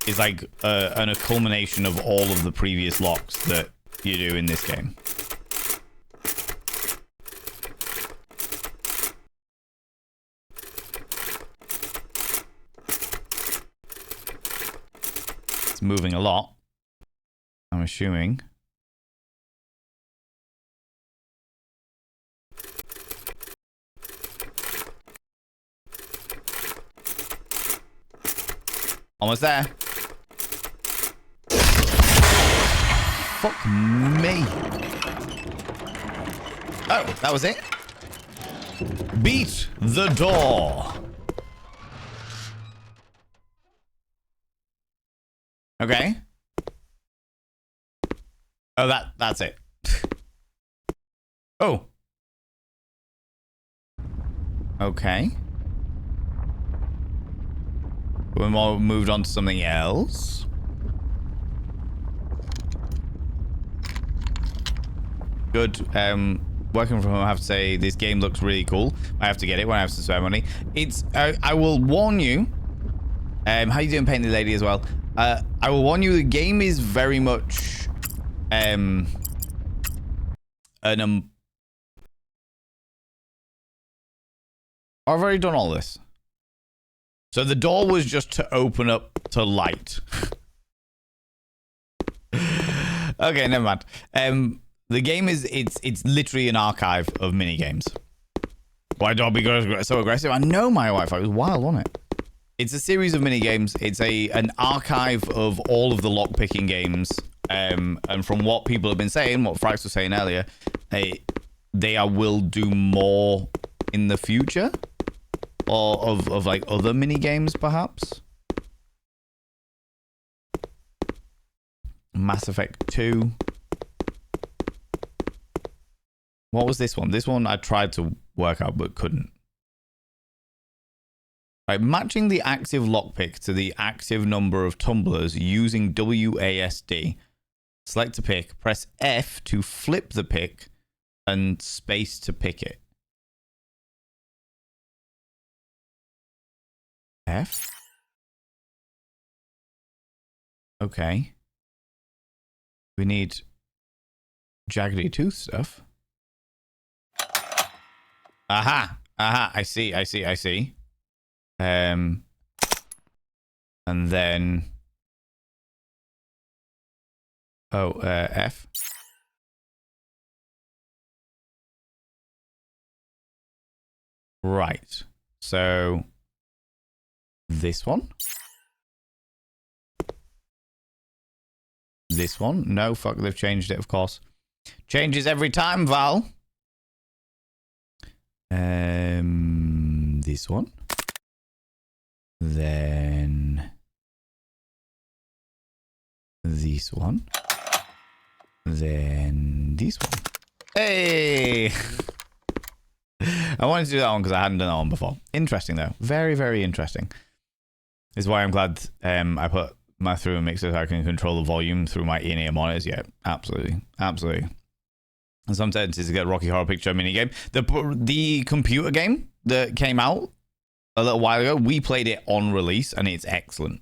is like a culmination of all of the previous locks that you do in this game. It's moving a lot, I'm assuming. Almost there. Fuck me. Oh, that was it? Beat the door. Okay. Oh, that's it. Oh. Okay. We moved on to something else. Good. Working from home, I have to say, this game looks really cool. I have to get it when I have some spare money. It's, I will warn you. How you doing, Painted Lady, as well? I will warn you, the game is very much, I've already done all this. So the door was just to open up to light. Okay, never mind. The game is, it's literally an archive of mini games. Why do I be so aggressive? I know my Wi-Fi was wild, wasn't it? It's a series of mini games. It's an archive of all of the lockpicking games. And from what people have been saying, what Frax was saying earlier, they will do more in the future, or of like other mini games, perhaps. Mass Effect 2. What was this one? This one I tried to work out but couldn't. Right, matching the active lockpick to the active number of tumblers using WASD. Select a pick, press F to flip the pick, and space to pick it. F? Okay. We need jaggedy tooth stuff. Aha! Aha! I see. And then... Oh, F. Right. So... This one? This one? No, fuck, they've changed it, of course. Changes every time, Val. This one. Then... This one. Then this one. Hey! I wanted to do that one because I hadn't done that one before. Interesting, though. Very, very interesting. This is why I'm glad I put my through and mixer so I can control the volume through my in-ear monitors. Yeah, absolutely. Absolutely. And some tendencies to get Rocky Horror Picture minigame. The computer game that came out a little while ago, we played it on release and it's excellent.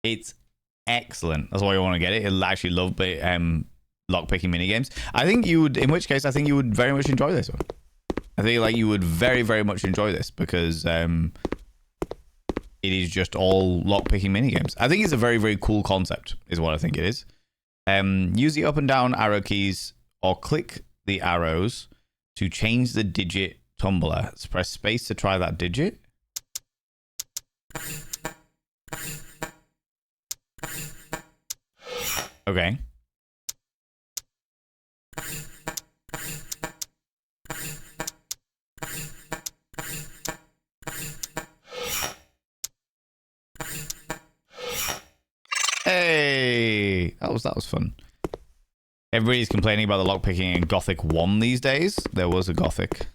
It's excellent. That's why you want to get it. It'll actually love lockpicking minigames. I think you would, in which case, I think you would very much enjoy this one. I think like you would very, very much enjoy this because it is just all lockpicking minigames. I think it's a very, very cool concept is what I think it is. Use the up and down arrow keys or click the arrows to change the digit tumbler. Let's press space to try that digit. Okay. Hey, that was fun. Everybody's complaining about the lockpicking in Gothic 1 these days. There was a Gothic.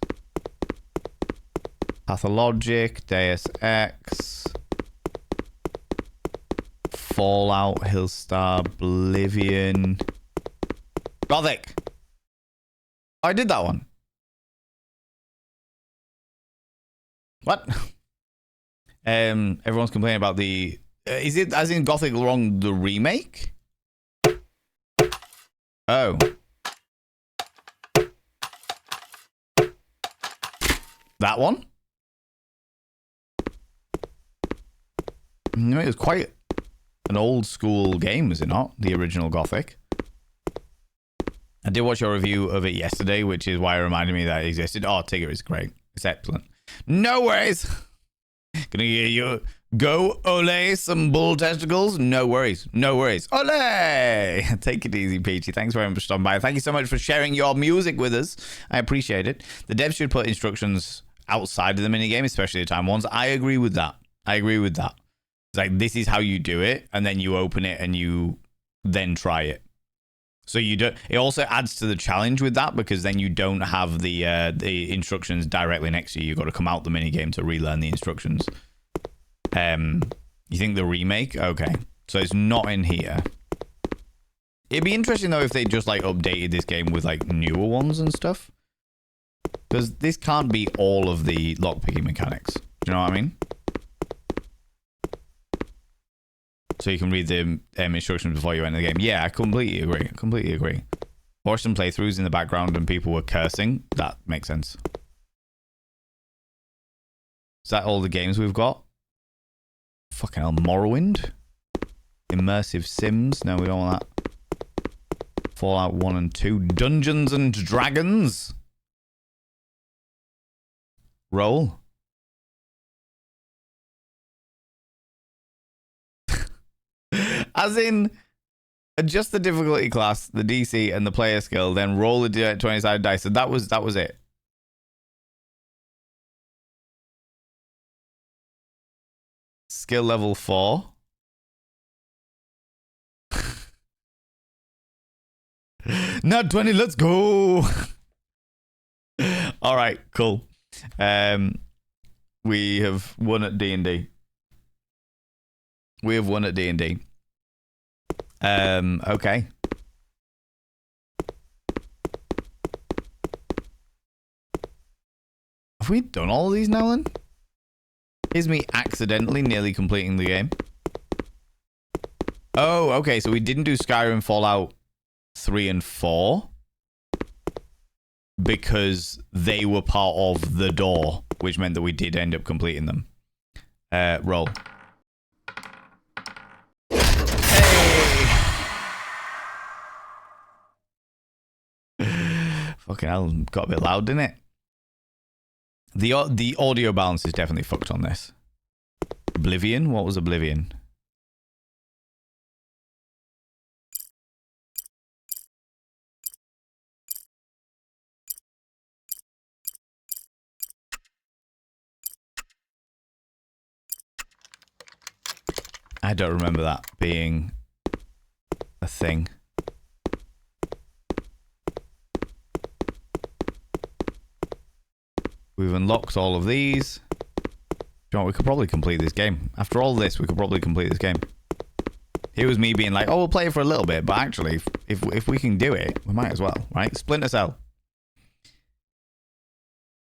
Pathologic, Deus Ex, Fallout, Hillstar, Oblivion. Gothic! I did that one. What? Everyone's complaining about the... is it as in Gothic wrong, the remake? Oh. That one? No, it was quite an old school game, is it not? The original Gothic. I did watch your review of it yesterday, which is why it reminded me that it existed. Oh, Tigger is great. It's excellent. No worries. Gonna get you... Go, ole, some bull testicles. No worries. No worries. Ole! Take it easy, Peachy. Thanks very much for stopping by. Thank you so much for sharing your music with us. I appreciate it. The devs should put instructions outside of the minigame, especially the time ones. I agree with that. like, this is how you do it, and then you open it and you then try it. So you don't. It also adds to the challenge with that, because then you don't have the instructions directly next to you. You've got to come out the minigame to relearn the instructions. You think the remake? Okay, so it's not in here. It'd be interesting though if they just like updated this game with like newer ones and stuff, because this can't be all of the lockpicking mechanics. Do you know what I mean? So you can read the instructions before you enter the game. Yeah, I completely agree. I completely agree. Or some playthroughs in the background and people were cursing. That makes sense. Is that all the games we've got? Fucking hell, Morrowind? Immersive Sims? No, we don't want that. Fallout 1 and 2. Dungeons and Dragons? Roll. As in, adjust the difficulty class, the DC, and the player skill, then roll the 20-sided dice. So that was it. Skill level 4. Not 20, let's go. All right, cool. We have won at D&D. We have won at D&D. Okay. Have we done all of these now then? Here's me accidentally nearly completing the game. Oh, okay, so we didn't do Skyrim, Fallout 3 and 4 because they were part of the door, which meant that we did end up completing them. Roll. Fucking hell, got a bit loud, didn't it? The audio balance is definitely fucked on this. Oblivion? What was Oblivion? I don't remember that being a thing. We've unlocked all of these. You know what, we could probably complete this game. After all this, we could probably complete this game. Here was me being like, oh, we'll play it for a little bit, but actually, if we can do it, we might as well, right? Splinter Cell.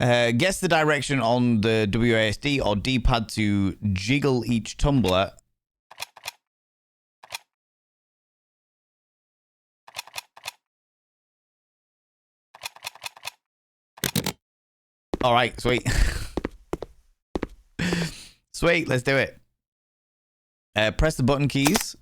Guess the direction on the WASD or D-pad to jiggle each tumbler. All right, sweet. Sweet, let's do it. Press the button keys.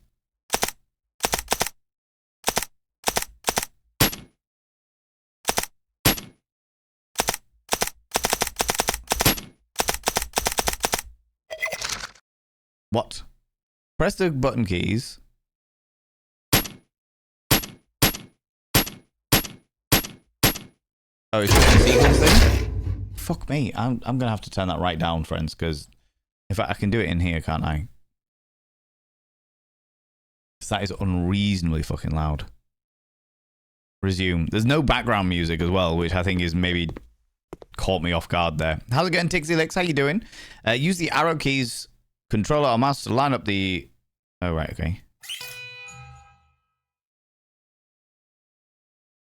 What? Press the button keys. Oh, it's just a sequence thing? Fuck me. I'm gonna have to turn that right down, friends, because if I can do it in here, can't I? Because that is unreasonably fucking loud. Resume. There's no background music as well, which I think is maybe caught me off guard there. How's it going, Tixie Licks? How you doing? Use the arrow keys, controller or mouse to line up the... Oh, right, okay.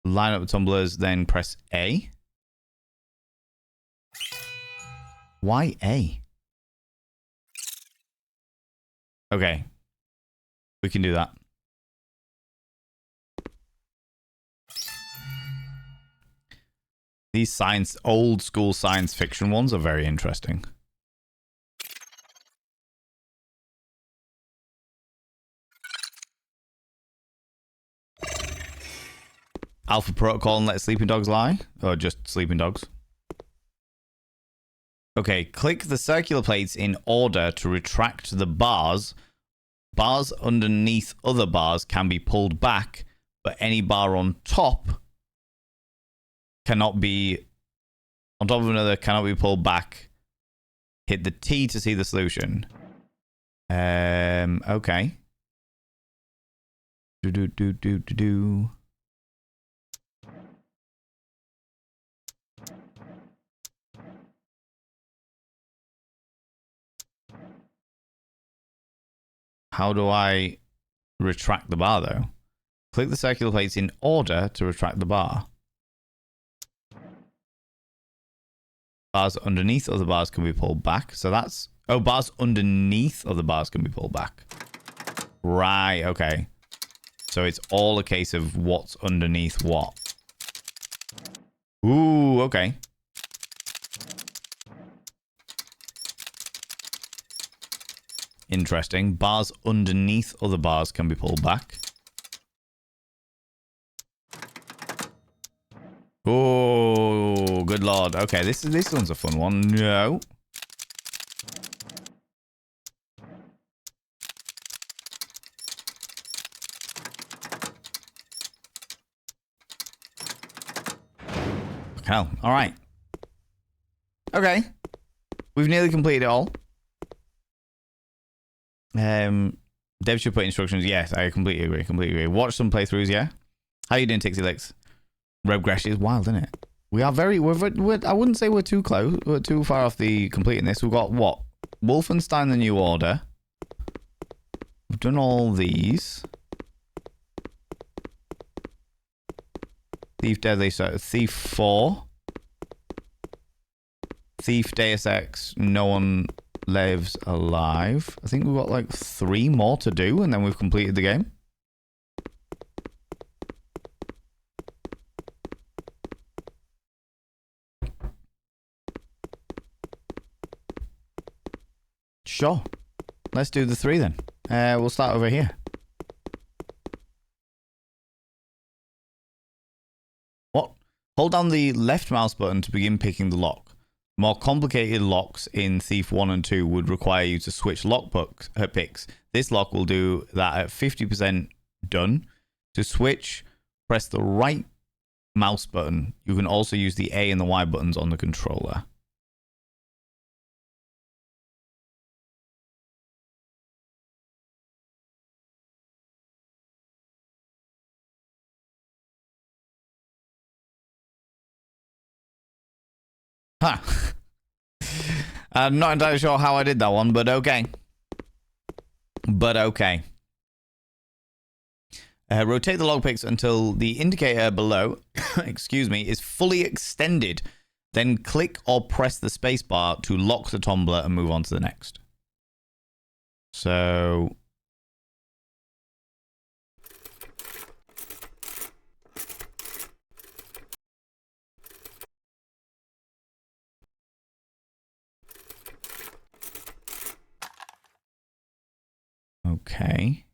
Line up the tumblers, then press A. Why A? Okay. We can do that. These old school science fiction ones are very interesting. Alpha Protocol and Let Sleeping Dogs Lie? Or just Sleeping Dogs? Okay, click the circular plates in order to retract the bars. Bars underneath other bars can be pulled back, but any bar on top cannot be... On top of another cannot be pulled back. Hit the T to see the solution. Okay. Do. How do I retract the bar, though? Click the circular plates in order to retract the bar. Bars underneath other bars can be pulled back. So that's... Oh, bars underneath other bars can be pulled back. Right, okay. So it's all a case of what's underneath what. Ooh, okay. Interesting. Bars underneath other bars can be pulled back. Oh, good lord. Okay, this one's a fun one. No. Hell, all right. Okay, we've nearly completed it all. Dev should put instructions. Yes, I completely agree. Completely agree. Watch some playthroughs. Yeah. How you doing, Tixie Licks? Rebgresh is wild, isn't it? We are very. We're I wouldn't say we're too close. We're too far off the completing this. We've got what? Wolfenstein: The New Order. We've done all these. Thief, Deadly, Thief 4. Thief, Deus Ex, No One Lives Alive. I think we've got like 3 more to do and then we've completed the game. Sure. Let's do the 3 then. We'll start over here. What? Hold down the left mouse button to begin picking the lock. More complicated locks in Thief 1 and 2 would require you to switch lock picks. This lock will do that at 50% done. To switch, press the right mouse button. You can also use the A and the Y buttons on the controller. Huh. I'm not entirely sure how I did that one, but okay. But okay. Rotate the lockpicks until the indicator below, excuse me, is fully extended. Then click or press the spacebar to lock the tumbler and move on to the next. So... Okay.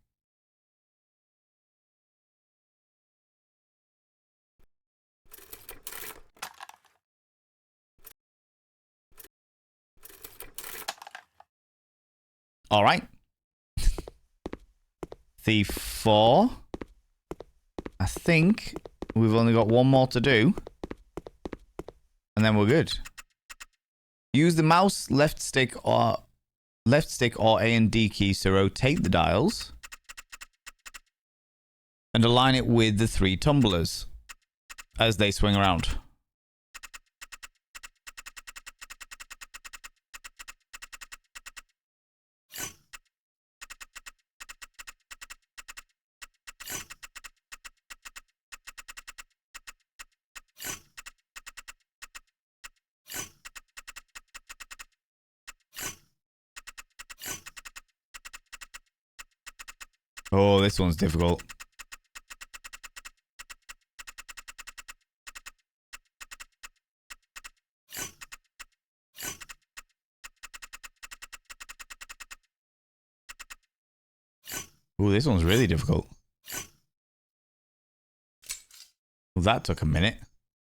All right. Thief 4. I think we've only got 1 more to do. And then we're good. Use the mouse left stick or A and D keys to rotate the dials and align it with the 3 tumblers as they swing around. Oh, this one's difficult. Oh, this one's really difficult. Well, that took a minute.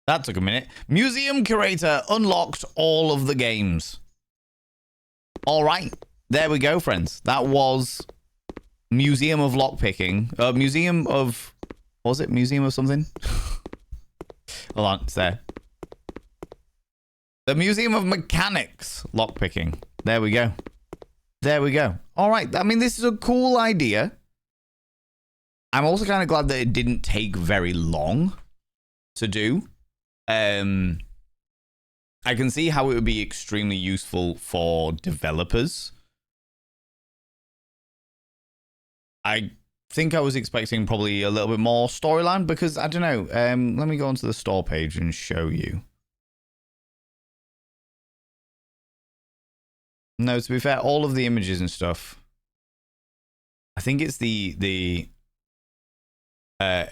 That took a minute. Museum Curator unlocked all of the games. All right. There we go, friends. That was... Museum of Lockpicking. Museum of... What was it? Museum of something? Hold on, it's there. The Museum of Mechanics Lockpicking. There we go. There we go. All right. I mean, this is a cool idea. I'm also kind of glad that it didn't take very long to do. I can see how it would be extremely useful for developers. I think I was expecting probably a little bit more storyline because I don't know. Let me go onto the store page and show you. No, to be fair, all of the images and stuff. I think it's the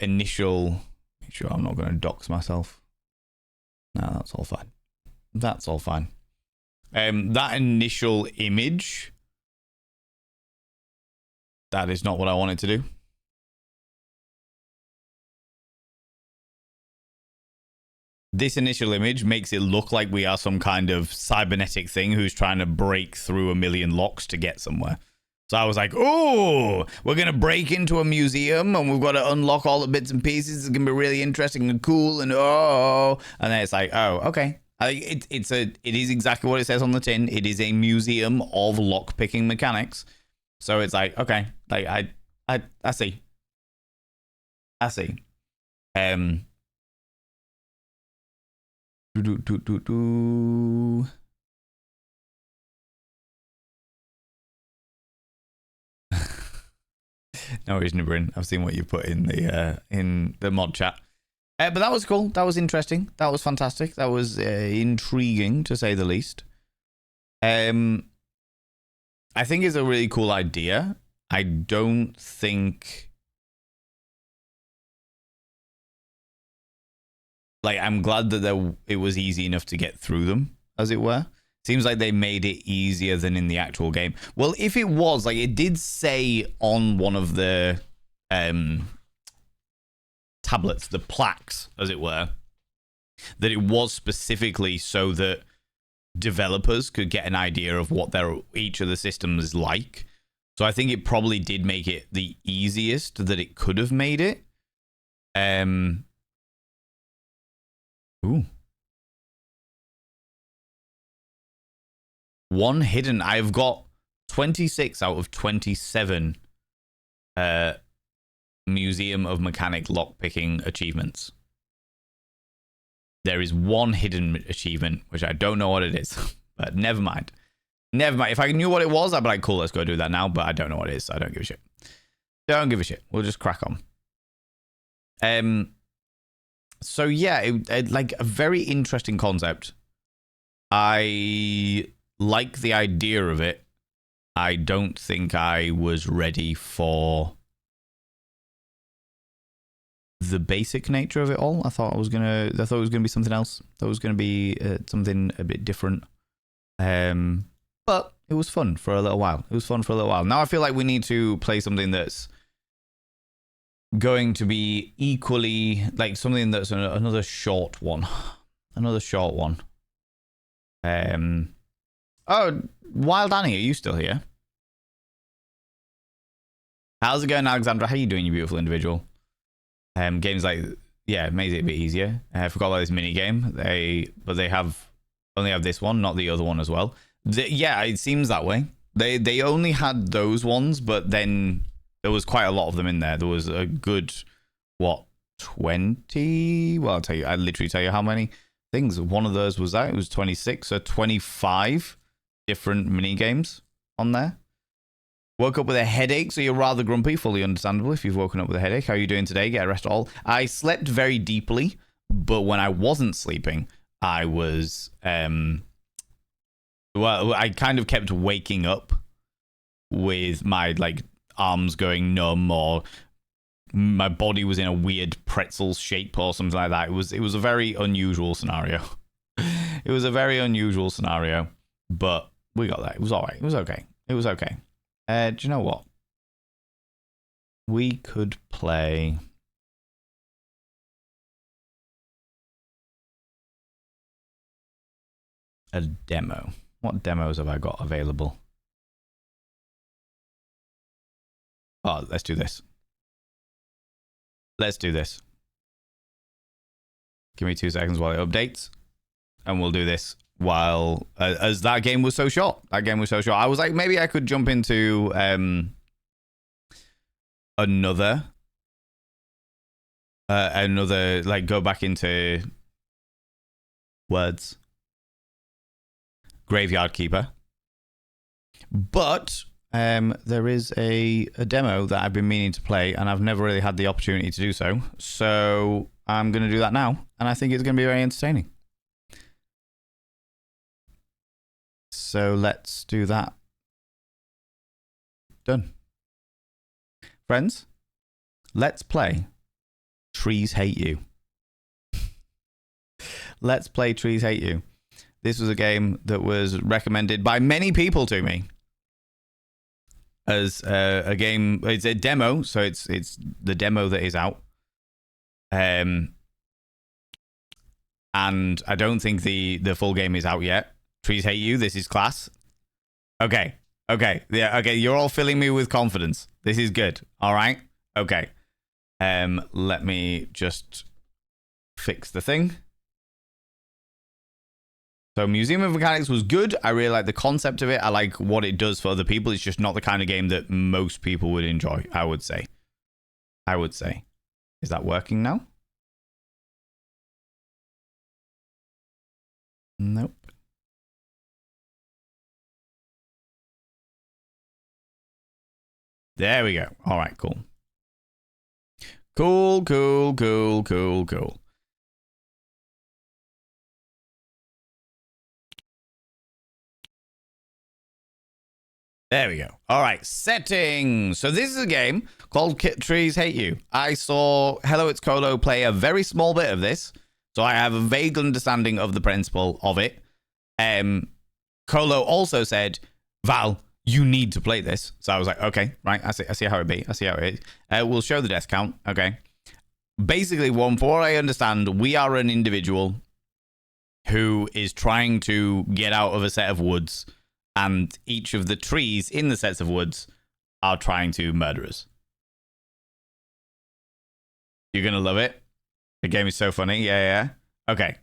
initial. Make sure I'm not going to dox myself. No, that's all fine. That's all fine. That initial image. That is not what I wanted to do. This initial image makes it look like we are some kind of cybernetic thing who's trying to break through a million locks to get somewhere. So I was like, oh, we're going to break into a museum and we've got to unlock all the bits and pieces. It's going to be really interesting and cool and oh. And then it's like, oh, okay. It is exactly what it says on the tin. It is a museum of lock-picking mechanics. So it's like, okay, like I see. I see. No worries, Nibrin. I've seen what you put in the mod chat. But that was cool. That was interesting. That was fantastic. That was intriguing, to say the least. I think it's a really cool idea. I don't think... Like, I'm glad that it was easy enough to get through them, as it were. Seems like they made it easier than in the actual game. Well, if it was, like, it did say on one of the tablets, the plaques, as it were, that it was specifically so that developers could get an idea of what each of the systems is like. So I think it probably did make it the easiest that it could have made it. Ooh. One hidden. I've got 26 out of 27 Museum of Mechanic lockpicking achievements. There is one hidden achievement, which I don't know what it is. But never mind. Never mind. If I knew what it was, I'd be like, cool, let's go do that now. But I don't know what it is, so I don't give a shit. Don't give a shit. We'll just crack on. So yeah, it like a very interesting concept. I like the idea of it. I don't think I was ready for the basic nature of it all. I thought it was gonna be something else. I thought it was gonna be something a bit different. But it was fun for a little while. Now I feel like we need to play something that's going to be equally like something that's another short one. Oh, Wild Annie, are you still here? How's it going, Alexandra? How you doing, you beautiful individual? Games like, yeah, made it a bit easier. I forgot about this mini game. They only have this one, not the other one as well. Yeah, it seems that way. They only had those ones, but then there was quite a lot of them in there. There was a good, 20? Well, I'll literally tell you how many things. One of those was it was 26 or 25 different mini games on there. Woke up with a headache, so you're rather grumpy. Fully understandable if you've woken up with a headache. How are you doing today? Get a rest all. I slept very deeply, but when I wasn't sleeping, I was well, I kind of kept waking up with my like arms going numb, or my body was in a weird pretzel shape or something like that. It was a very unusual scenario. It was a very unusual scenario, but we got that. It was all right. It was okay. Do you know what? We could play a demo. What demos have I got available? Oh, let's do this. Give me 2 seconds while it updates, and we'll do this while as that game was so short. That game was so short. I was like, maybe I could jump into another like go back into words. Graveyard Keeper. But there is a demo that I've been meaning to play, and I've never really had the opportunity to do so. So I'm going to do that now, and I think it's going to be very entertaining. So let's do that. Done. Friends, let's play Trees Hate You. Let's play Trees Hate You. This was a game that was recommended by many people to me as a game. It's a demo, so it's the demo that is out. And I don't think the full game is out yet. Trees Hate You. This is class. Okay. Yeah. Okay. You're all filling me with confidence. This is good. All right. Okay. Let me just fix the thing. So Museum of Mechanics was good. I really like the concept of it. I like what it does for other people. It's just not the kind of game that most people would enjoy, I would say. Is that working now? Nope. There we go. All right, cool. Cool. There we go. All right, settings. So this is a game called Trees Hate You. I saw Hello It's Colo play a very small bit of this, so I have a vague understanding of the principle of it. Colo also said, Val, you need to play this. So I was like, okay, right, I see how it be. I see how it is. We'll show the death count. Okay. Basically, from what I understand, we are an individual who is trying to get out of a set of woods, and each of the trees in the sets of woods are trying to murder us. You're going to love it. The game is so funny. Yeah. Okay.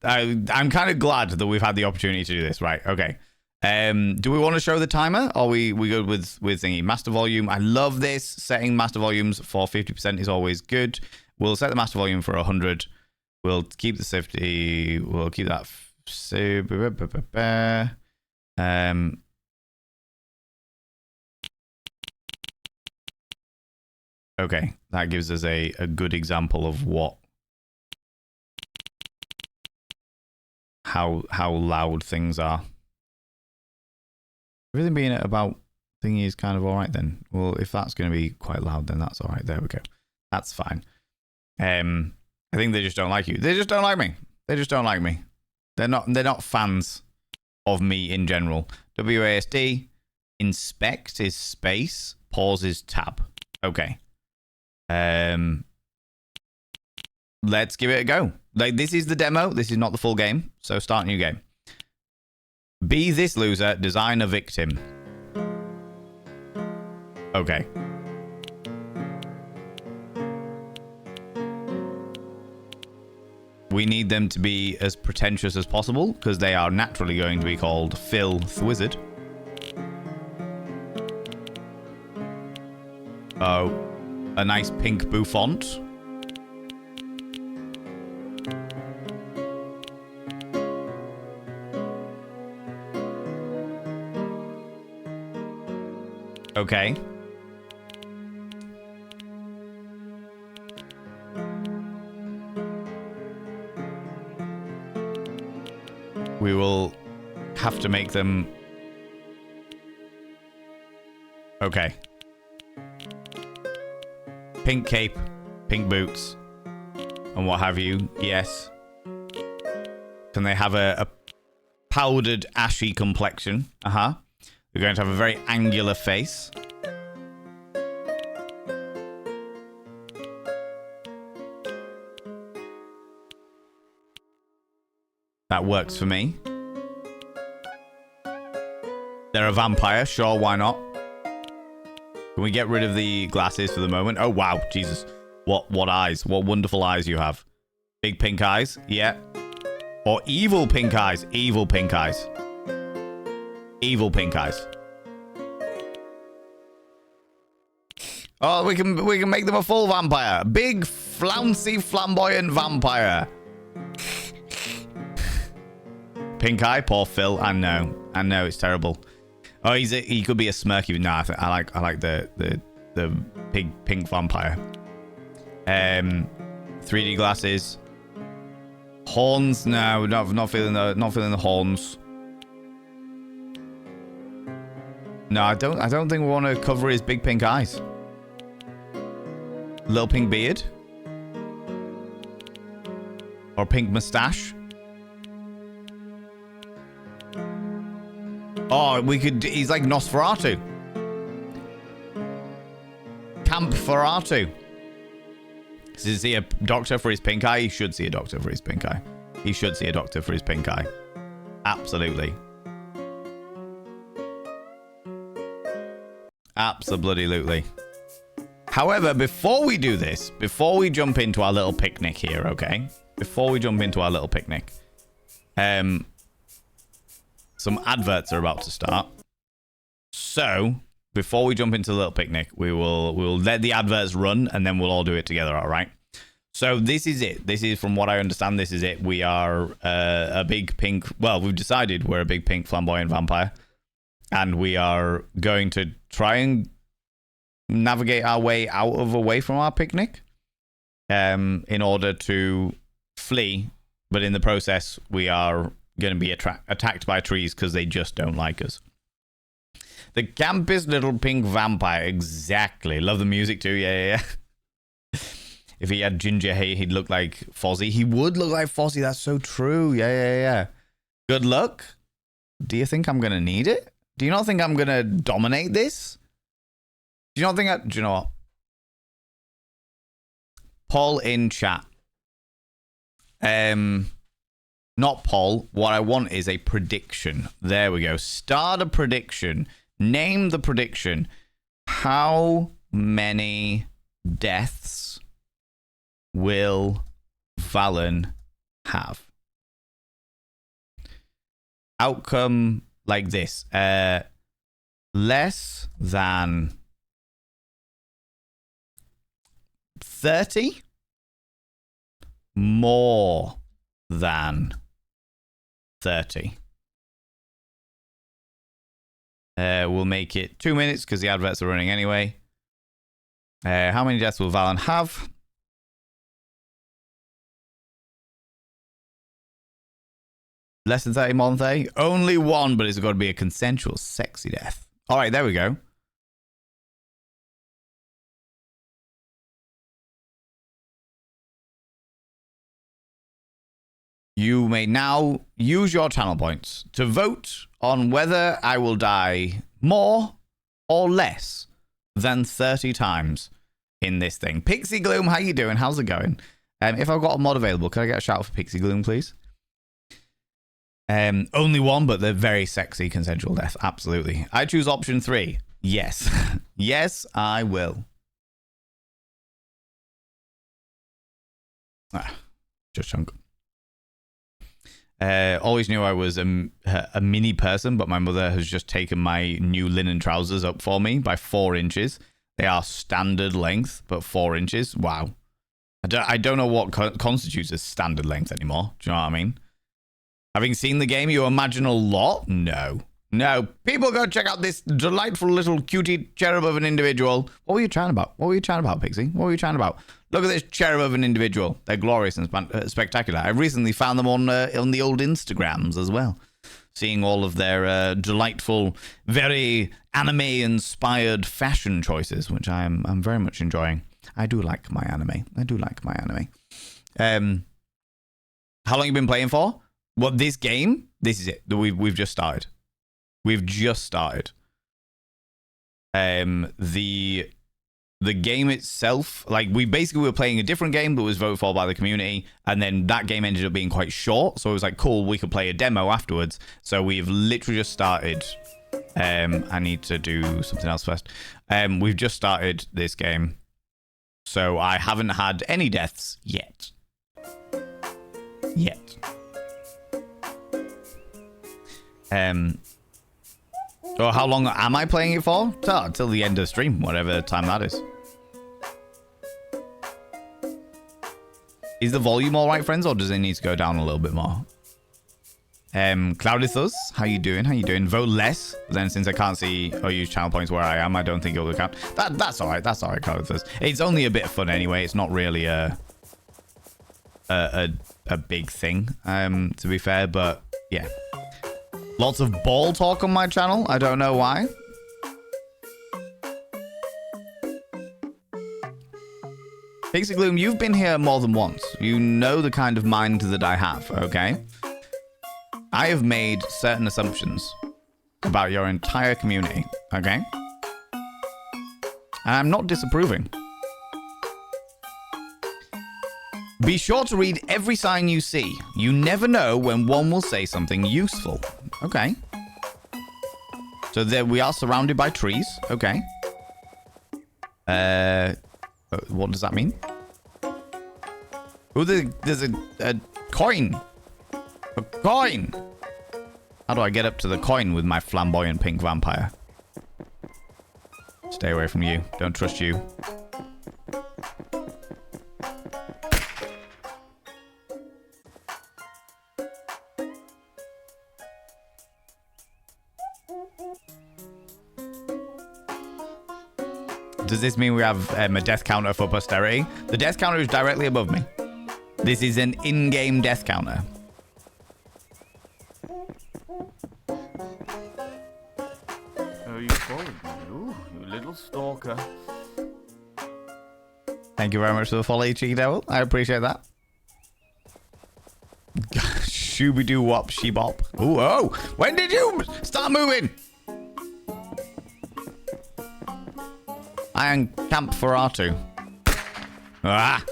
I'm kind of glad that we've had the opportunity to do this. Right. Okay. Do we want to show the timer? Or we good with thingy? Master volume. I love this. Setting master volumes for 50% is always good. We'll set the master volume for 100. We'll keep the safety. We'll keep that. Okay, that gives us a good example of how loud things are. Everything being about thingy is kind of all right then. Well, if that's going to be quite loud, then that's all right. There we go. That's fine. I think they just don't like you. They just don't like me. They're not fans of me in general. WASD, inspect is space, pause is tab. Okay. Let's give it a go. Like, this is the demo. This is not the full game. So start new game. Be this loser, design a victim. Okay. We need them to be as pretentious as possible, because they are naturally going to be called Filth Wizard. Oh, a nice pink bouffant. Okay. We will have to make them... Okay. Pink cape, pink boots, and what have you. Yes. Can they have a powdered, ashy complexion? Uh-huh. They're going to have a very angular face. That works for me. They're a vampire. Sure, why not? Can we get rid of the glasses for the moment? Oh, wow. Jesus. What eyes. What wonderful eyes you have. Big pink eyes. Yeah. Or evil pink eyes. Evil pink eyes. Evil pink eyes. Oh, we can make them a full vampire. Big, flouncy, flamboyant vampire. Pink eye, poor Phil. I know, it's terrible. Oh, he could be a smirky. No, I like the big pink vampire. 3D glasses. Horns. No, not feeling the horns. No, I don't think we want to cover his big pink eyes. Little pink beard. Or pink mustache. Oh, he's like Nosferatu. Camp Ferratu. Does he a doctor for his pink eye? He should see a doctor for his pink eye. He should see a doctor for his pink eye. Absolutely. Absolutely. However, before we do this, before we jump into our little picnic here, okay? Before we jump into our little picnic, some adverts are about to start. So, before we jump into the little picnic, we'll let the adverts run and then we'll all do it together, all right? So this is it. This is, from what I understand, this is it. We are a big pink... Well, we've decided we're a big pink flamboyant vampire. And we are going to try and navigate our way away from our picnic in order to flee. But in the process, we are going to be attacked by trees because they just don't like us. The campest little pink vampire. Exactly. Love the music too. Yeah. If he had ginger hair, he'd look like Fozzie. He would look like Fozzie. That's so true. Yeah. Good luck. Do you think I'm going to need it? Do you not think I'm going to dominate this? Do you not think do you know what? Paul in chat. Not Paul. What I want is a prediction. There we go. Start a prediction. Name the prediction. How many deaths will Valen have? Outcome like this. Less than 30? More than 30. We'll make it 2 minutes because the adverts are running anyway. How many deaths will Valen have? Less than 30, more than 30? Only one, but it's got to be a consensual, sexy death. All right, there we go. You may now use your channel points to vote on whether I will die more or less than 30 times in this thing. Pixie Gloom, how you doing? How's it going? If I've got a mod available, can I get a shout out for Pixie Gloom, please? Only one, but they're very sexy consensual death. Absolutely. I choose option 3. Yes. Yes, I will. Just chunk. Always knew I was a mini person, but my mother has just taken my new linen trousers up for me by 4 inches. They are standard length, but 4 inches. Wow. I don't know what constitutes as standard length anymore. Do you know what I mean? Having seen the game, you imagine a lot? No. People go check out this delightful little cutie cherub of an individual. What were you chatting about? Pixie? What were you chatting about? Look at this cherub of an individual. They're glorious and spectacular. I recently found them on the old Instagrams as well. Seeing all of their delightful, very anime-inspired fashion choices, which I'm very much enjoying. I do like my anime. How long have you been playing for? Well, this game, this is it. We've just started. The game itself, like, we basically were playing a different game that was voted for by the community, and then that game ended up being quite short, so it was like, cool, we could play a demo afterwards. So we've literally just started. I need to do something else first. We've just started this game, so I haven't had any deaths yet. Or how long am I playing it for? Till the end of the stream, whatever time that is. Is the volume all right, friends, or does it need to go down a little bit more? Cloudithus, how you doing? How you doing? Vote less. But then since I can't see or use channel points where I am, I don't think it'll count. That's all right. That's all right, Cloudithus. It's only a bit of fun anyway. It's not really a big thing, to be fair. But yeah, lots of ball talk on my channel. I don't know why. Pixie Gloom, you've been here more than once. You know the kind of mind that I have, okay? I have made certain assumptions about your entire community, okay? And I'm not disapproving. Be sure to read every sign you see. You never know when one will say something useful. Okay. So there we are, surrounded by trees. Okay. What does that mean? Oh, there's a coin. A coin! How do I get up to the coin with my flamboyant pink vampire? Stay away from you. Don't trust you. Does this mean we have a death counter for posterity? The death counter is directly above me. This is an in-game death counter. Oh, you followed me. Ooh, you little stalker. Thank you very much for the follow, Cheeky Devil. I appreciate that. Shooby-doo wop, she-bop. Ooh, oh! When did you start moving? Iron Camp Ferratu. Ah!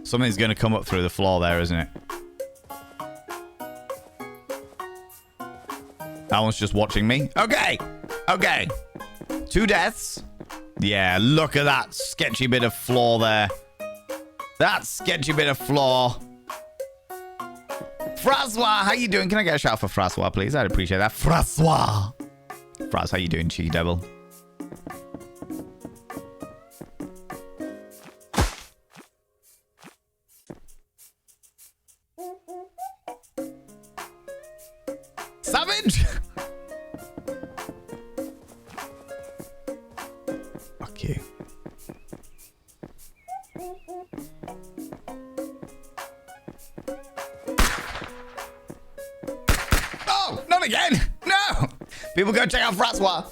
Something's going to come up through the floor there, isn't it? That one's just watching me. Okay. Okay. 2 deaths. Yeah, look at that sketchy bit of floor there. That sketchy bit of floor. Francois, how you doing? Can I get a shout for Francois, please? I'd appreciate that. Francois. Franz, how you doing, Cheeky Devil? Savage! Fuck you. Oh, not again! No! People go check out Francois.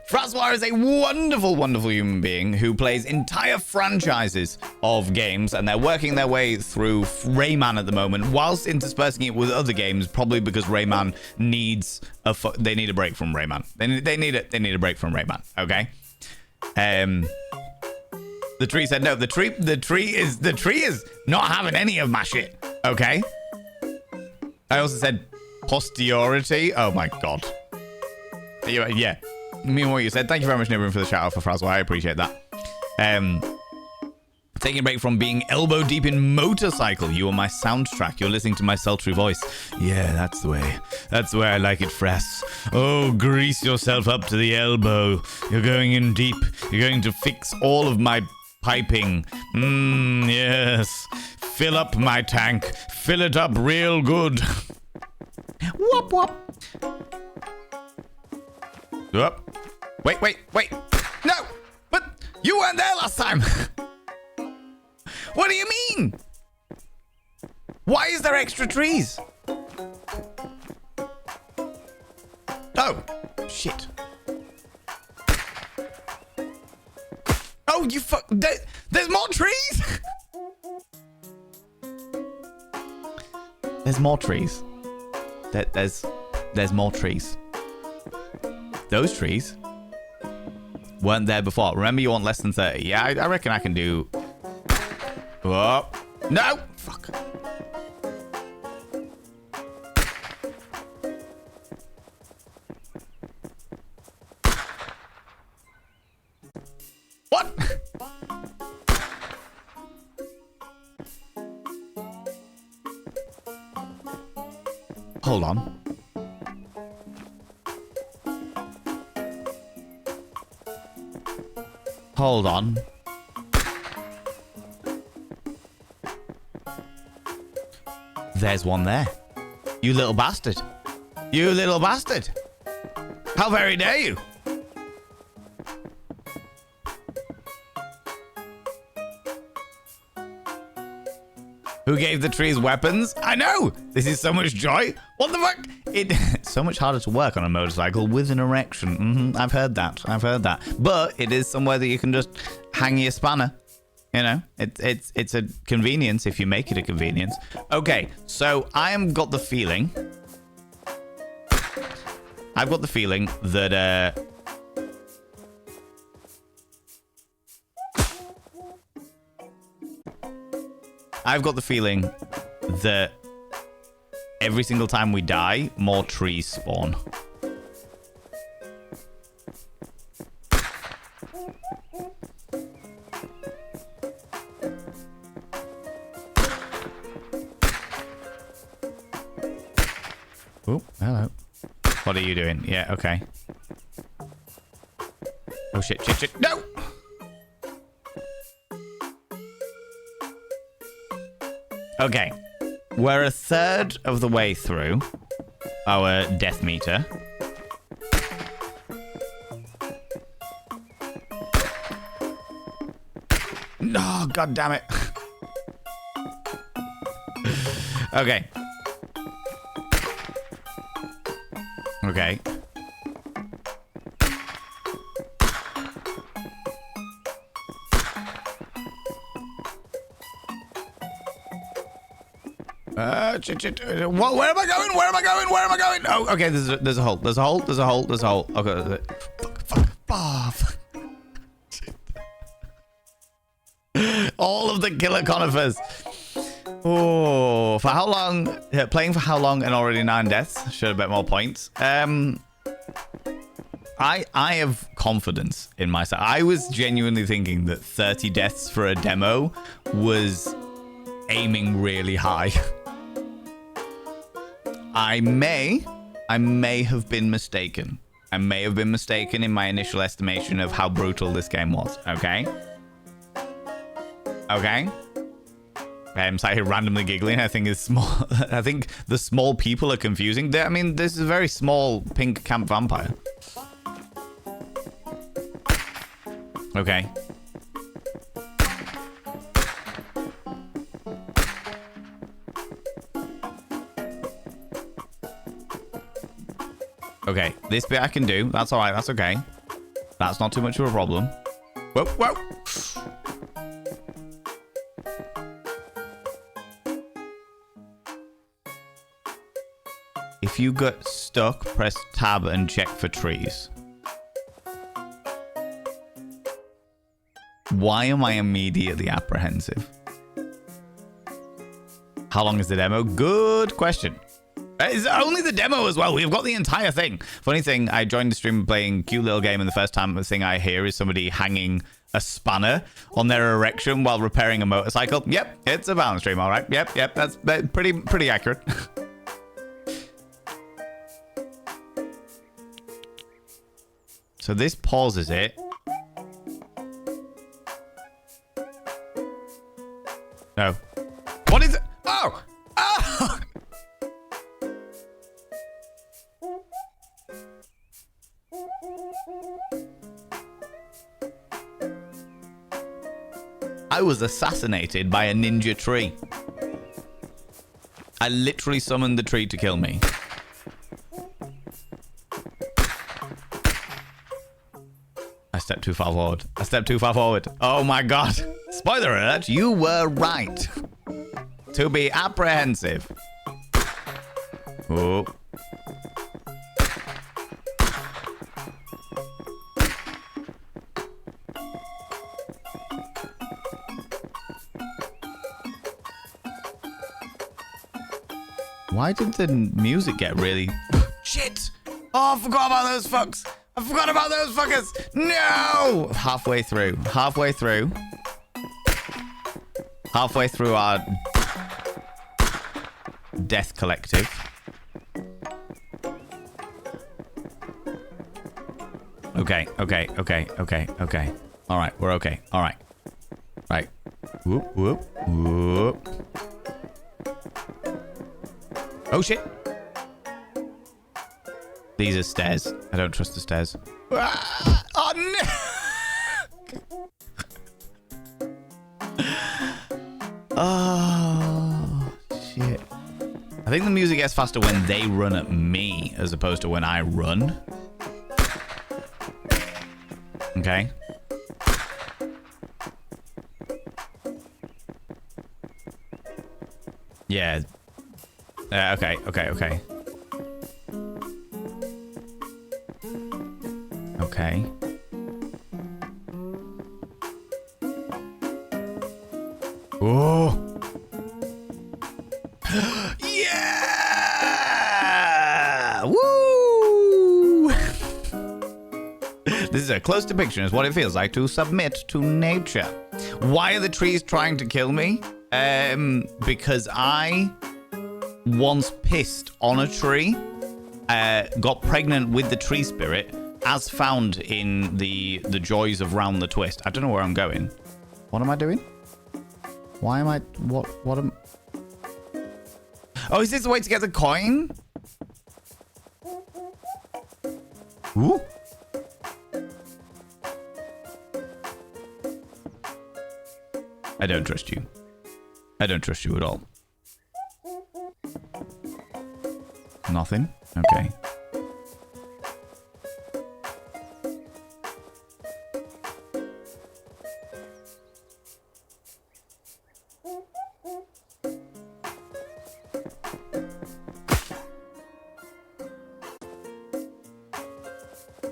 Francois is a wonderful, wonderful human being who plays entire franchises of games, and they're working their way through Rayman at the moment, whilst interspersing it with other games, probably because Rayman needs they need a break from Rayman. They need a break from Rayman. Okay. The tree said no. The tree is not having any of my shit. Okay. I also said posterity. Oh my god. Yeah. Mean what you said. Thank you very much, Nibbrin, for the shout out for Francois. I appreciate that. Taking a break from being elbow deep in Motorcycle. You are my soundtrack. You're listening to my sultry voice. Yeah, that's the way. That's the way I like it, Frass. Oh, grease yourself up to the elbow. You're going in deep. You're going to fix all of my piping. Yes. Fill up my tank. Fill it up real good. Whoop, whoop. Whoop. Wait. No! But you weren't there last time! What do you mean? Why is there extra trees? Oh, shit. Oh, you fuck. There's more trees? There's more trees. There's more trees. Those trees weren't there before. Remember, you want less than 30. Yeah, I reckon I can do... Whoa. No! Fuck. What? Hold on. Hold on. There's one there. You little bastard. You little bastard. How very dare you? Who gave the trees weapons? I know! This is so much joy. What the fuck? It's so much harder to work on a motorcycle with an erection. I've heard that. I've heard that. But it is somewhere that you can just hang your spanner. You know, it's a convenience if you make it a convenience. Okay, so I've got the feeling that I've got the feeling that every single time we die, more trees spawn. Oh, hello. What are you doing? Yeah, okay. Oh, shit, shit, shit. No! Okay. We're a third of the way through our death meter. Oh, god damn it. Okay. Okay. What? Where am I going? Where am I going? Where am I going? Oh, okay. There's a hole. There's a hole. There's a hole. There's a hole. Okay. Fuck. All of the killer conifers. Oh, for how long? Playing for how long and already 9 deaths? Should have bet more points. I have confidence in myself. I was genuinely thinking that 30 deaths for a demo was aiming really high. I may have been mistaken. I may have been mistaken in my initial estimation of how brutal this game was. Okay. I'm sorry, randomly giggling. I think it's small. I think the small people are confusing. I mean, this is a very small pink camp vampire. Okay. Okay, this bit I can do. That's all right. That's okay. That's not too much of a problem. Whoa, whoa. If you get stuck, press tab and check for trees. Why am I immediately apprehensive? How long is the demo? Good question. It's only the demo as well. We've got the entire thing. Funny thing, I joined the stream playing cute little game, and the first thing I hear is somebody hanging a spanner on their erection while repairing a motorcycle. Yep, it's a balance stream, all right. Yep, that's pretty accurate. So this pauses it. No. What is it? Oh! Oh! I was assassinated by a ninja tree. I literally summoned the tree to kill me. I stepped too far forward. Oh my god. Spoiler alert, you were right. To be apprehensive. Oh. Why did the music get really... Shit! Oh, I forgot about those fucks! I forgot about those fuckers! No! Halfway through our death collective. Okay. All right, we're okay. All right. Right. Whoop, whoop, whoop. Oh, shit. These are stairs. I don't trust the stairs. Ah! Oh, no! Oh, shit. I think the music gets faster when they run at me as opposed to when I run. Okay. Yeah. Okay. Okay. Oh. Yeah! Woo! This is a close depiction of what it feels like to submit to nature. Why are the trees trying to kill me? Because I once pissed on a tree, got pregnant with the tree spirit, as found in the Joys of Round the Twist. I don't know where I'm going. What am I doing? Why am I... What am... Oh, is this the way to get the coin? Ooh. I don't trust you. I don't trust you at all. Nothing? Okay.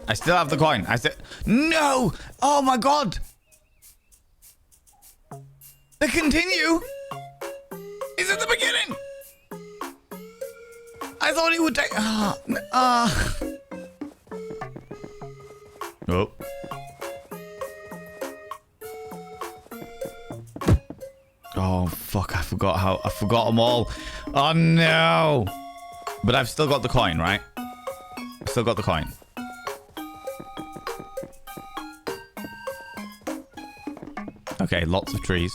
I still have the coin. No! Oh my god! The continue is at the beginning. I thought it would take. Oh. Oh fuck! I forgot them all. Oh no! But I've still got the coin, right? Still got the coin. Okay, lots of trees.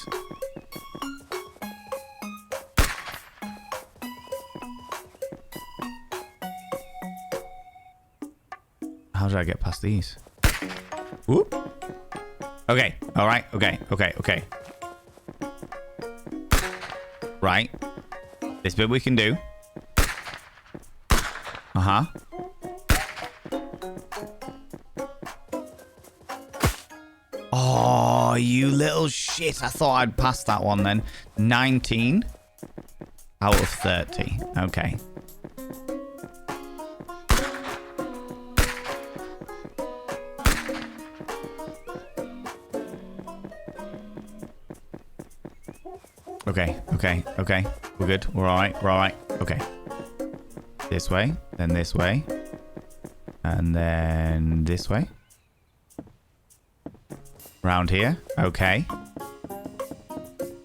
How did I get past these? Whoop. Okay, alright, okay. Right. This bit we can do. Uh-huh. Oh, you little shit. I thought I'd pass that one then. 19 out of 30. Okay. Okay. We're good. We're alright. Okay. This way, then this way. And then this way. Round here. Okay.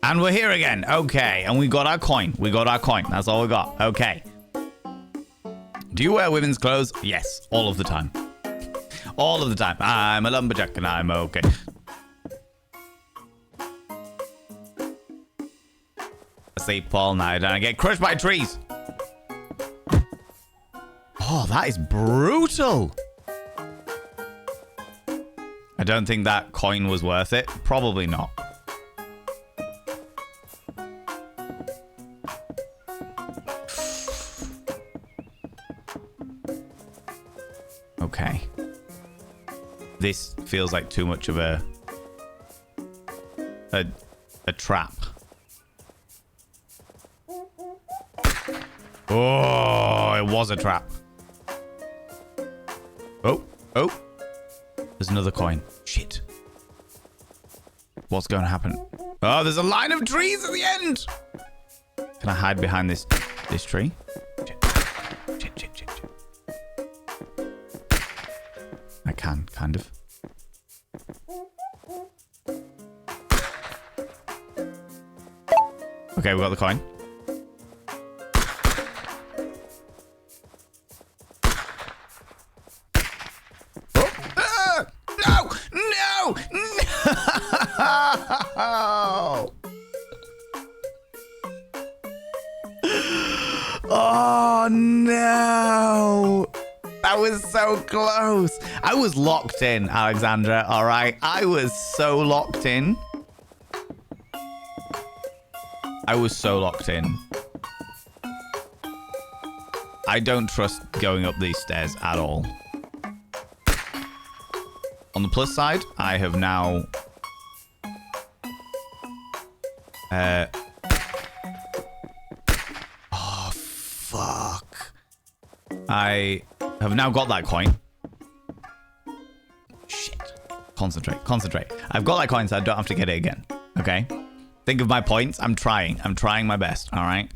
And we're here again. Okay. And we got our coin. That's all we got. Okay. Do you wear women's clothes? Yes. All of the time. All of the time. I'm a lumberjack and I'm okay. I sleep all night and I get crushed by trees. Oh, that is brutal. I don't think that coin was worth it. Probably not. Okay. This feels like too much of a trap. Oh, it was a trap. Oh. There's another coin. Shit. What's going to happen? Oh, there's a line of trees at the end. Can I hide behind this tree? Shit. I can, kind of. Okay, we got the coin. I was so close. I was locked in, Alexandra, all right? I was so locked in. I was so locked in. I don't trust going up these stairs at all. On the plus side, I have now... Oh, fuck. I have now got that coin. Shit. Concentrate, concentrate. I've got that coin, so I don't have to get it again. Okay? Think of my points. I'm trying. I'm trying my best, all right?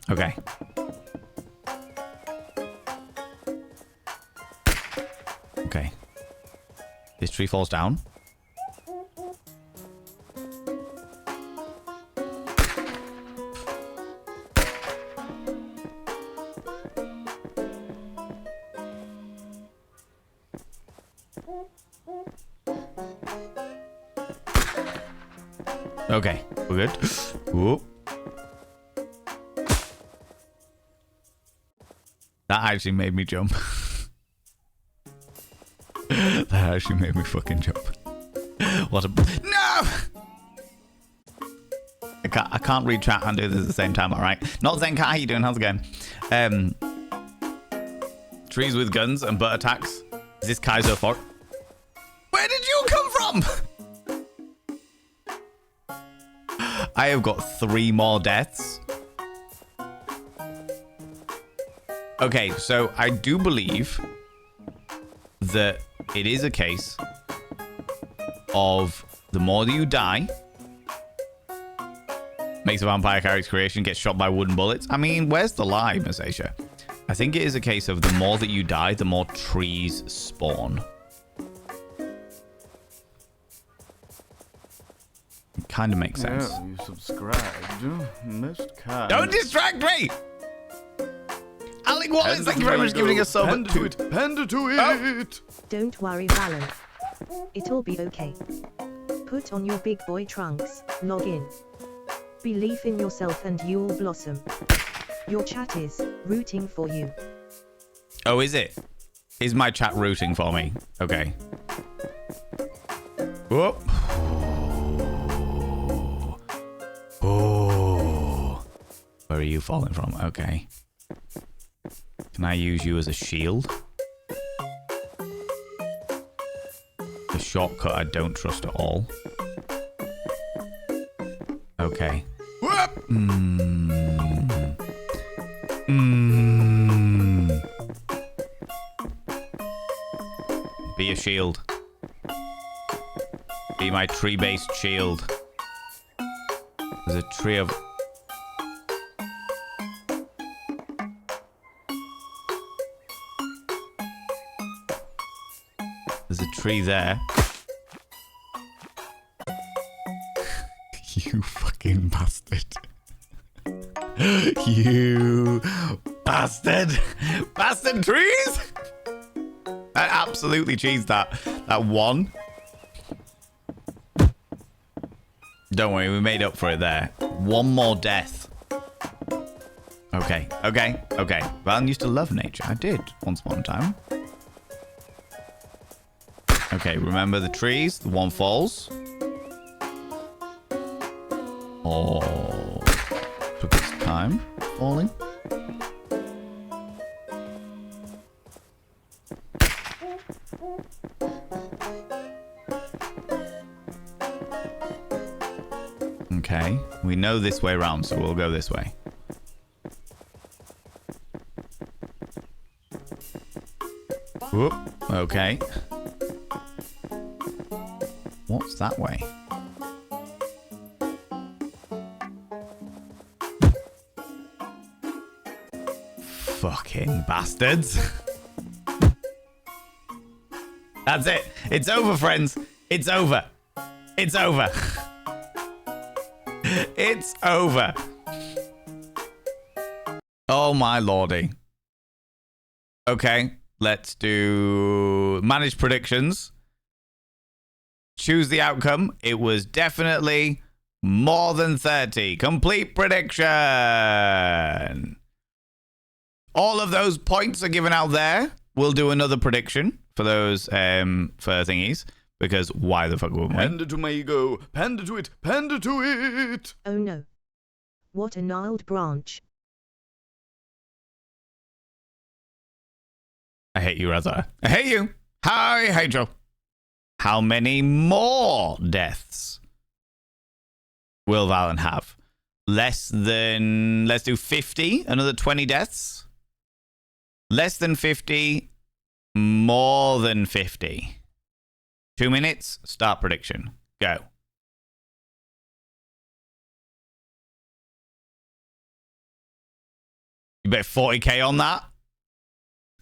Okay. Okay. This tree falls down. Okay, we're good. Whoop. That actually made me jump. That actually made me fucking jump. What a... No! I can't read chat and do this at the same time, alright? Not Zenka, how you doing? How's it going? Trees with guns and butt attacks. Is this Kaiser Fort? Where did you come from? I have got 3 more deaths. Okay, so I do believe that it is a case of the more that you die, makes a vampire character's creation, gets shot by wooden bullets. I mean, where's the lie, Miss Aisha? I think it is a case of the more that you die, the more trees spawn. It kind of makes sense. Well, you subscribed. Most kind. Don't distract me! Alec Wallace, thank you very much for giving us so much. Panda to it. Panda to it. Don't worry, Valen. It'll be okay. Put on your big boy trunks, log in. Believe in yourself and you'll blossom. Your chat is rooting for you. Oh, is it? Is my chat rooting for me? Okay. Whoop. Oh. Where are you falling from? Okay. Can I use you as a shield? The shortcut I don't trust at all. Okay. Whoop. Be a shield. Be my tree-based shield. There's a tree of... There's a tree there. You fucking bastard. You bastard. Bastard trees! I absolutely cheesed that one. Don't worry, we made up for it there. One more death. Okay, okay, okay. Valen used to love nature. I did once upon a time. Okay, remember the trees. The one falls. Oh, took its time falling. Okay, we know this way around, so we'll go this way. Whoop, okay. What's that way? Fucking bastards. That's it. It's over, friends. It's over. It's over. It's over. Oh my lordy. Okay, let's do manage predictions. Choose the outcome. It was definitely more than 30. Complete prediction. All of those points are given out there. We'll do another prediction for those for thingies. Because why the fuck wouldn't we? Pander to my ego. Pander to it. Pander to it. Oh no. What a gnarled branch. I hate you, Razar. I hate you. Hi, hate you. How many more deaths will Valen have? Less than, let's do 50, another 20 deaths. Less than 50, more than 50. 2 minutes, start prediction. Go. You bet 40k on that.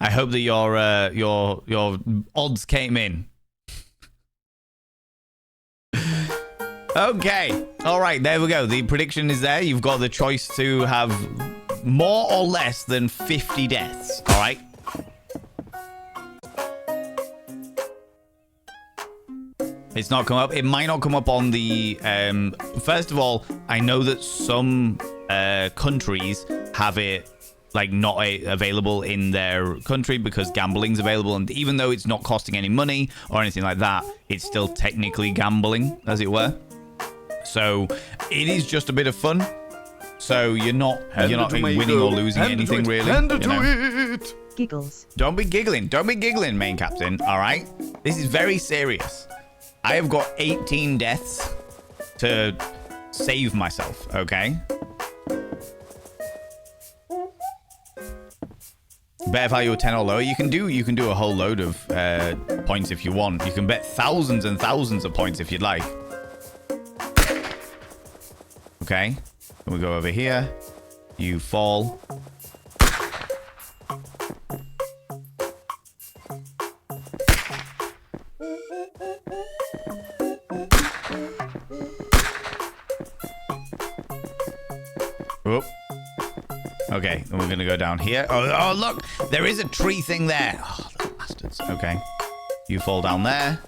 I hope that your odds came in. Okay. All right, there we go. The prediction is there. You've got the choice to have more or less than 50 deaths. All right. It's not come up. It might not come up on the... first of all, I know that some countries have it like not available in their country because gambling's available, and even though it's not costing any money or anything like that, it's still technically gambling, as it were. So it is just a bit of fun. So you're not winning or losing anything really. Pander to it. Giggles. Don't be giggling. Don't be giggling, main captain. All right. This is very serious. I have got 18 deaths to save myself. Okay. Bet value of 10 or lower. You can do a whole load of points if you want. You can bet thousands and thousands of points if you'd like. Okay. Then we go over here. You fall. Whoop. Okay, then we're going to go down here. Oh, look! There is a tree thing there. Oh, little bastards. Okay. You fall down there.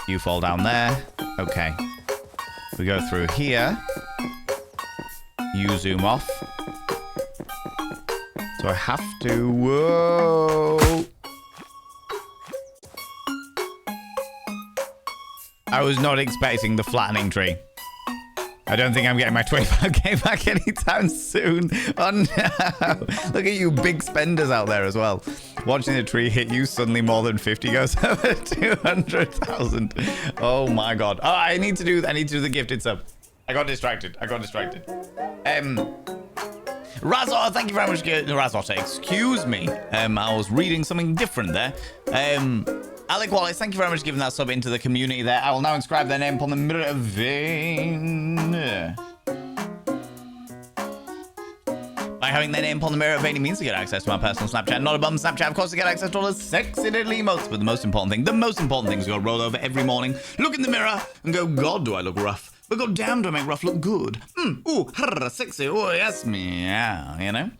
You fall down there. Okay. We go through here. You zoom off. So I have to... Whoa! I was not expecting the flattening tree. I don't think I'm getting my 25k back anytime soon. Oh no. Look at you big spenders out there as well. Watching the tree hit you, suddenly more than 50 goes over 200,000. Oh my god. Oh, I need to do the gifted sub. I got distracted. Razor, thank you very much. Razor, excuse me. I was reading something different there. Alec Wallace, thank you very much for giving that sub into the community there. I will now inscribe their name upon the mirror of vein. By having their name upon the mirror of vein, it means to get access to my personal Snapchat. Not a bum Snapchat, of course, to get access to all the sexy little emotes. But the most important thing is to go roll over every morning, look in the mirror, and go, God, do I look rough. But god damn, do I make rough look good. Ooh, sexy, oh, yes, meow, you know?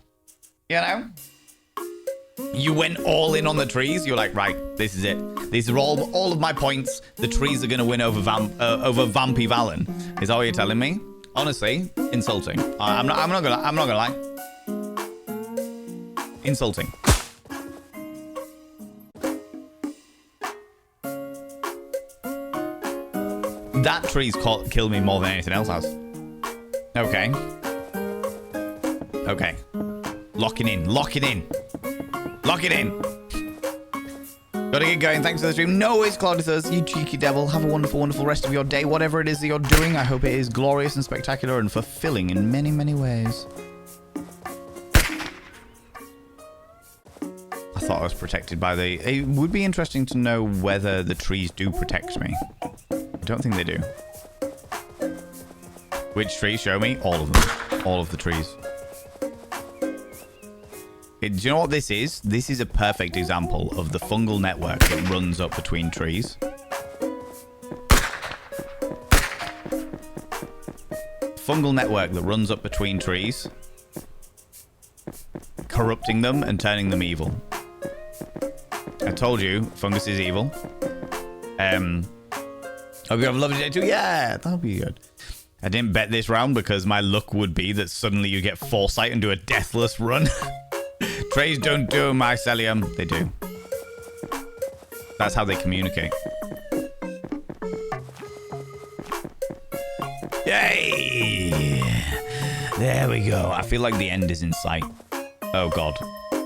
You went all in on the trees. You're like, right, this is it. These are all of my points. The trees are going to win over Vampy Valen. Is that what you're telling me? Honestly, insulting. I'm not gonna lie. Insulting. That tree's killed me more than anything else has. Okay. Lock it in. Gotta get going. Thanks for the stream. No, it's Claudius, you cheeky devil. Have a wonderful, wonderful rest of your day. Whatever it is that you're doing, I hope it is glorious and spectacular and fulfilling in many, many ways. I thought I was protected by the... It would be interesting to know whether the trees do protect me. I don't think they do. Which trees? Show me. All of them. All of the trees. Do you know what this is? This is a perfect example of the fungal network that runs up between trees. Fungal network that runs up between trees, corrupting them and turning them evil. I told you, fungus is evil. Hope you have a lovely day too. Yeah, that'll be good. I didn't bet this round because my luck would be that suddenly you get foresight and do a deathless run. Trays don't do mycelium. They do. That's how they communicate. Yay! There we go. I feel like the end is in sight. Oh god.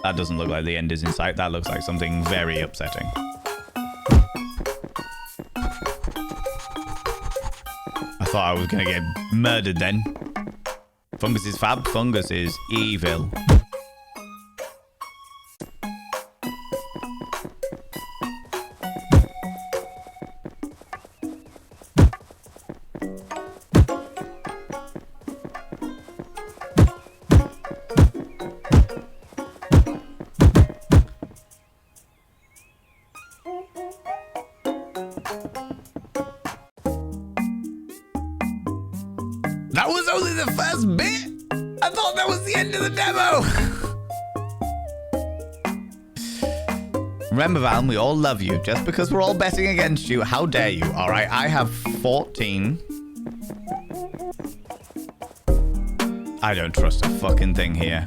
That doesn't look like the end is in sight. That looks like something very upsetting. I thought I was gonna get murdered then. Fungus is fab. Fungus is evil. That was only the first bit. I thought that was the end of the demo. Remember, Val, we all love you. Just because we're all betting against you, how dare you? All right, I have 14. I don't trust a fucking thing here.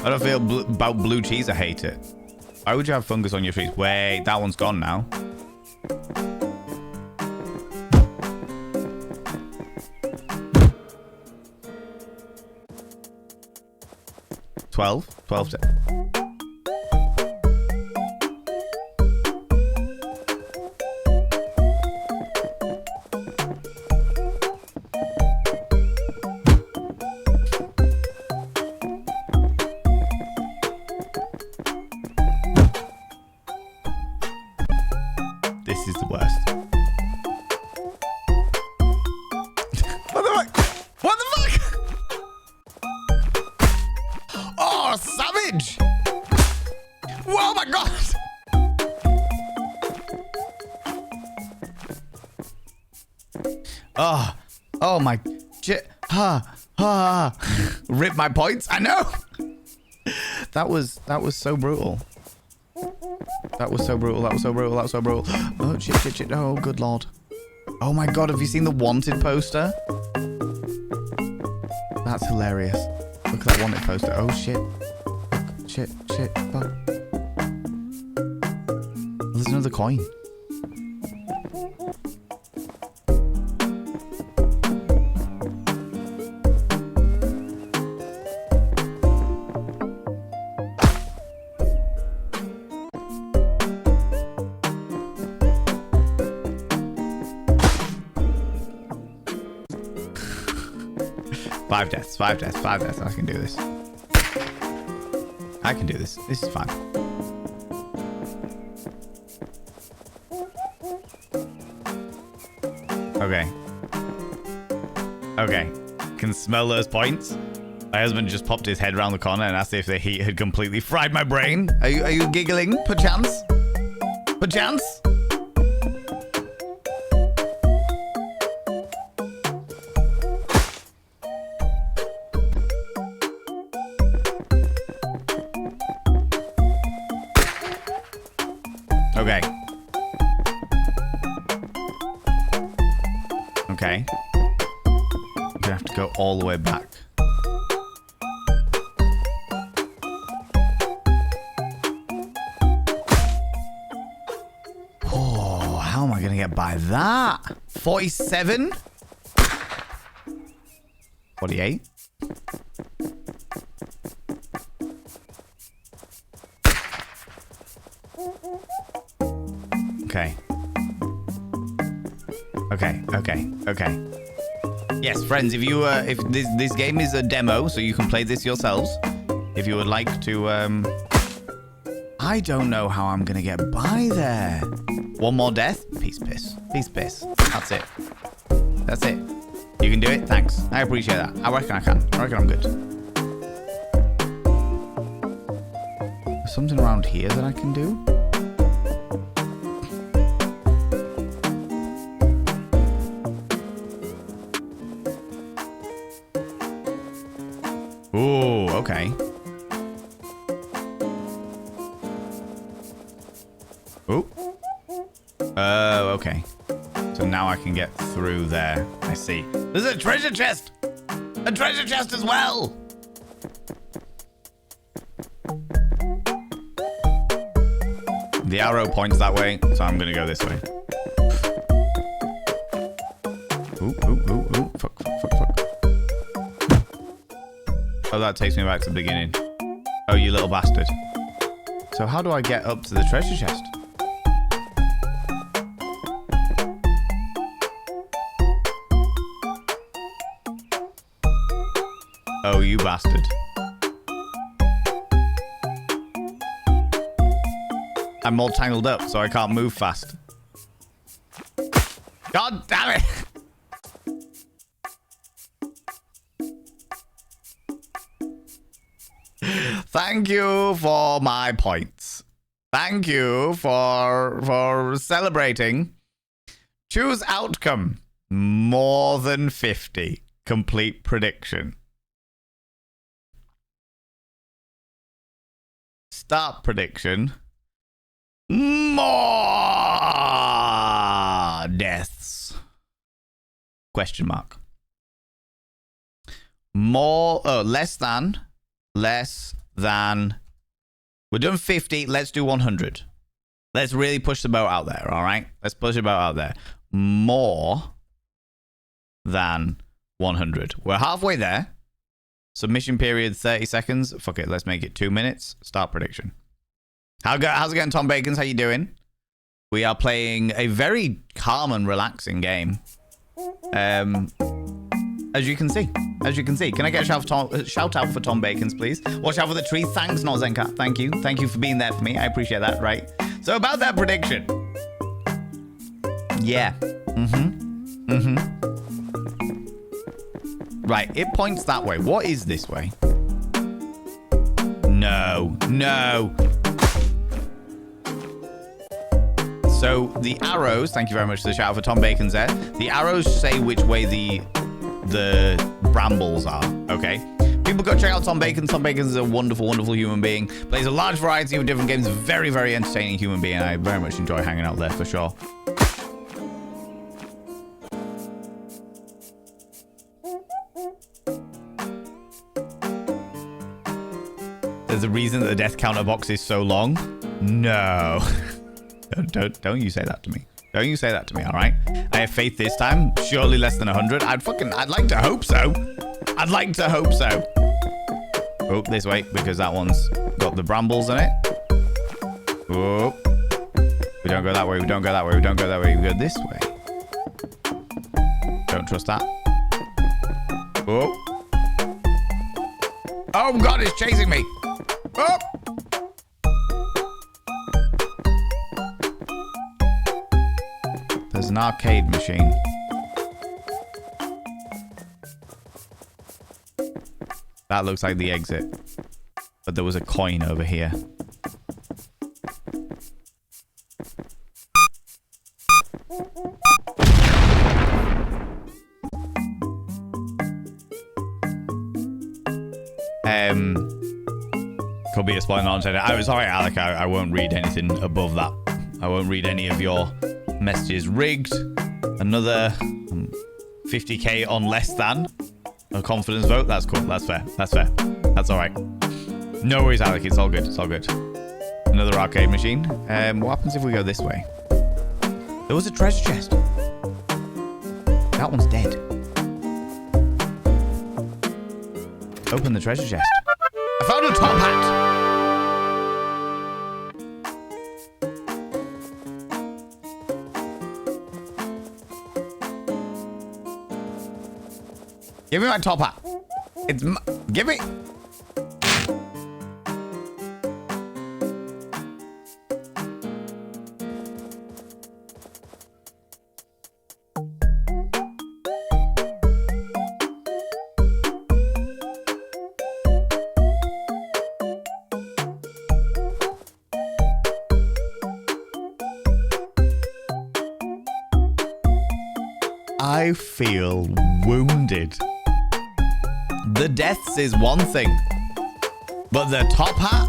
I don't feel about blue cheese. I hate it. Why would you have fungus on your trees? Wait, that one's gone now. Twelve to... This is the worst. What the fuck? What the fuck? Oh, savage! Oh my god! Oh my shit! Rip my points. I know. That was so brutal. That was so brutal. That was so brutal. That was so brutal. Oh, shit. Oh, good lord. Oh, my God. Have you seen the wanted poster? That's hilarious. Look at that wanted poster. Oh, shit. Shit. Fuck. There's another coin. Five deaths. I can do this. I can do this. This is fine. Okay. Can smell those points. My husband just popped his head around the corner and asked if the heat had completely fried my brain. Are you giggling, perchance? Perchance? Okay. I'm gonna have to go all the way back. Oh, how am I gonna get by that? 47? 48? Okay. Yes, friends, if you if this game is a demo, so you can play this yourselves. If you would like to I don't know how I'm gonna get by there. One more death? Peace piss. That's it. You can do it? Thanks. I appreciate that. I reckon I can. I reckon I'm good. There's something around here that I can do. Ooh, okay. Ooh. Oh, okay. So now I can get through there. I see. There's a treasure chest! A treasure chest as well! The arrow points that way, so I'm gonna go this way. Ooh, ooh, ooh, ooh. Fuck, fuck, fuck, fuck. Oh, that takes me back to the beginning. Oh, you little bastard. So how do I get up to the treasure chest? Oh, you bastard. I'm all tangled up, so I can't move fast. God damn it! Thank you for my points. Thank you for celebrating. Choose outcome. More than 50. Complete prediction. Start prediction. More deaths. Question mark. More, less than. We're doing 50. Let's do 100. Let's really push the boat out there, all right? Let's push the boat out there. More than 100. We're halfway there. Submission period 30 seconds. Fuck it, let's make it 2 minutes. Start prediction. How's it going, Tom Bacons? How you doing? We are playing a very calm and relaxing game. As you can see. Can I get a shout out for Tom Bacons, please? Watch out for the tree. Thanks, not Zencat. Thank you. Thank you for being there for me. I appreciate that, right? So about that prediction. Yeah. Right, it points that way. What is this way? No. So the arrows, thank you very much for the shout out for Tom Bacons there. The arrows say which way the brambles are, okay? People go check out Tom Bacon. Tom Bacon is a wonderful, wonderful human being. Plays a large variety of different games. Very, very entertaining human being. I very much enjoy hanging out there for sure. There's a reason that the death counter box is so long. No. Don't you say that to me. Don't you say that to me, all right? I have faith this time. Surely less than 100. I'd like to hope so. I'd like to hope so. Oh, this way, because that one's got the brambles in it. Oh. We don't go that way. We don't go that way. We don't go that way. We go this way. Don't trust that. Oh. Oh, God, it's chasing me. Oh. There's an arcade machine. That looks like the exit. But there was a coin over here. Could be a spoiler nonsense. I was sorry, Alec. I won't read anything above that. I won't read any of your messages. Rigged. Another 50k on less than a confidence vote. That's cool. That's fair. That's fair. That's all right. No worries, Alec. It's all good. It's all good. Another arcade machine. What happens if we go this way? There was a treasure chest. That one's dead. Open the treasure chest. I found a top hat. Give me my top hat. Give me. I feel wounded. The deaths is one thing, but the top hat?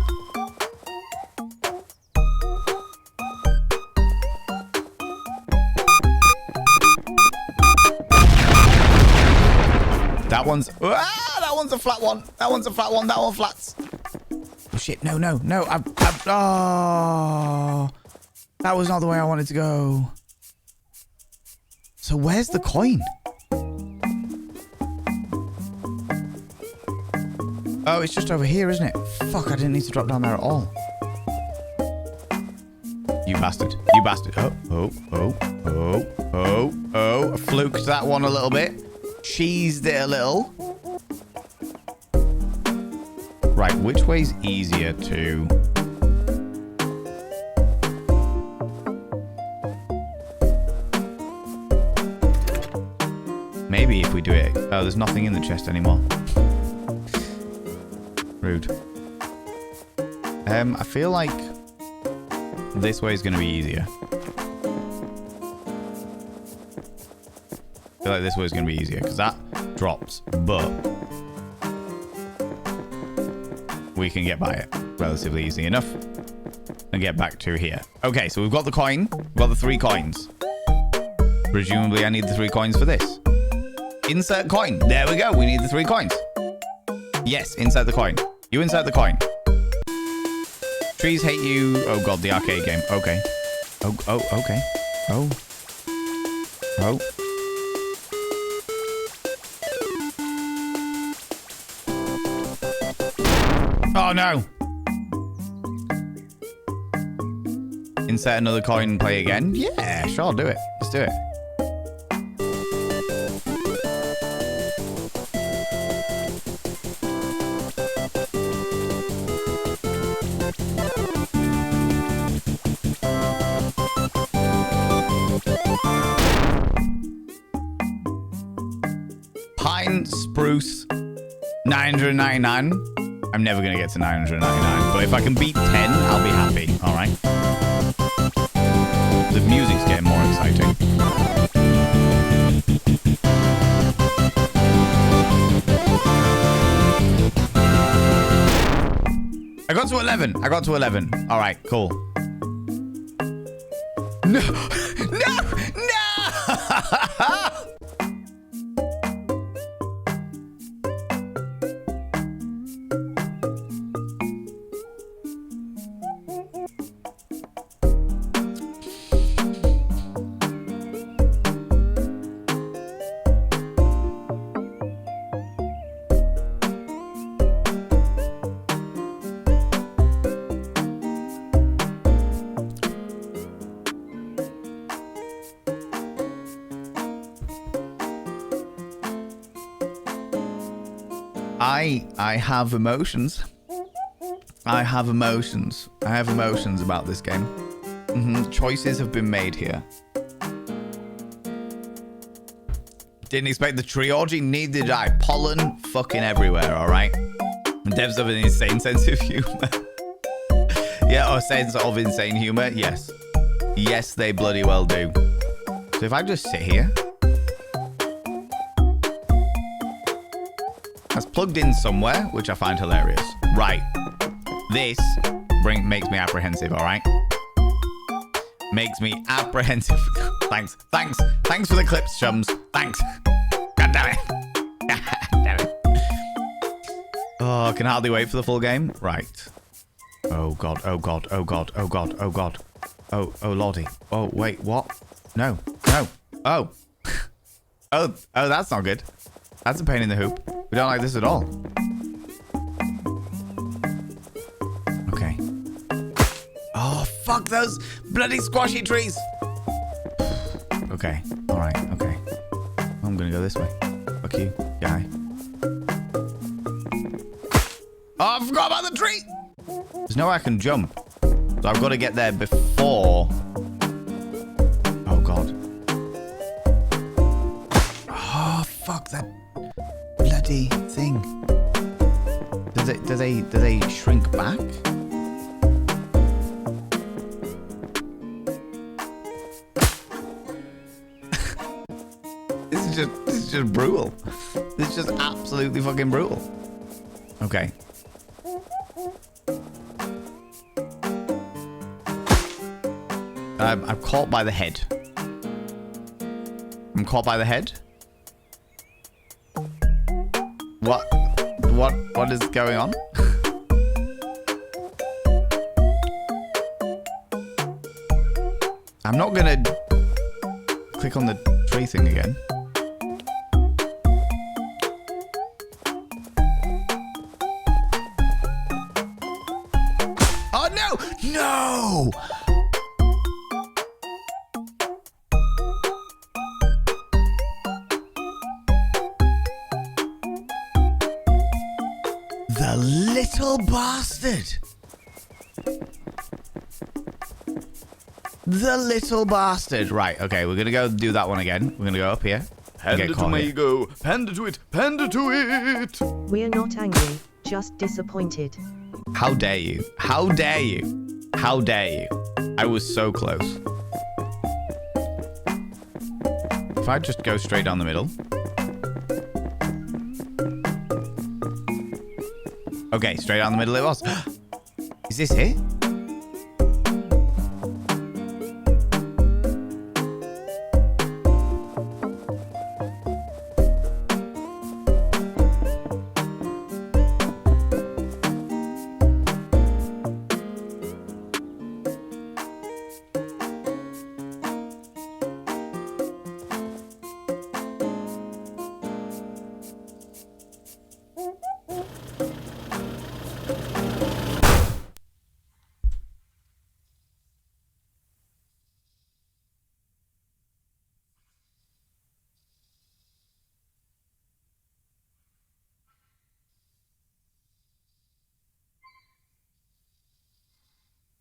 That one's a flat one. That one's a flat one. That one flats. Oh shit! No. Oh, that was not the way I wanted to go. So where's the coin? Oh, it's just over here, isn't it? Fuck! I didn't need to drop down there at all. You bastard! You bastard! Oh! I fluked that one a little bit. Cheesed it a little. Right, which way's easier to... Maybe if we do it... Oh, there's nothing in the chest anymore. Rude. I feel like this way is going to be easier. I feel like this way is going to be easier because that drops, but we can get by it relatively easy enough and get back to here. Okay, so we've got the coin. We've got the 3 coins. Presumably I need the 3 coins for this. Insert coin. There we go. We need the 3 coins. Yes, insert the coin. You insert the coin. Trees hate you. Oh god, the arcade game. Okay. Oh, okay. Oh. Oh no! Insert another coin and play again? Yeah, sure, I'll do it. Let's do it. Pine, spruce, 999. I'm never going to get to 999, but if I can beat 10, I'll be happy, alright? The music's getting more exciting. I got to 11. Alright, cool. No! I have emotions. I have emotions about this game. Choices have been made here. Didn't expect the tree orgy, neither did I. Pollen fucking everywhere, alright? Devs have an insane sense of humor. Yeah, or sense of insane humor, yes. Yes, they bloody well do. So if I just sit here... That's plugged in somewhere, which I find hilarious. Right. This makes me apprehensive, alright? Makes me apprehensive. Thanks for the clips, chums. Thanks. God damn it. Damn it. Oh, I can hardly wait for the full game. Right. Oh god. Oh lordy. Oh wait, what? No. Oh. Oh, that's not good. That's a pain in the hoop. We don't like this at all. Okay. Oh, fuck those bloody squashy trees. Okay. All right. Okay. I'm going to go this way. Fuck you, guy. Oh, I forgot about the tree. There's no way I can jump. So I've got to get there before. Oh, God. Oh, fuck that bloody thing. Do they shrink back? This is just brutal. This is just absolutely fucking brutal. Okay. I'm caught by the head. I'm caught by the head. What is going on? I'm not gonna click on the tree thing again. Oh no! No! The little bastard. The little bastard. Right, okay, we're gonna go do that one again. We're gonna go up here. Panda to Mago. Panda to it. Panda to it. We're not angry, just disappointed. How dare you? How dare you? How dare you? I was so close. If I just go straight down the middle. Okay, straight down the middle it was. Is this it?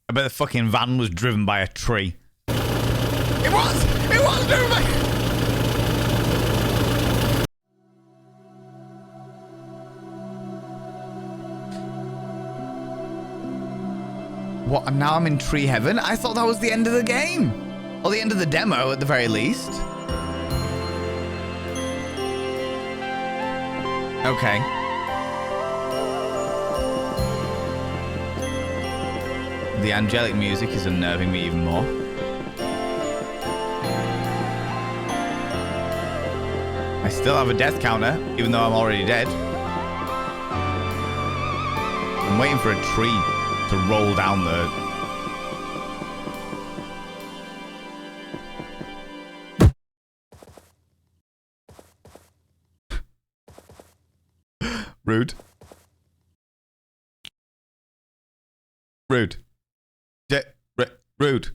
I bet the fucking van was driven by a tree. It was! It was driven by... What? Now I'm in tree heaven? I thought that was the end of the game. Or the end of the demo, at the very least. Okay. The angelic music is unnerving me even more. I still have a death counter, even though I'm already dead. I'm waiting for a tree to roll down the... Rude. Rude. Rude.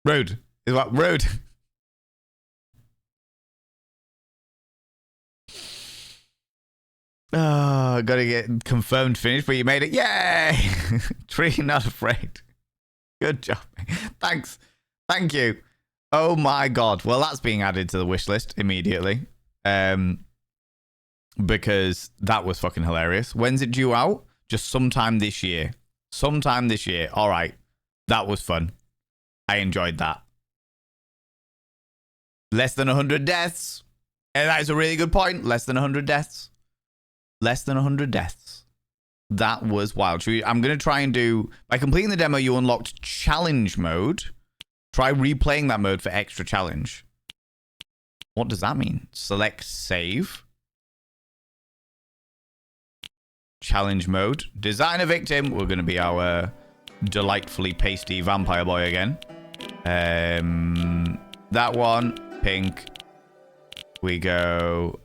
Rude. Is what? Rude. Oh, gotta get confirmed finished, but you made it. Yay! Tree not afraid. Good job. Thanks. Thank you. Oh my god. Well, that's being added to the wish list immediately. Because that was fucking hilarious. When's it due out? Just sometime this year. Sometime this year. All right. That was fun. I enjoyed that. Less than 100 deaths. And that is a really good point. Less than 100 deaths. Less than 100 deaths. That was wild. I'm going to try and do... By completing the demo, you unlocked challenge mode. Try replaying that mode for extra challenge. What does that mean? Select save. Challenge mode. Design a victim. We're going to be our delightfully pasty vampire boy again. That one. Pink. We go...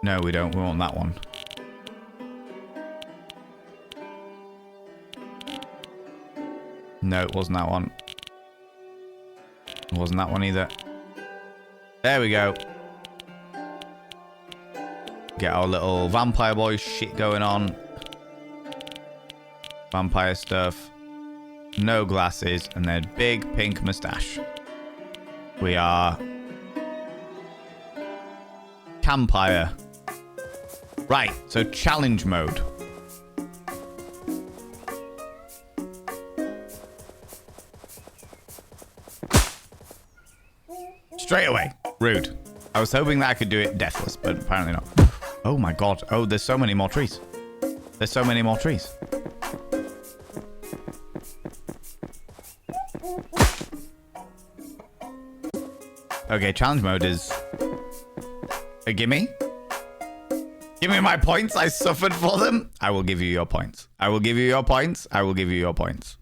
No, we don't. We want that one. No, it wasn't that one. It wasn't that one either. There we go. Get our little vampire boy shit going on. Vampire stuff. No glasses. And then big pink mustache. We are... Campire. Right, so challenge mode. Straight away. Rude. I was hoping that I could do it deathless, but apparently not. Oh my god. Oh, there's so many more trees. There's so many more trees. Okay, challenge mode is a gimme. Give me my points. I suffered for them. I will give you your points. I will give you your points. I will give you your points.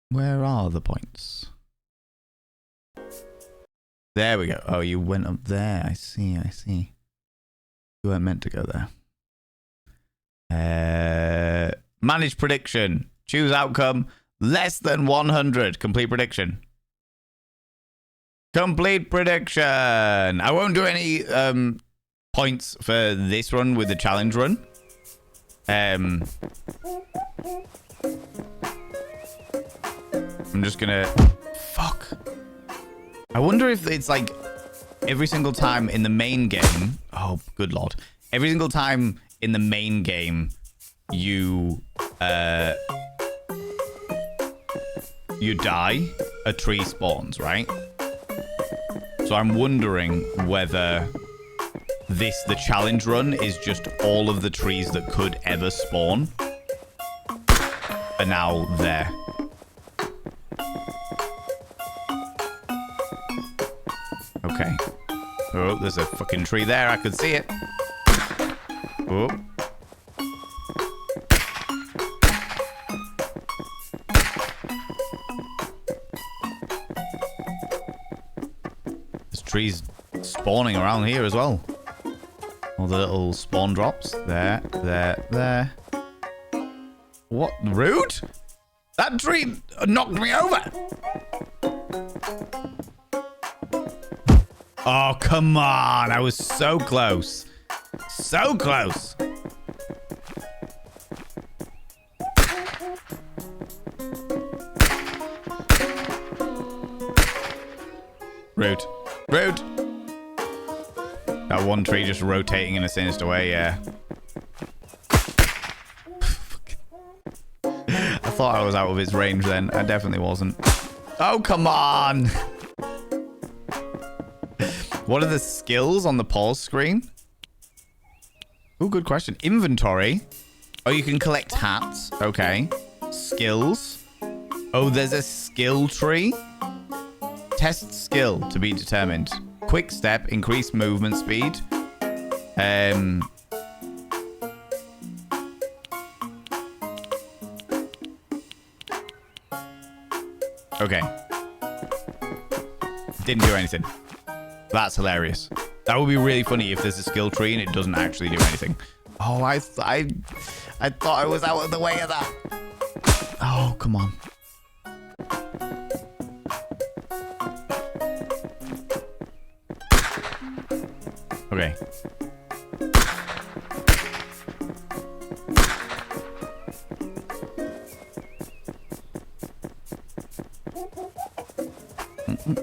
Where are the points? There we go. Oh, you went up there. I see. I see. You weren't meant to go there. Manage prediction. Choose outcome. Less than 100. Complete prediction. Complete prediction. I won't do any points for this run with the challenge run. I'm just gonna... Fuck. I wonder if it's like every single time in the main game... Oh, good lord. Every single time in the main game you die, a tree spawns, right? So I'm wondering whether the challenge run is just all of the trees that could ever spawn are now there. Okay. Oh, there's a fucking tree there. I could see it. Oh. There's trees spawning around here as well. All the little spawn drops. There, there, there. What? Rude? That tree knocked me over. Oh, come on. I was so close. So close. Rude. Rude. That one tree just rotating in a sinister way, yeah. I thought I was out of its range then. I definitely wasn't. Oh, come on. What are the skills on the pause screen? Oh, good question. Inventory. Oh, you can collect hats. Okay. Skills. Oh, there's a skill tree. Test skill to be determined. Quick step, increase movement speed. Okay. Didn't do anything. That's hilarious. That would be really funny if there's a skill tree and it doesn't actually do anything. Oh, I thought I was out of the way of that. Oh, come on. Okay.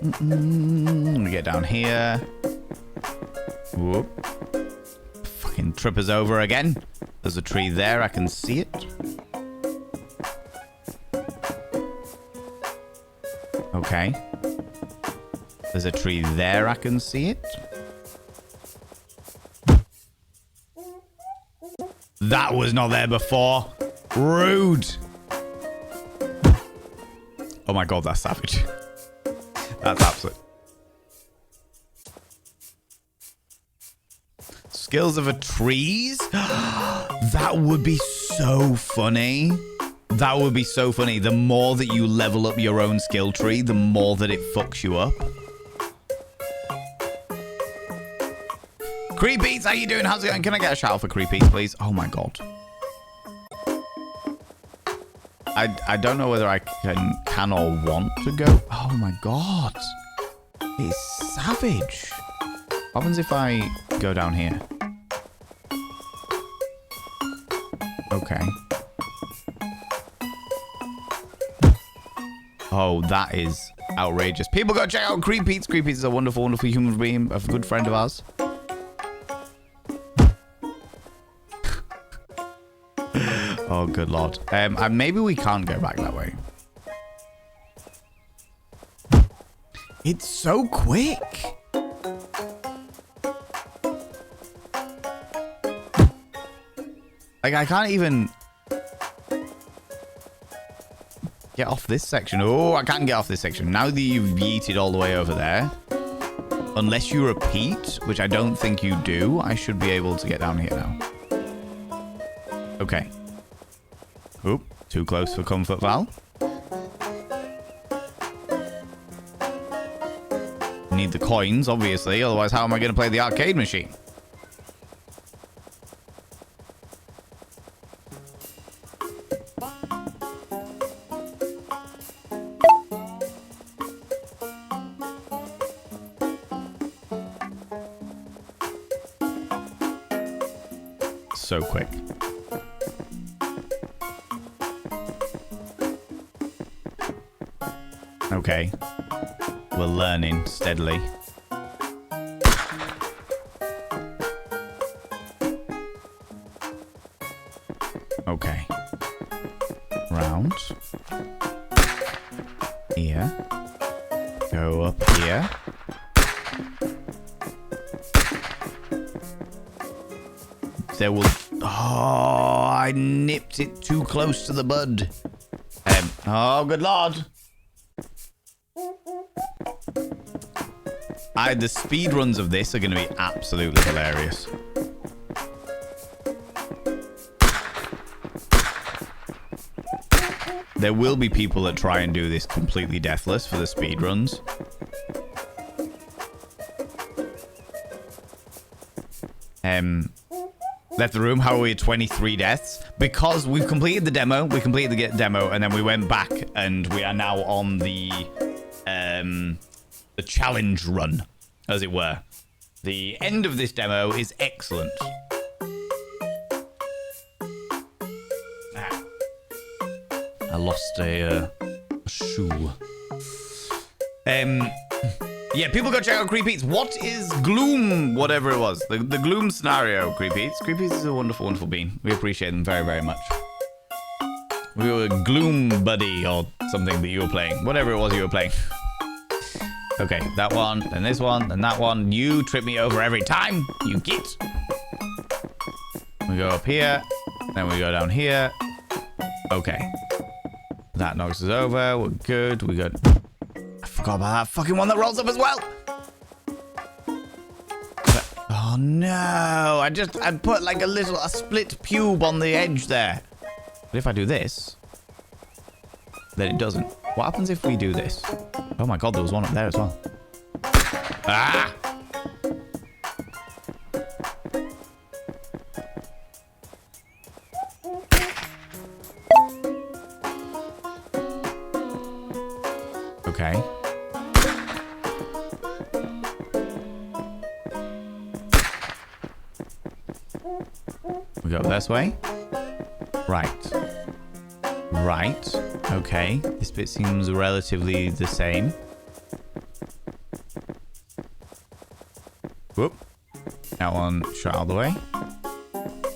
Let me get down here. Whoop. Fucking trip us over again. There's a tree there. I can see it. Okay. There's a tree there. I can see it. That was not there before. Rude. Oh my god, that's savage. That's absolute. Skills of a trees? That would be so funny. That would be so funny. The more that you level up your own skill tree, the more that it fucks you up. Creepies, how you doing? How's it going? Can I get a shout out for Creepies, please? Oh my god. I don't know whether I can or want to go. Oh my god. It's savage. What happens if I go down here? Okay. Oh, that is outrageous. People go check out Creepies. Creepies is a wonderful, wonderful human being, a good friend of ours. Oh, good lord. Maybe we can't go back that way. It's so quick. Like, I can't even get off this section. Oh, I can't get off this section. Now that you've yeeted all the way over there, unless you repeat, which I don't think you do, I should be able to get down here now. Okay. Oop, too close for comfort, Val. Need the coins, obviously. Otherwise, how am I going to play the arcade machine? So quick. Okay. We're learning steadily. Okay. Round. Here. Go up here. There will... Oh, I nipped it too close to the bud. Oh, good lord. The speed runs of this are going to be absolutely hilarious. There will be people that try and do this completely deathless for the speed runs. Left the room. How are we at 23 deaths? Because we've completed the demo. We completed the demo, and then we went back, and we are now on the challenge run, as it were. The end of this demo is excellent. I lost a shoe. Yeah, people go check out Creepeats. What is Gloom? Whatever it was. The Gloom scenario, Creepeats. Creepeats is a wonderful, wonderful bean. We appreciate them very, very much. We were Gloom Buddy or something that you were playing. Whatever it was you were playing. Okay, that one, then this one, then that one. You trip me over every time, you git. We go up here, then we go down here. Okay. That knocks us over. We're good. We got... I forgot about that fucking one that rolls up as well. Oh no! I put like a split pube on the edge there. But if I do this, then it doesn't. What happens if we do this? Oh my god, there was one up there as well. Ah! Okay. We go this way. Right. Right. Okay. This bit seems relatively the same. Whoop. That one shot out of the way.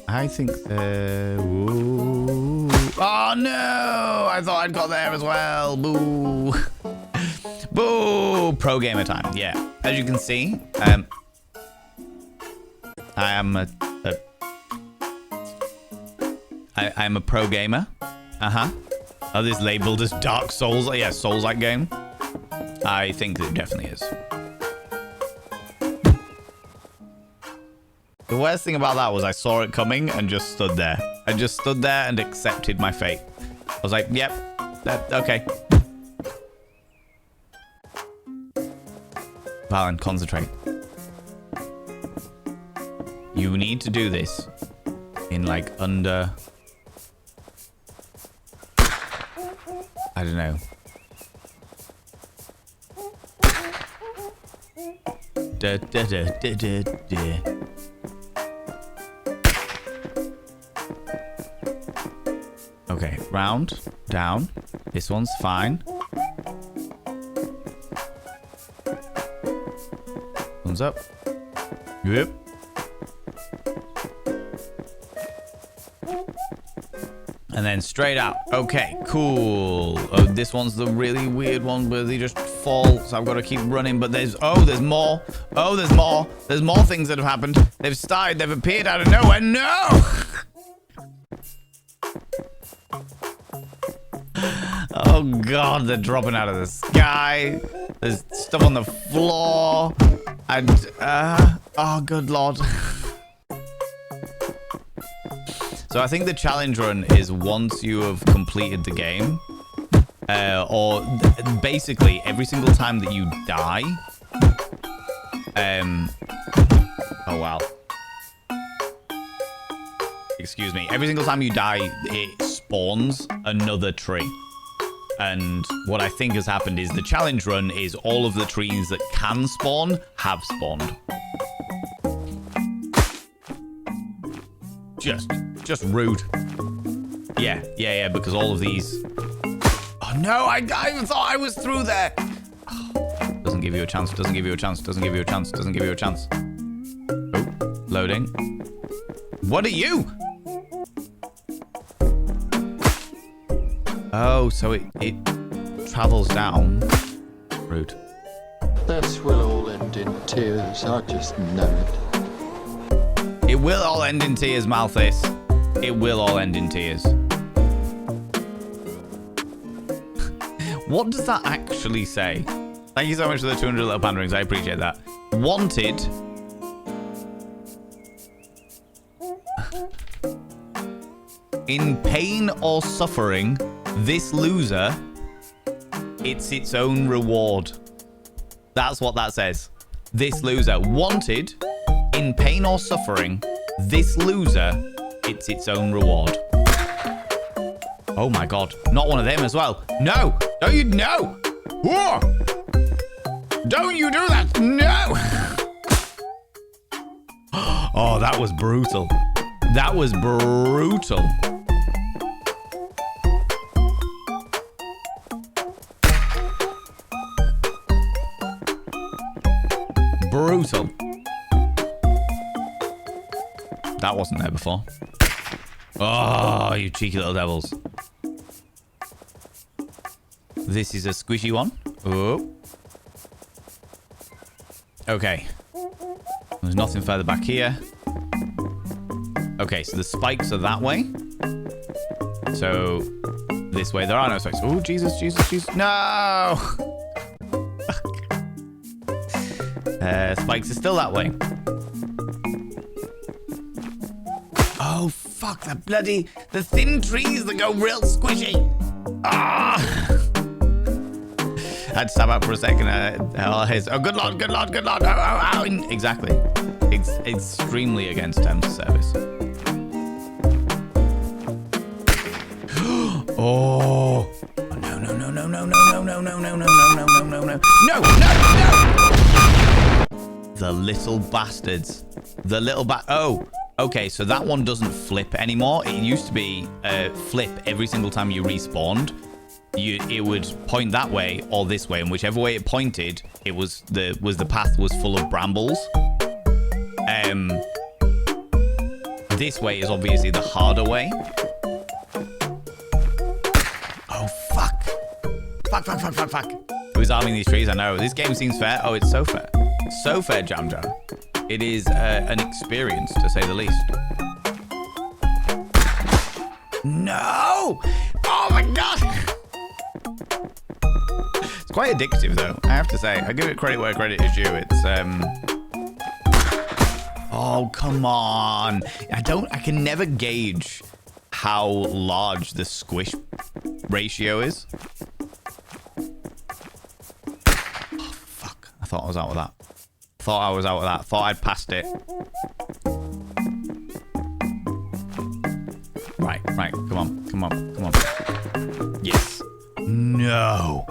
I think the... Ooh. Oh no! I thought I'd got there as well. Boo. Boo! Pro gamer time. Yeah. As you can see, I am I'm a pro gamer. Uh-huh. Others labeled as Dark Souls. Yeah, Souls-like game. I think it definitely is. The worst thing about that was I saw it coming and just stood there. I just stood there and accepted my fate. I was like, yep, okay. Valen, concentrate. You need to do this in like under... I don't know. Da, da, da, da, da, da. Okay, round, down. This one's fine. One's up. Yep. And then straight out. Okay, cool. Oh, this one's the really weird one where they just fall. So I've got to keep running. But there's more. Oh, there's more. There's more things that have happened. They've appeared out of nowhere. No! Oh, God. They're dropping out of the sky. There's stuff on the floor. And, oh, good Lord. So I think the challenge run is once you have completed the game, or basically every single time that you die. Oh wow. Excuse me. Every single time you die, it spawns another tree. And what I think has happened is the challenge run is all of the trees that can spawn have spawned. Just rude. Yeah, because all of these... Oh, no, I thought I was through there. Oh, doesn't give you a chance, doesn't give you a chance, doesn't give you a chance, doesn't give you a chance. Oh, loading. What are you? Oh, so it travels down. Rude. This will all end in tears, I just know it. It will all end in tears, Malthus. It will all end in tears. What does that actually say? Thank you so much for the 200 little pan rings. I appreciate that. Wanted. In pain or suffering, this loser, it's its own reward. That's what that says. This loser. Wanted. In pain or suffering, this loser, it's its own reward. Oh my God, not one of them as well. No, don't you, no. Whoa. Don't you do that, no. Oh, that was brutal. That was brutal. Brutal. That wasn't there before. Oh, you cheeky little devils. This is a squishy one. Oh. Okay. There's nothing further back here. Okay, so the spikes are that way. So, this way. There are no spikes. Oh, Jesus, Jesus, Jesus. No! Spikes are still that way. Oh, fuck, the thin trees that go real squishy. Ah! I had to stop out for a second. Oh, good lord, good lord, good lord. Oh. Exactly. It's extremely against terms of service. Oh. No, no, no, no, no, no, no, no, no, no, no, no, no, no, no, no. No, no, no! The little bastards. The little oh. Okay, so that one doesn't flip anymore. It used to be flip every single time you respawned. It would point that way or this way, and whichever way it pointed, it was the path was full of brambles. This way is obviously the harder way. Oh fuck! Fuck! Who's arming these trees? I know this game seems fair. Oh, it's so fair. So fair, Jam Jam. It is an experience, to say the least. No! Oh my God! It's quite addictive, though. I have to say, I give it credit where credit is due. It's Oh, come on! I can never gauge how large the squish ratio is. Oh, fuck! I thought I was out with that. Thought I'd passed it. Right. Come on. Yes. No.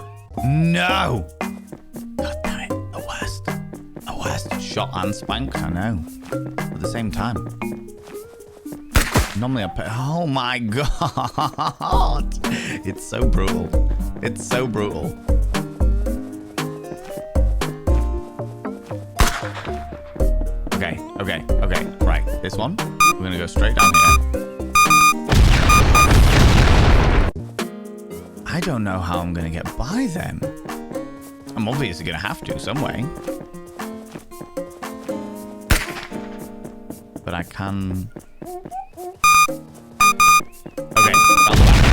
God damn it. The worst. Shot and spanked, I know. At the same time. Normally oh my God. It's so brutal. Okay. Right. This one. We're going to go straight down here. I don't know how I'm going to get by them. I'm obviously going to have to some way. But I can... Okay, round the back.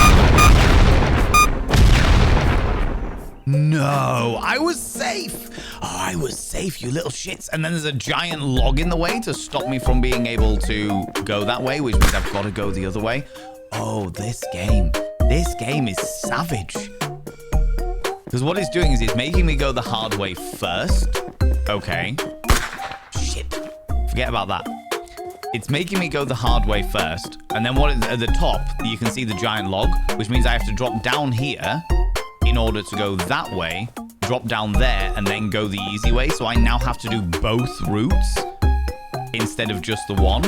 No, I was safe. Oh, I was safe, you little shits. And then there's a giant log in the way to stop me from being able to go that way, which means I've got to go the other way. Oh, this game is savage. Because what it's doing is it's making me go the hard way first. Okay. Shit. Forget about that. It's making me go the hard way first. And then at the top, you can see the giant log, which means I have to drop down here in order to go that way, drop down there, and then go the easy way. So I now have to do both routes instead of just the one.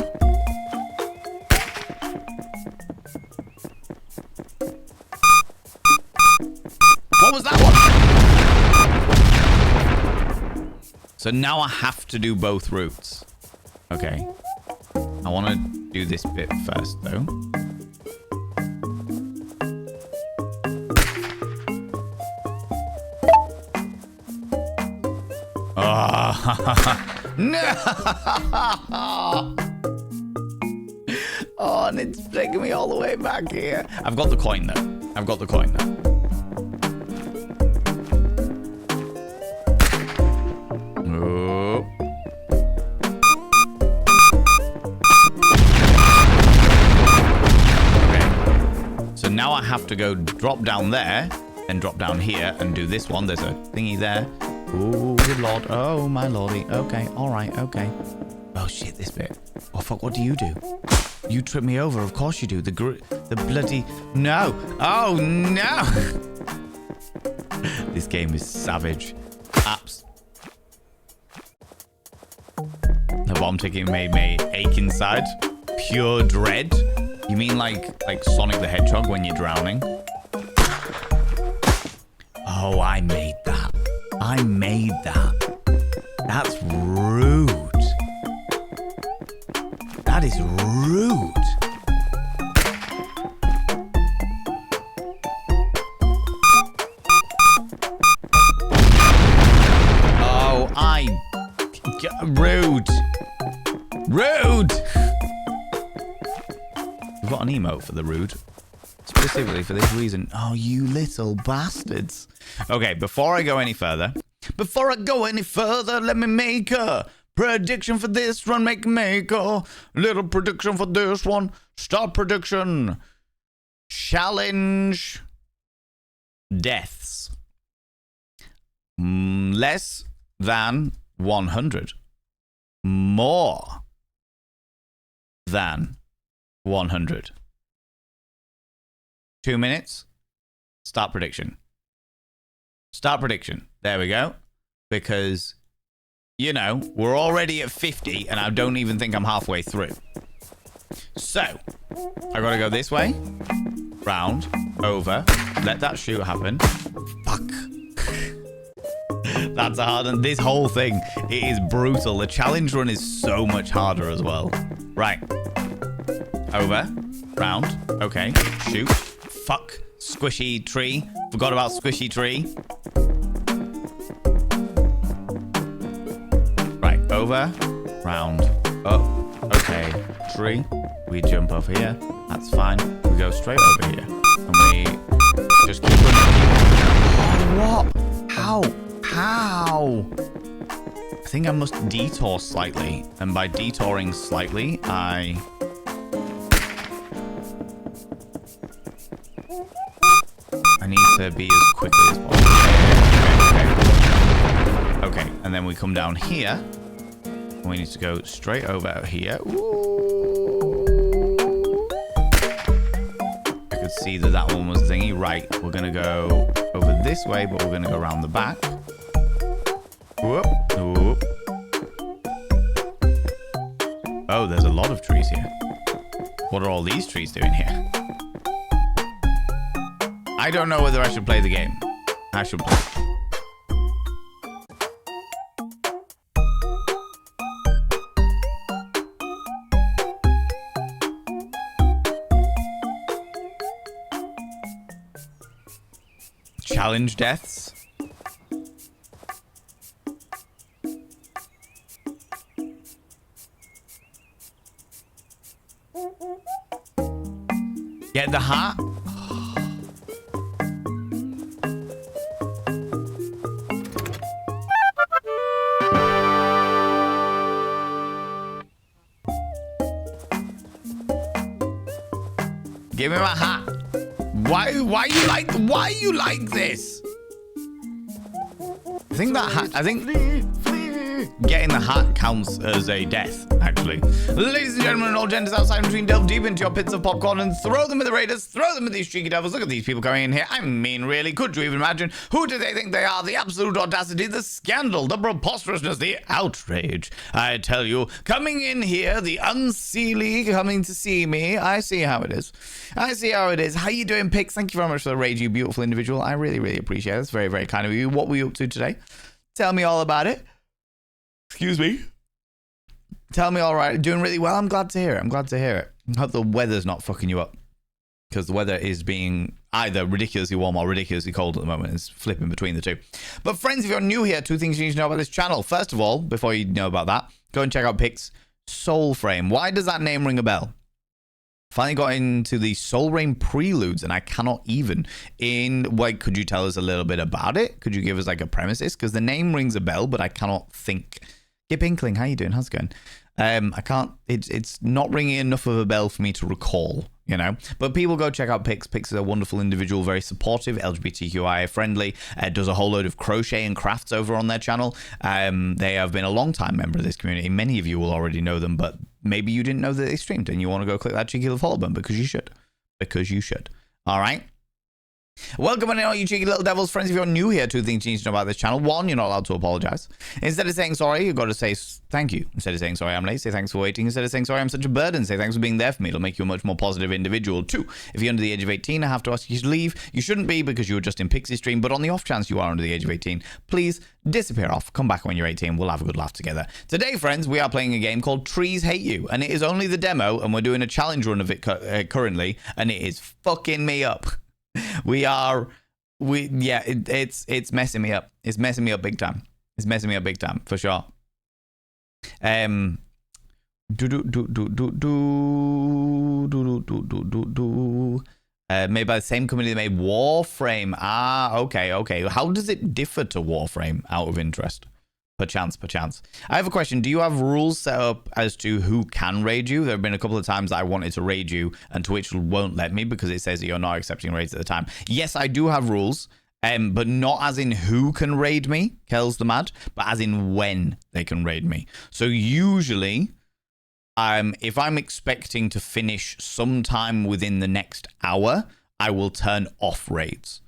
What was that one? So now I have to do both routes. Okay. I want to do this bit first, though. No! Oh, and it's taking me all the way back here. I've got the coin, though. I've got the coin, though. Oh. Okay. So now I have to go drop down there and drop down here and do this one. There's a thingy there. Oh, good lord. Oh, my lordy. Okay, all right, okay. Oh, shit, this bit. Oh, fuck, what do? You trip me over. Of course you do. The bloody... No. Oh, no. This game is savage. Apps. The bomb ticket made me ache inside. Pure dread. You mean like Sonic the Hedgehog when you're drowning? Oh, I made that. I made that. That's rude. That is rude. Oh, rude. Rude. We've got an emote for the rude. Specifically for this reason. Oh, you little bastards. Okay, before I go any further, let me make a prediction for this run. Make a little prediction for this one. Start prediction. Challenge deaths. Less than 100. More than 100. 2 minutes. Start prediction. Start prediction. There we go. Because, you know, we're already at 50 and I don't even think I'm halfway through. So, I gotta go this way. Round. Over. Let that shoot happen. Fuck. That's hard. And this whole thing, it is brutal. The challenge run is so much harder as well. Right. Over. Round. Okay. Shoot. Fuck. Squishy tree. Forgot about squishy tree. Right. Over. Round. Up. Okay. Tree. We jump over here. That's fine. We go straight over here. And we just keep running. Oh, what? How? How? I think I must detour slightly. And by detouring slightly, I need to be as quickly as possible. Okay, and then we come down here. And we need to go straight over here. Ooh. I could see that one was thingy. Right, we're going to go over this way, but we're going to go around the back. Whoop, whoop. Oh, there's a lot of trees here. What are all these trees doing here? I don't know whether I should play the game. I should play. challenge deaths. Get the hat. Give me my hat. Why you like this? I think that hat, getting the hat counts as a death, actually. Ladies and gentlemen, and all genders outside between, delve deep into your pits of popcorn and throw them at the raiders, throw them at these cheeky devils. Look at these people coming in here. I mean, really, could you even imagine? Who do they think they are? The absolute audacity, the scandal, the preposterousness, the outrage. I tell you, coming in here, the unseelie coming to see me. I see how it is. I see how it is. How you doing, Pix? Thank you very much for the raid, you beautiful individual. I really, really appreciate it. It's very, very kind of you. What were you up to today? Tell me all about it. Excuse me. Tell me all right. Doing really well. I'm glad to hear it. I'm glad to hear it. I hope the weather's not fucking you up. Because the weather is being either ridiculously warm or ridiculously cold at the moment. It's flipping between the two. But friends, if you're new here, 2 things you need to know about this channel. First of all, before you know about that, go and check out Pix Soul Frame. Why does that name ring a bell? Finally got into the Soul Rain preludes, and I cannot even. Wait, could you tell us a little bit about it? Could you give us like a premises? Because the name rings a bell, but I cannot think. Gip Inkling, how you doing? How's it going? I can't. It's not ringing enough of a bell for me to recall, you know. But people go check out Pix. Pix is a wonderful individual, very supportive, LGBTQIA friendly. Does a whole load of crochet and crafts over on their channel. They have been a long time member of this community. Many of you will already know them, but maybe you didn't know that they streamed, and you want to go click that cheeky little follow button because you should. Because you should. All right. Welcome on in, all you cheeky little devils. Friends, if you're new here, 2 things you need to know about this channel. 1, you're not allowed to apologize. Instead of saying sorry, you've got to say thank you. Instead of saying sorry, I'm late, say thanks for waiting. Instead of saying sorry, I'm such a burden, say thanks for being there for me. It'll make you a much more positive individual. 2, if you're under the age of 18, I have to ask you to leave. You shouldn't be because you were just in Pixie Stream, but on the off chance you are under the age of 18, please disappear off. Come back when you're 18. We'll have a good laugh together. Today, friends, we are playing a game called Trees Hate You, and it is only the demo, and we're doing a challenge run of it currently, and it is fucking me up. It's messing me up. It's messing me up big time. It's messing me up big time for sure. Made by the same company that made Warframe. Okay. How does it differ to Warframe? Out of interest. Perchance. I have a question. Do you have rules set up as to who can raid you? There have been a couple of times that I wanted to raid you and Twitch won't let me because it says that you're not accepting raids at the time. Yes, I do have rules, but not as in who can raid me, Kel's the Mad, but as in when they can raid me. So usually, if I'm expecting to finish sometime within the next hour, I will turn off raids.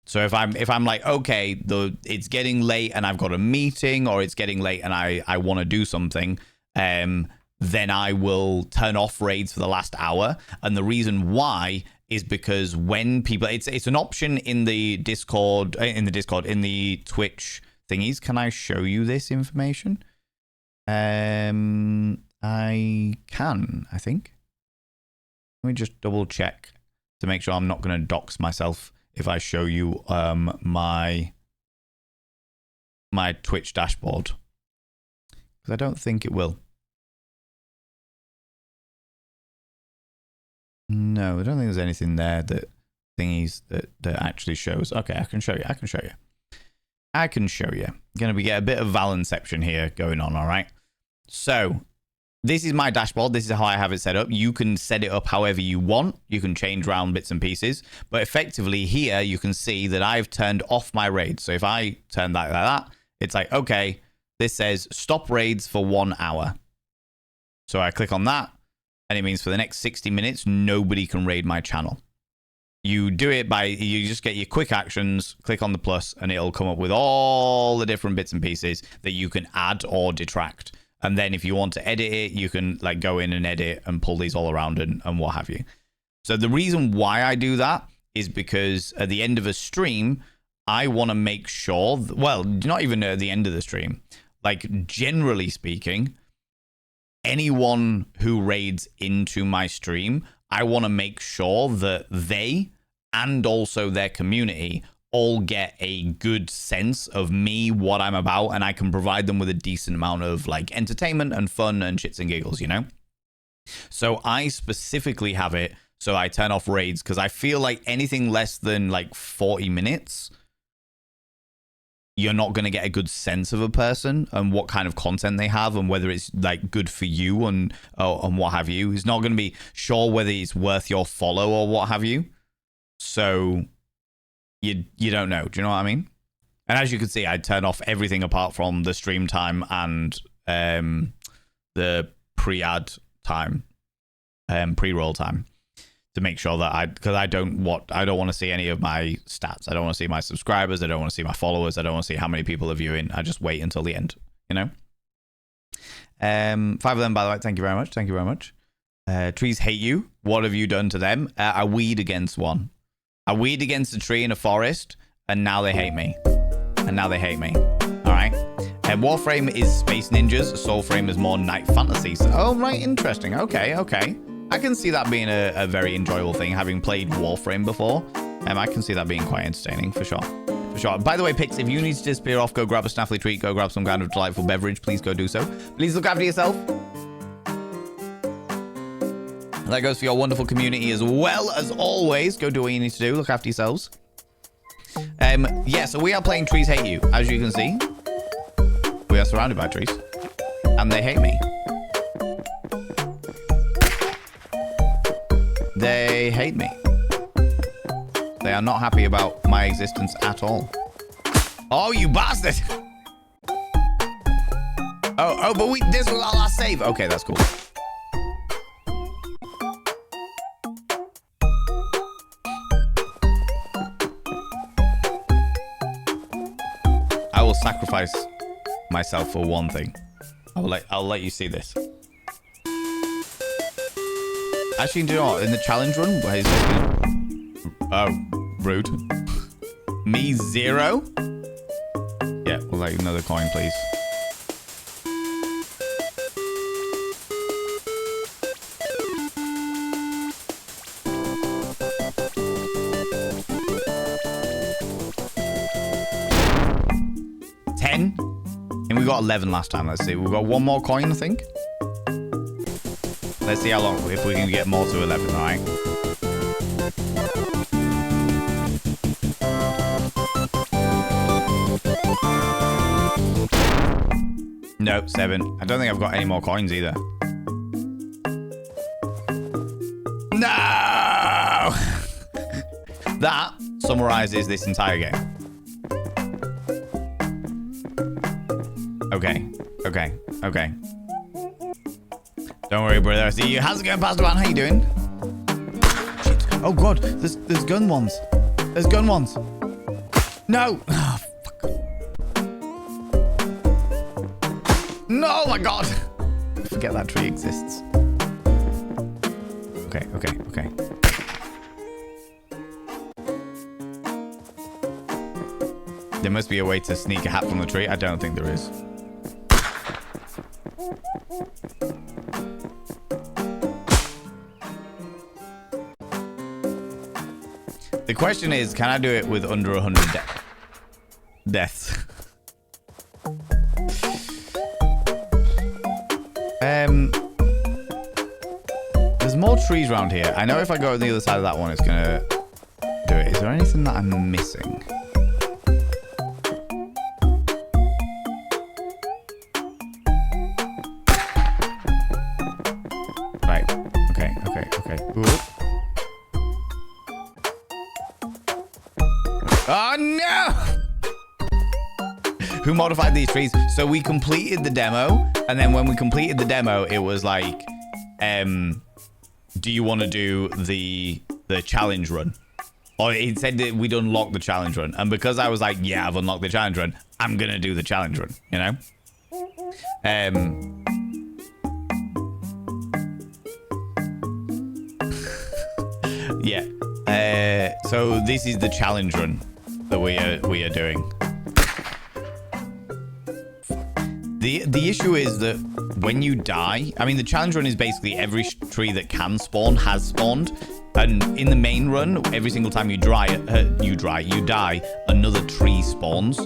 So if I'm like, okay, it's getting late and I've got a meeting, or it's getting late and I want to do something, then I will turn off raids for the last hour. And the reason why is because when people, it's an option in the Discord, in the Twitch thingies. Can I show you this information? I can, I think. Let me just double check to make sure I'm not going to dox myself if I show you my Twitch dashboard, because I don't think it will. No, I don't think there's anything there that actually shows. Okay, I can show you. Gonna get a bit of Valenception here going on. All right. So this is my dashboard. This is how I have it set up. You can set it up however you want. You can change around bits and pieces. But effectively here, you can see that I've turned off my raids. So if I turn that like that, it's like, okay, this says stop raids for 1 hour. So I click on that, and it means for the next 60 minutes, nobody can raid my channel. You do it by, you just get your quick actions, click on the plus, and it'll come up with all the different bits and pieces that you can add or detract. And then if you want to edit it, you can like go in and edit and pull these all around and what have you. So the reason why I do that is because at the end of a stream, I want to make sure, well, not even at the end of the stream, like generally speaking, anyone who raids into my stream, I want to make sure that they and also their community all get a good sense of me, what I'm about, and I can provide them with a decent amount of like entertainment and fun and shits and giggles, you know? So I specifically have it so I turn off raids because I feel like anything less than like 40 minutes, you're not going to get a good sense of a person and what kind of content they have and whether it's like good for you and what have you. It's not going to be sure whether it's worth your follow or what have you. So you don't know. Do you know what I mean? And as you can see, I turned off everything apart from the stream time and the pre-ad time, pre-roll time, to make sure that because I don't want to see any of my stats. I don't want to see my subscribers. I don't want to see my followers. I don't want to see how many people are viewing. I just wait until the end, you know? 5 of them, by the way. Thank you very much. Thank you very much. Trees hate you. What have you done to them? I weed against one. I weed against a tree in a forest, and now they hate me. All right. Warframe is Space Ninjas. Soulframe is more Night Fantasy. So, oh, right. Interesting. Okay. I can see that being a very enjoyable thing, having played Warframe before. I can see that being quite entertaining, for sure. By the way, Pix, if you need to disappear off, go grab a snaffly treat, go grab some kind of delightful beverage, please go do so. Please look after yourself. That goes for your wonderful community as well. As always, go do what you need to do. Look after yourselves. Yeah, so we are playing Trees Hate You. As you can see, we are surrounded by trees. And they hate me. They hate me. They are not happy about my existence at all. Oh, you bastard! Oh, but this was our last save. Okay, that's cool. I will sacrifice myself for one thing. I'll let you see this. Actually, do you know what? In the challenge run, where he's just gonna... rude. Me 0? Yeah, we'll like another coin, please. And we got 11 last time. Let's see. We've got one more coin, I think. Let's see how long, if we can get more to 11, all right? Nope, 7. I don't think I've got any more coins either. No! That summarizes this entire game. Okay. Don't worry, brother. I see you. How's it going, Pastor Man? How you doing? Shit. Oh, God. There's gun ones. There's gun ones. No. Oh, fuck. No, my God. I forget that tree exists. Okay. There must be a way to sneak a hat from the tree. I don't think there is. The question is, can I do it with under 100 deaths? There's more trees around here. I know if I go on the other side of that one, it's gonna do it. Is there anything that I'm missing? Right. Okay. Ooh. Oh no! Who modified these trees? So we completed the demo, and then when we completed the demo, it was like, do you want to do the challenge run? Or it said that we'd unlock the challenge run, and because I was like, yeah, I've unlocked the challenge run, I'm gonna do the challenge run, you know? Yeah. So this is the challenge run that we are doing. The issue is that when you die, I mean, the challenge run is basically every tree that can spawn has spawned, And in the main run, every single time you die, another tree spawns.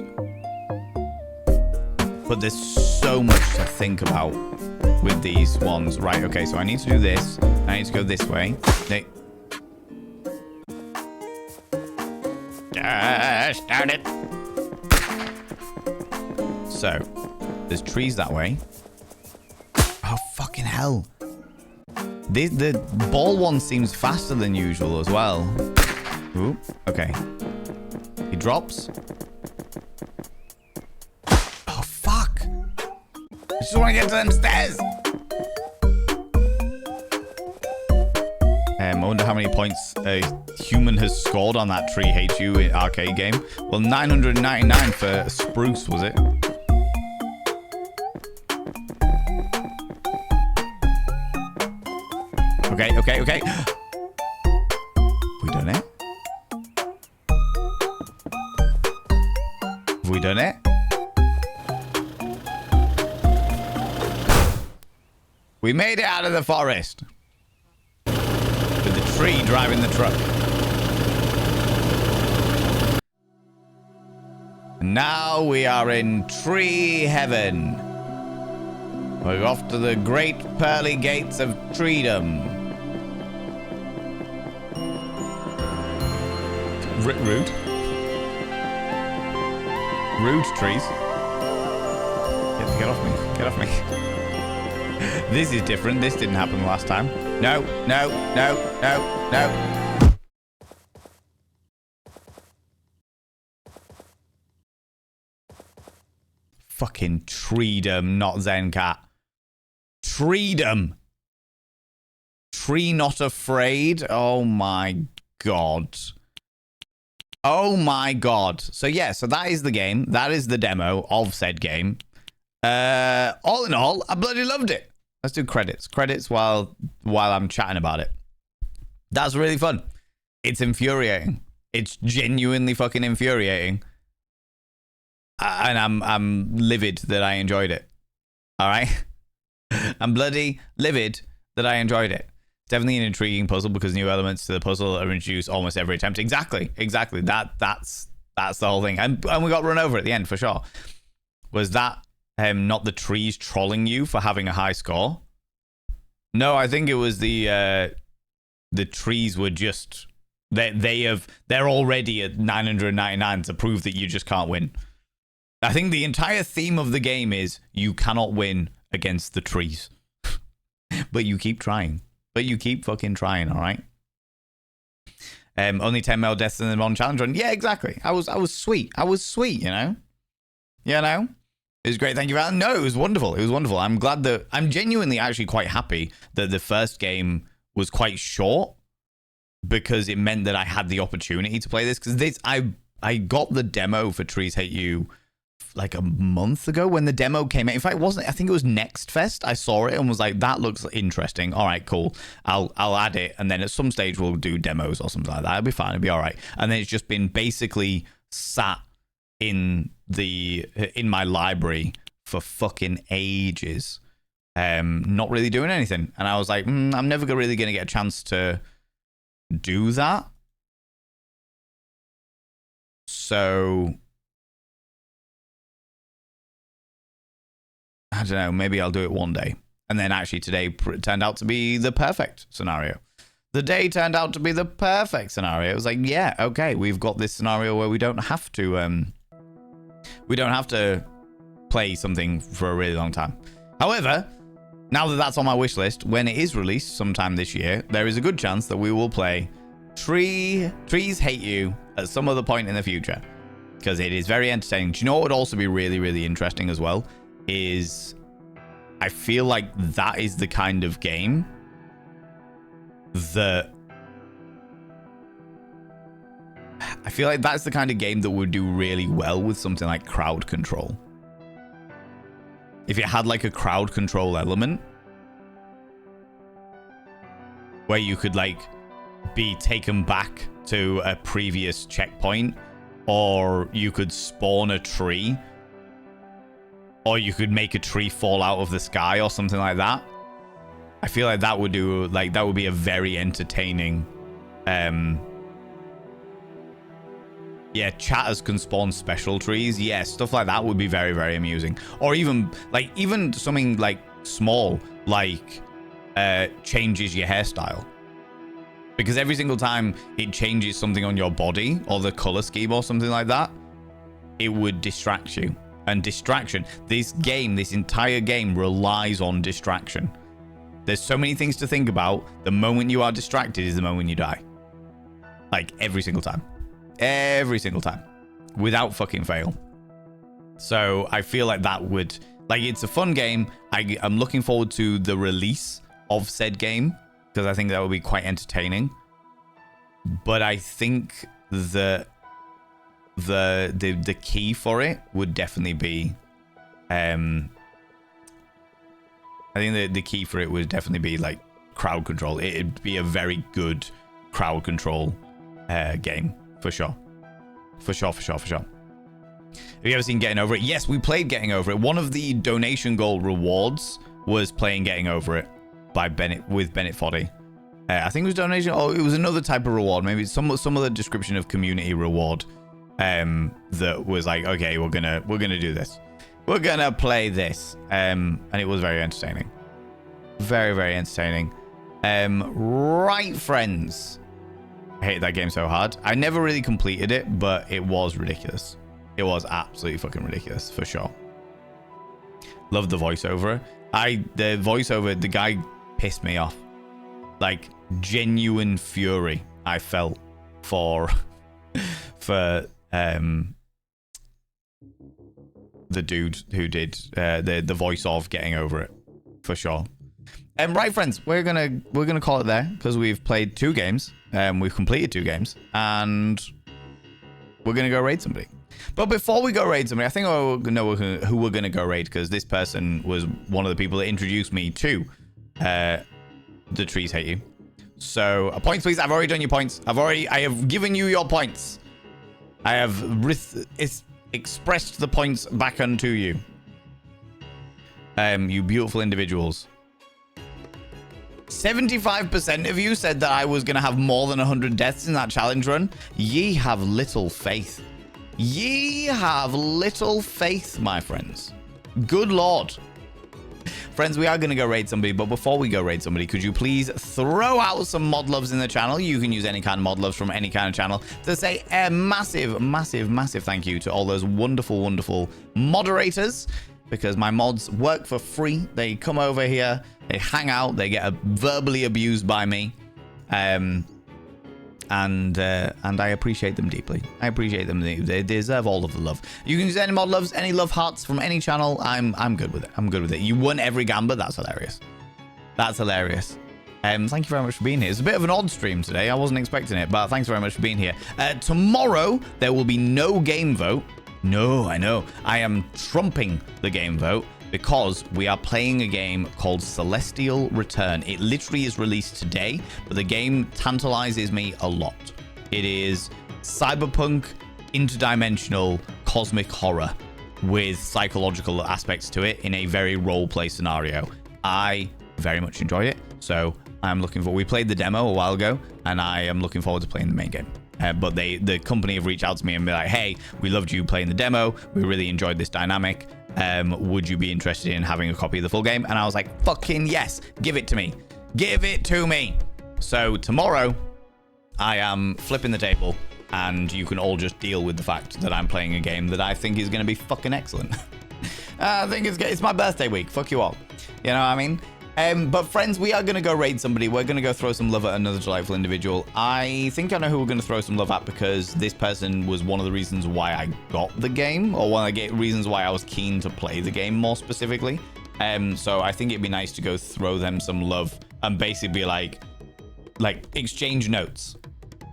But there's so much to think about with these ones. Right, okay, so I need to do this. I need to go this way. Gosh, darn it. So, there's trees that way. Oh, fucking hell. The ball one seems faster than usual as well. Ooh, okay. He drops. Oh, fuck. I just want to get to them stairs. I wonder how many points a human has scored on that Tree Hates You arcade game. Well, 999 for Spruce, was it? Okay. Have we done it? Have we done it? We made it out of the forest. With the tree driving the truck. And now we are in tree heaven. We're off to the great pearly gates of treedom. Rude. Rude trees. Get off me. Get off me. This is different. This didn't happen last time. No. Fucking treedom, not Zencat. Treedom. Tree not afraid. Oh my god. Oh my god. So yeah, so that is the game. That is the demo of said game. All in all, I bloody loved it. Let's do credits. Credits while I'm chatting about it. That's really fun. It's infuriating. It's genuinely fucking infuriating. And I'm livid that I enjoyed it. All right? I'm bloody livid that I enjoyed it. Definitely an intriguing puzzle because new elements to the puzzle are introduced almost every attempt. Exactly. That's the whole thing. And we got run over at the end for sure. Was that not the trees trolling you for having a high score? No, I think it was the trees were just they're already at 999 to prove that you just can't win. I think the entire theme of the game is you cannot win against the trees. But you keep trying. But you keep fucking trying, all right? Only 10 male deaths in the one challenge run. Yeah, exactly. I was sweet. I was sweet, you know? You know? It was great. Thank you, Alan. No, it was wonderful. It was wonderful. I'm glad that I'm genuinely actually quite happy that the first game was quite short because it meant that I had the opportunity to play this. Because I got the demo for Trees Hate You like a month ago when the demo came out. In fact, it wasn't. I think it was Next Fest. I saw it and was like, that looks interesting. All right, cool. I'll add it. And then at some stage we'll do demos or something like that. It'll be fine. It'll be all right. And then it's just been basically sat in my library for fucking ages. Not really doing anything. And I was like, I'm never really going to get a chance to do that. So I don't know, maybe I'll do it one day. And then actually today turned out to be the perfect scenario. The day turned out to be the perfect scenario. It was like, yeah, okay, we've got this scenario where we don't have to play something for a really long time. However, now that that's on my wish list, when it is released sometime this year, there is a good chance that we will play Trees Hate You at some other point in the future. Because it is very entertaining. Do you know what would also be really, really interesting as well? Is I feel like that is the kind of game that would do really well with something like crowd control. If it had like a crowd control element where you could like be taken back to a previous checkpoint, or you could spawn a tree, or you could make a tree fall out of the sky or something like that. I feel like that would be a very entertaining Yeah, chatters can spawn special trees. Yeah, stuff like that would be very, very amusing. Or even something like small, like changes your hairstyle. Because every single time it changes something on your body or the color scheme or something like that, it would distract you. And distraction, this entire game relies on distraction. There's so many things to think about. The moment you are distracted is the moment you die. Like every single time. Every single time. Without fucking fail. So I feel like that would, like, it's a fun game. I'm looking forward to the release of said game because I think that would be quite entertaining. But I think the key for it would definitely be I think the key for it would definitely be like crowd control. It'd be a very good crowd control game for sure. For sure. Have you ever seen Getting Over It? Yes, we played Getting Over It. One of the donation goal rewards was playing Getting Over It by Bennett Foddy. I think it was donation. Oh, it was another type of reward. Maybe some other description of community reward. That was like, okay, we're gonna do this. We're gonna play this. And it was very entertaining. Very, very entertaining. Right, friends. I hate that game so hard. I never really completed it, but it was ridiculous. It was absolutely fucking ridiculous, for sure. Loved the voiceover. The guy pissed me off. Like, genuine fury I felt for the dude who did the voice of Getting Over It, for sure. Right, friends, we're gonna call it there because we've played 2 games. We've completed 2 games, and we're gonna go raid somebody. But before we go raid somebody, I think I know who we're gonna go raid because this person was one of the people that introduced me to The Trees Hate You. So points, please. I've already done your points. I have given you your points. I have expressed the points back unto you. You beautiful individuals. 75% of you said that I was going to have more than 100 deaths in that challenge run. Ye have little faith. Ye have little faith, my friends. Good Lord. Friends, we are going to go raid somebody, but before we go raid somebody, could you please throw out some mod loves in the channel? You can use any kind of mod loves from any kind of channel to say a massive, massive, massive thank you to all those wonderful, wonderful moderators, because my mods work for free. They come over here, they hang out, they get verbally abused by me, and I appreciate them deeply. I appreciate them. They deserve all of the love. You can use any mod loves, any love hearts from any channel. I'm good with it. I'm good with it. You won every gamba. That's hilarious. That's hilarious. Thank you very much for being here. It's a bit of an odd stream today. I wasn't expecting it, but thanks very much for being here. Tomorrow there will be no game vote. No, I know. I am trumping the game vote because we are playing a game called Celestial Return. It literally is released today, but the game tantalizes me a lot. It is cyberpunk, interdimensional, cosmic horror with psychological aspects to it in a very role-play scenario. I very much enjoyed it, so I'm looking forward. We played the demo a while ago, and I am looking forward to playing the main game. But the company have reached out to me and be like, hey, we loved you playing the demo. We really enjoyed this dynamic. Would you be interested in having a copy of the full game? And I was like, fucking yes, give it to me. Give it to me. So tomorrow I am flipping the table and you can all just deal with the fact that I'm playing a game that I think is going to be fucking excellent. I think it's my birthday week. Fuck you all. You know what I mean? But friends, we are going to go raid somebody. We're going to go throw some love at another delightful individual. I think I know who we're going to throw some love at because this person was one of the reasons why I got the game, or one of the reasons why I was keen to play the game more specifically. So I think it'd be nice to go throw them some love and basically be like exchange notes.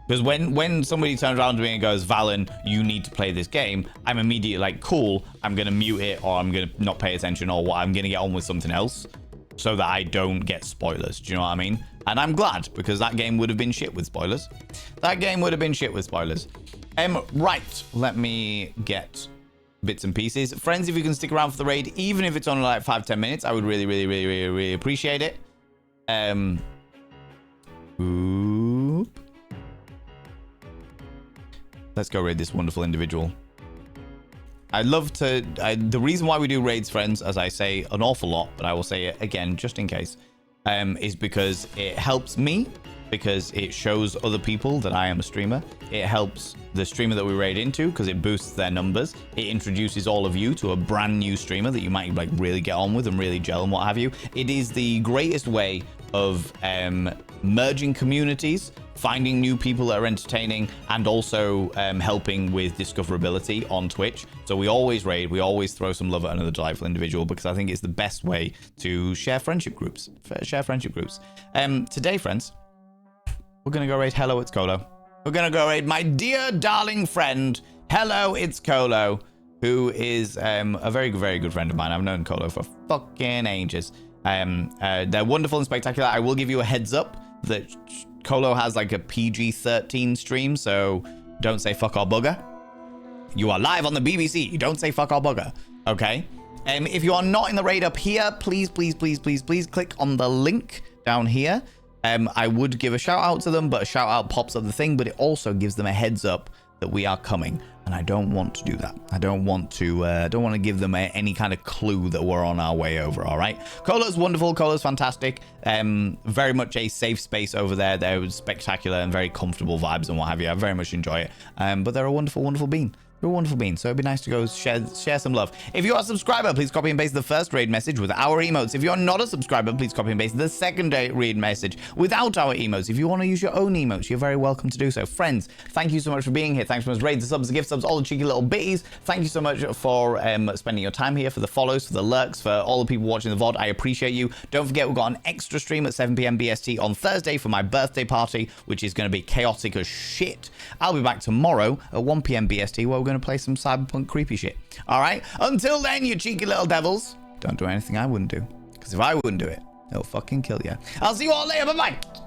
Because when somebody turns around to me and goes, Valen, you need to play this game, I'm immediately like, cool, I'm going to mute it, or I'm going to not pay attention, or what, I'm going to get on with something else, so that I don't get spoilers. Do you know what I mean? And I'm glad, because that game would have been shit with spoilers. That game would have been shit with spoilers. Right, let me get bits and pieces. Friends, if you can stick around for the raid, even if it's only like 5-10 minutes, I would really, really, really, really, really appreciate it. Oop. Let's go raid this wonderful individual. I'd love to... the reason why we do raids, friends, as I say an awful lot, but I will say it again just in case, is because it helps me, because it shows other people that I am a streamer. It helps the streamer that we raid into because it boosts their numbers. It introduces all of you to a brand new streamer that you might like really get on with and really gel and what have you. It is the greatest way of merging communities, finding new people that are entertaining, and also helping with discoverability on Twitch. So we always raid, we always throw some love at another delightful individual because I think it's the best way to share friendship groups. Today, friends, we're gonna go raid Hello, it's Colo. We're gonna go raid my dear darling friend, Hello, it's Colo, who is a very, very good friend of mine. I've known Colo for fucking ages. They're wonderful and spectacular. I will give you a heads up that Colo has like a PG-13 stream, so don't say fuck or bugger. You are live on the BBC. Don't say fuck or bugger, okay? If you are not in the raid up here, please click on the link down here. I would give a shout out to them, but a shout out pops up the thing, but it also gives them a heads up that we are coming, and I don't want to do that. I don't want to give them any kind of clue that we're on our way over. All right, Colo's wonderful, Colo's fantastic, very much a safe space over there. They're spectacular and very comfortable vibes and what have you. I very much enjoy it, but they're a wonderful bean. You're a wonderful bean, so it'd be nice to go share some love. If you are a subscriber, please copy and paste the first raid message with our emotes. If you're not a subscriber, please copy and paste the second raid message without our emotes. If you want to use your own emotes, you're very welcome to do so. Friends, thank you so much for being here. Thanks for those raids, the subs, the gift subs, all the cheeky little bitties. Thank you so much for spending your time here, for the follows, for the lurks, for all the people watching the VOD. I appreciate you. Don't forget, we've got an extra stream at 7 p.m. BST on Thursday for my birthday party, which is going to be chaotic as shit. I'll be back tomorrow at 1 p.m. BST where we're going to play some cyberpunk creepy shit. All right, until then, you cheeky little devils, don't do anything I wouldn't do, because if I wouldn't do it, it'll fucking kill you. I'll see you all later. Bye bye.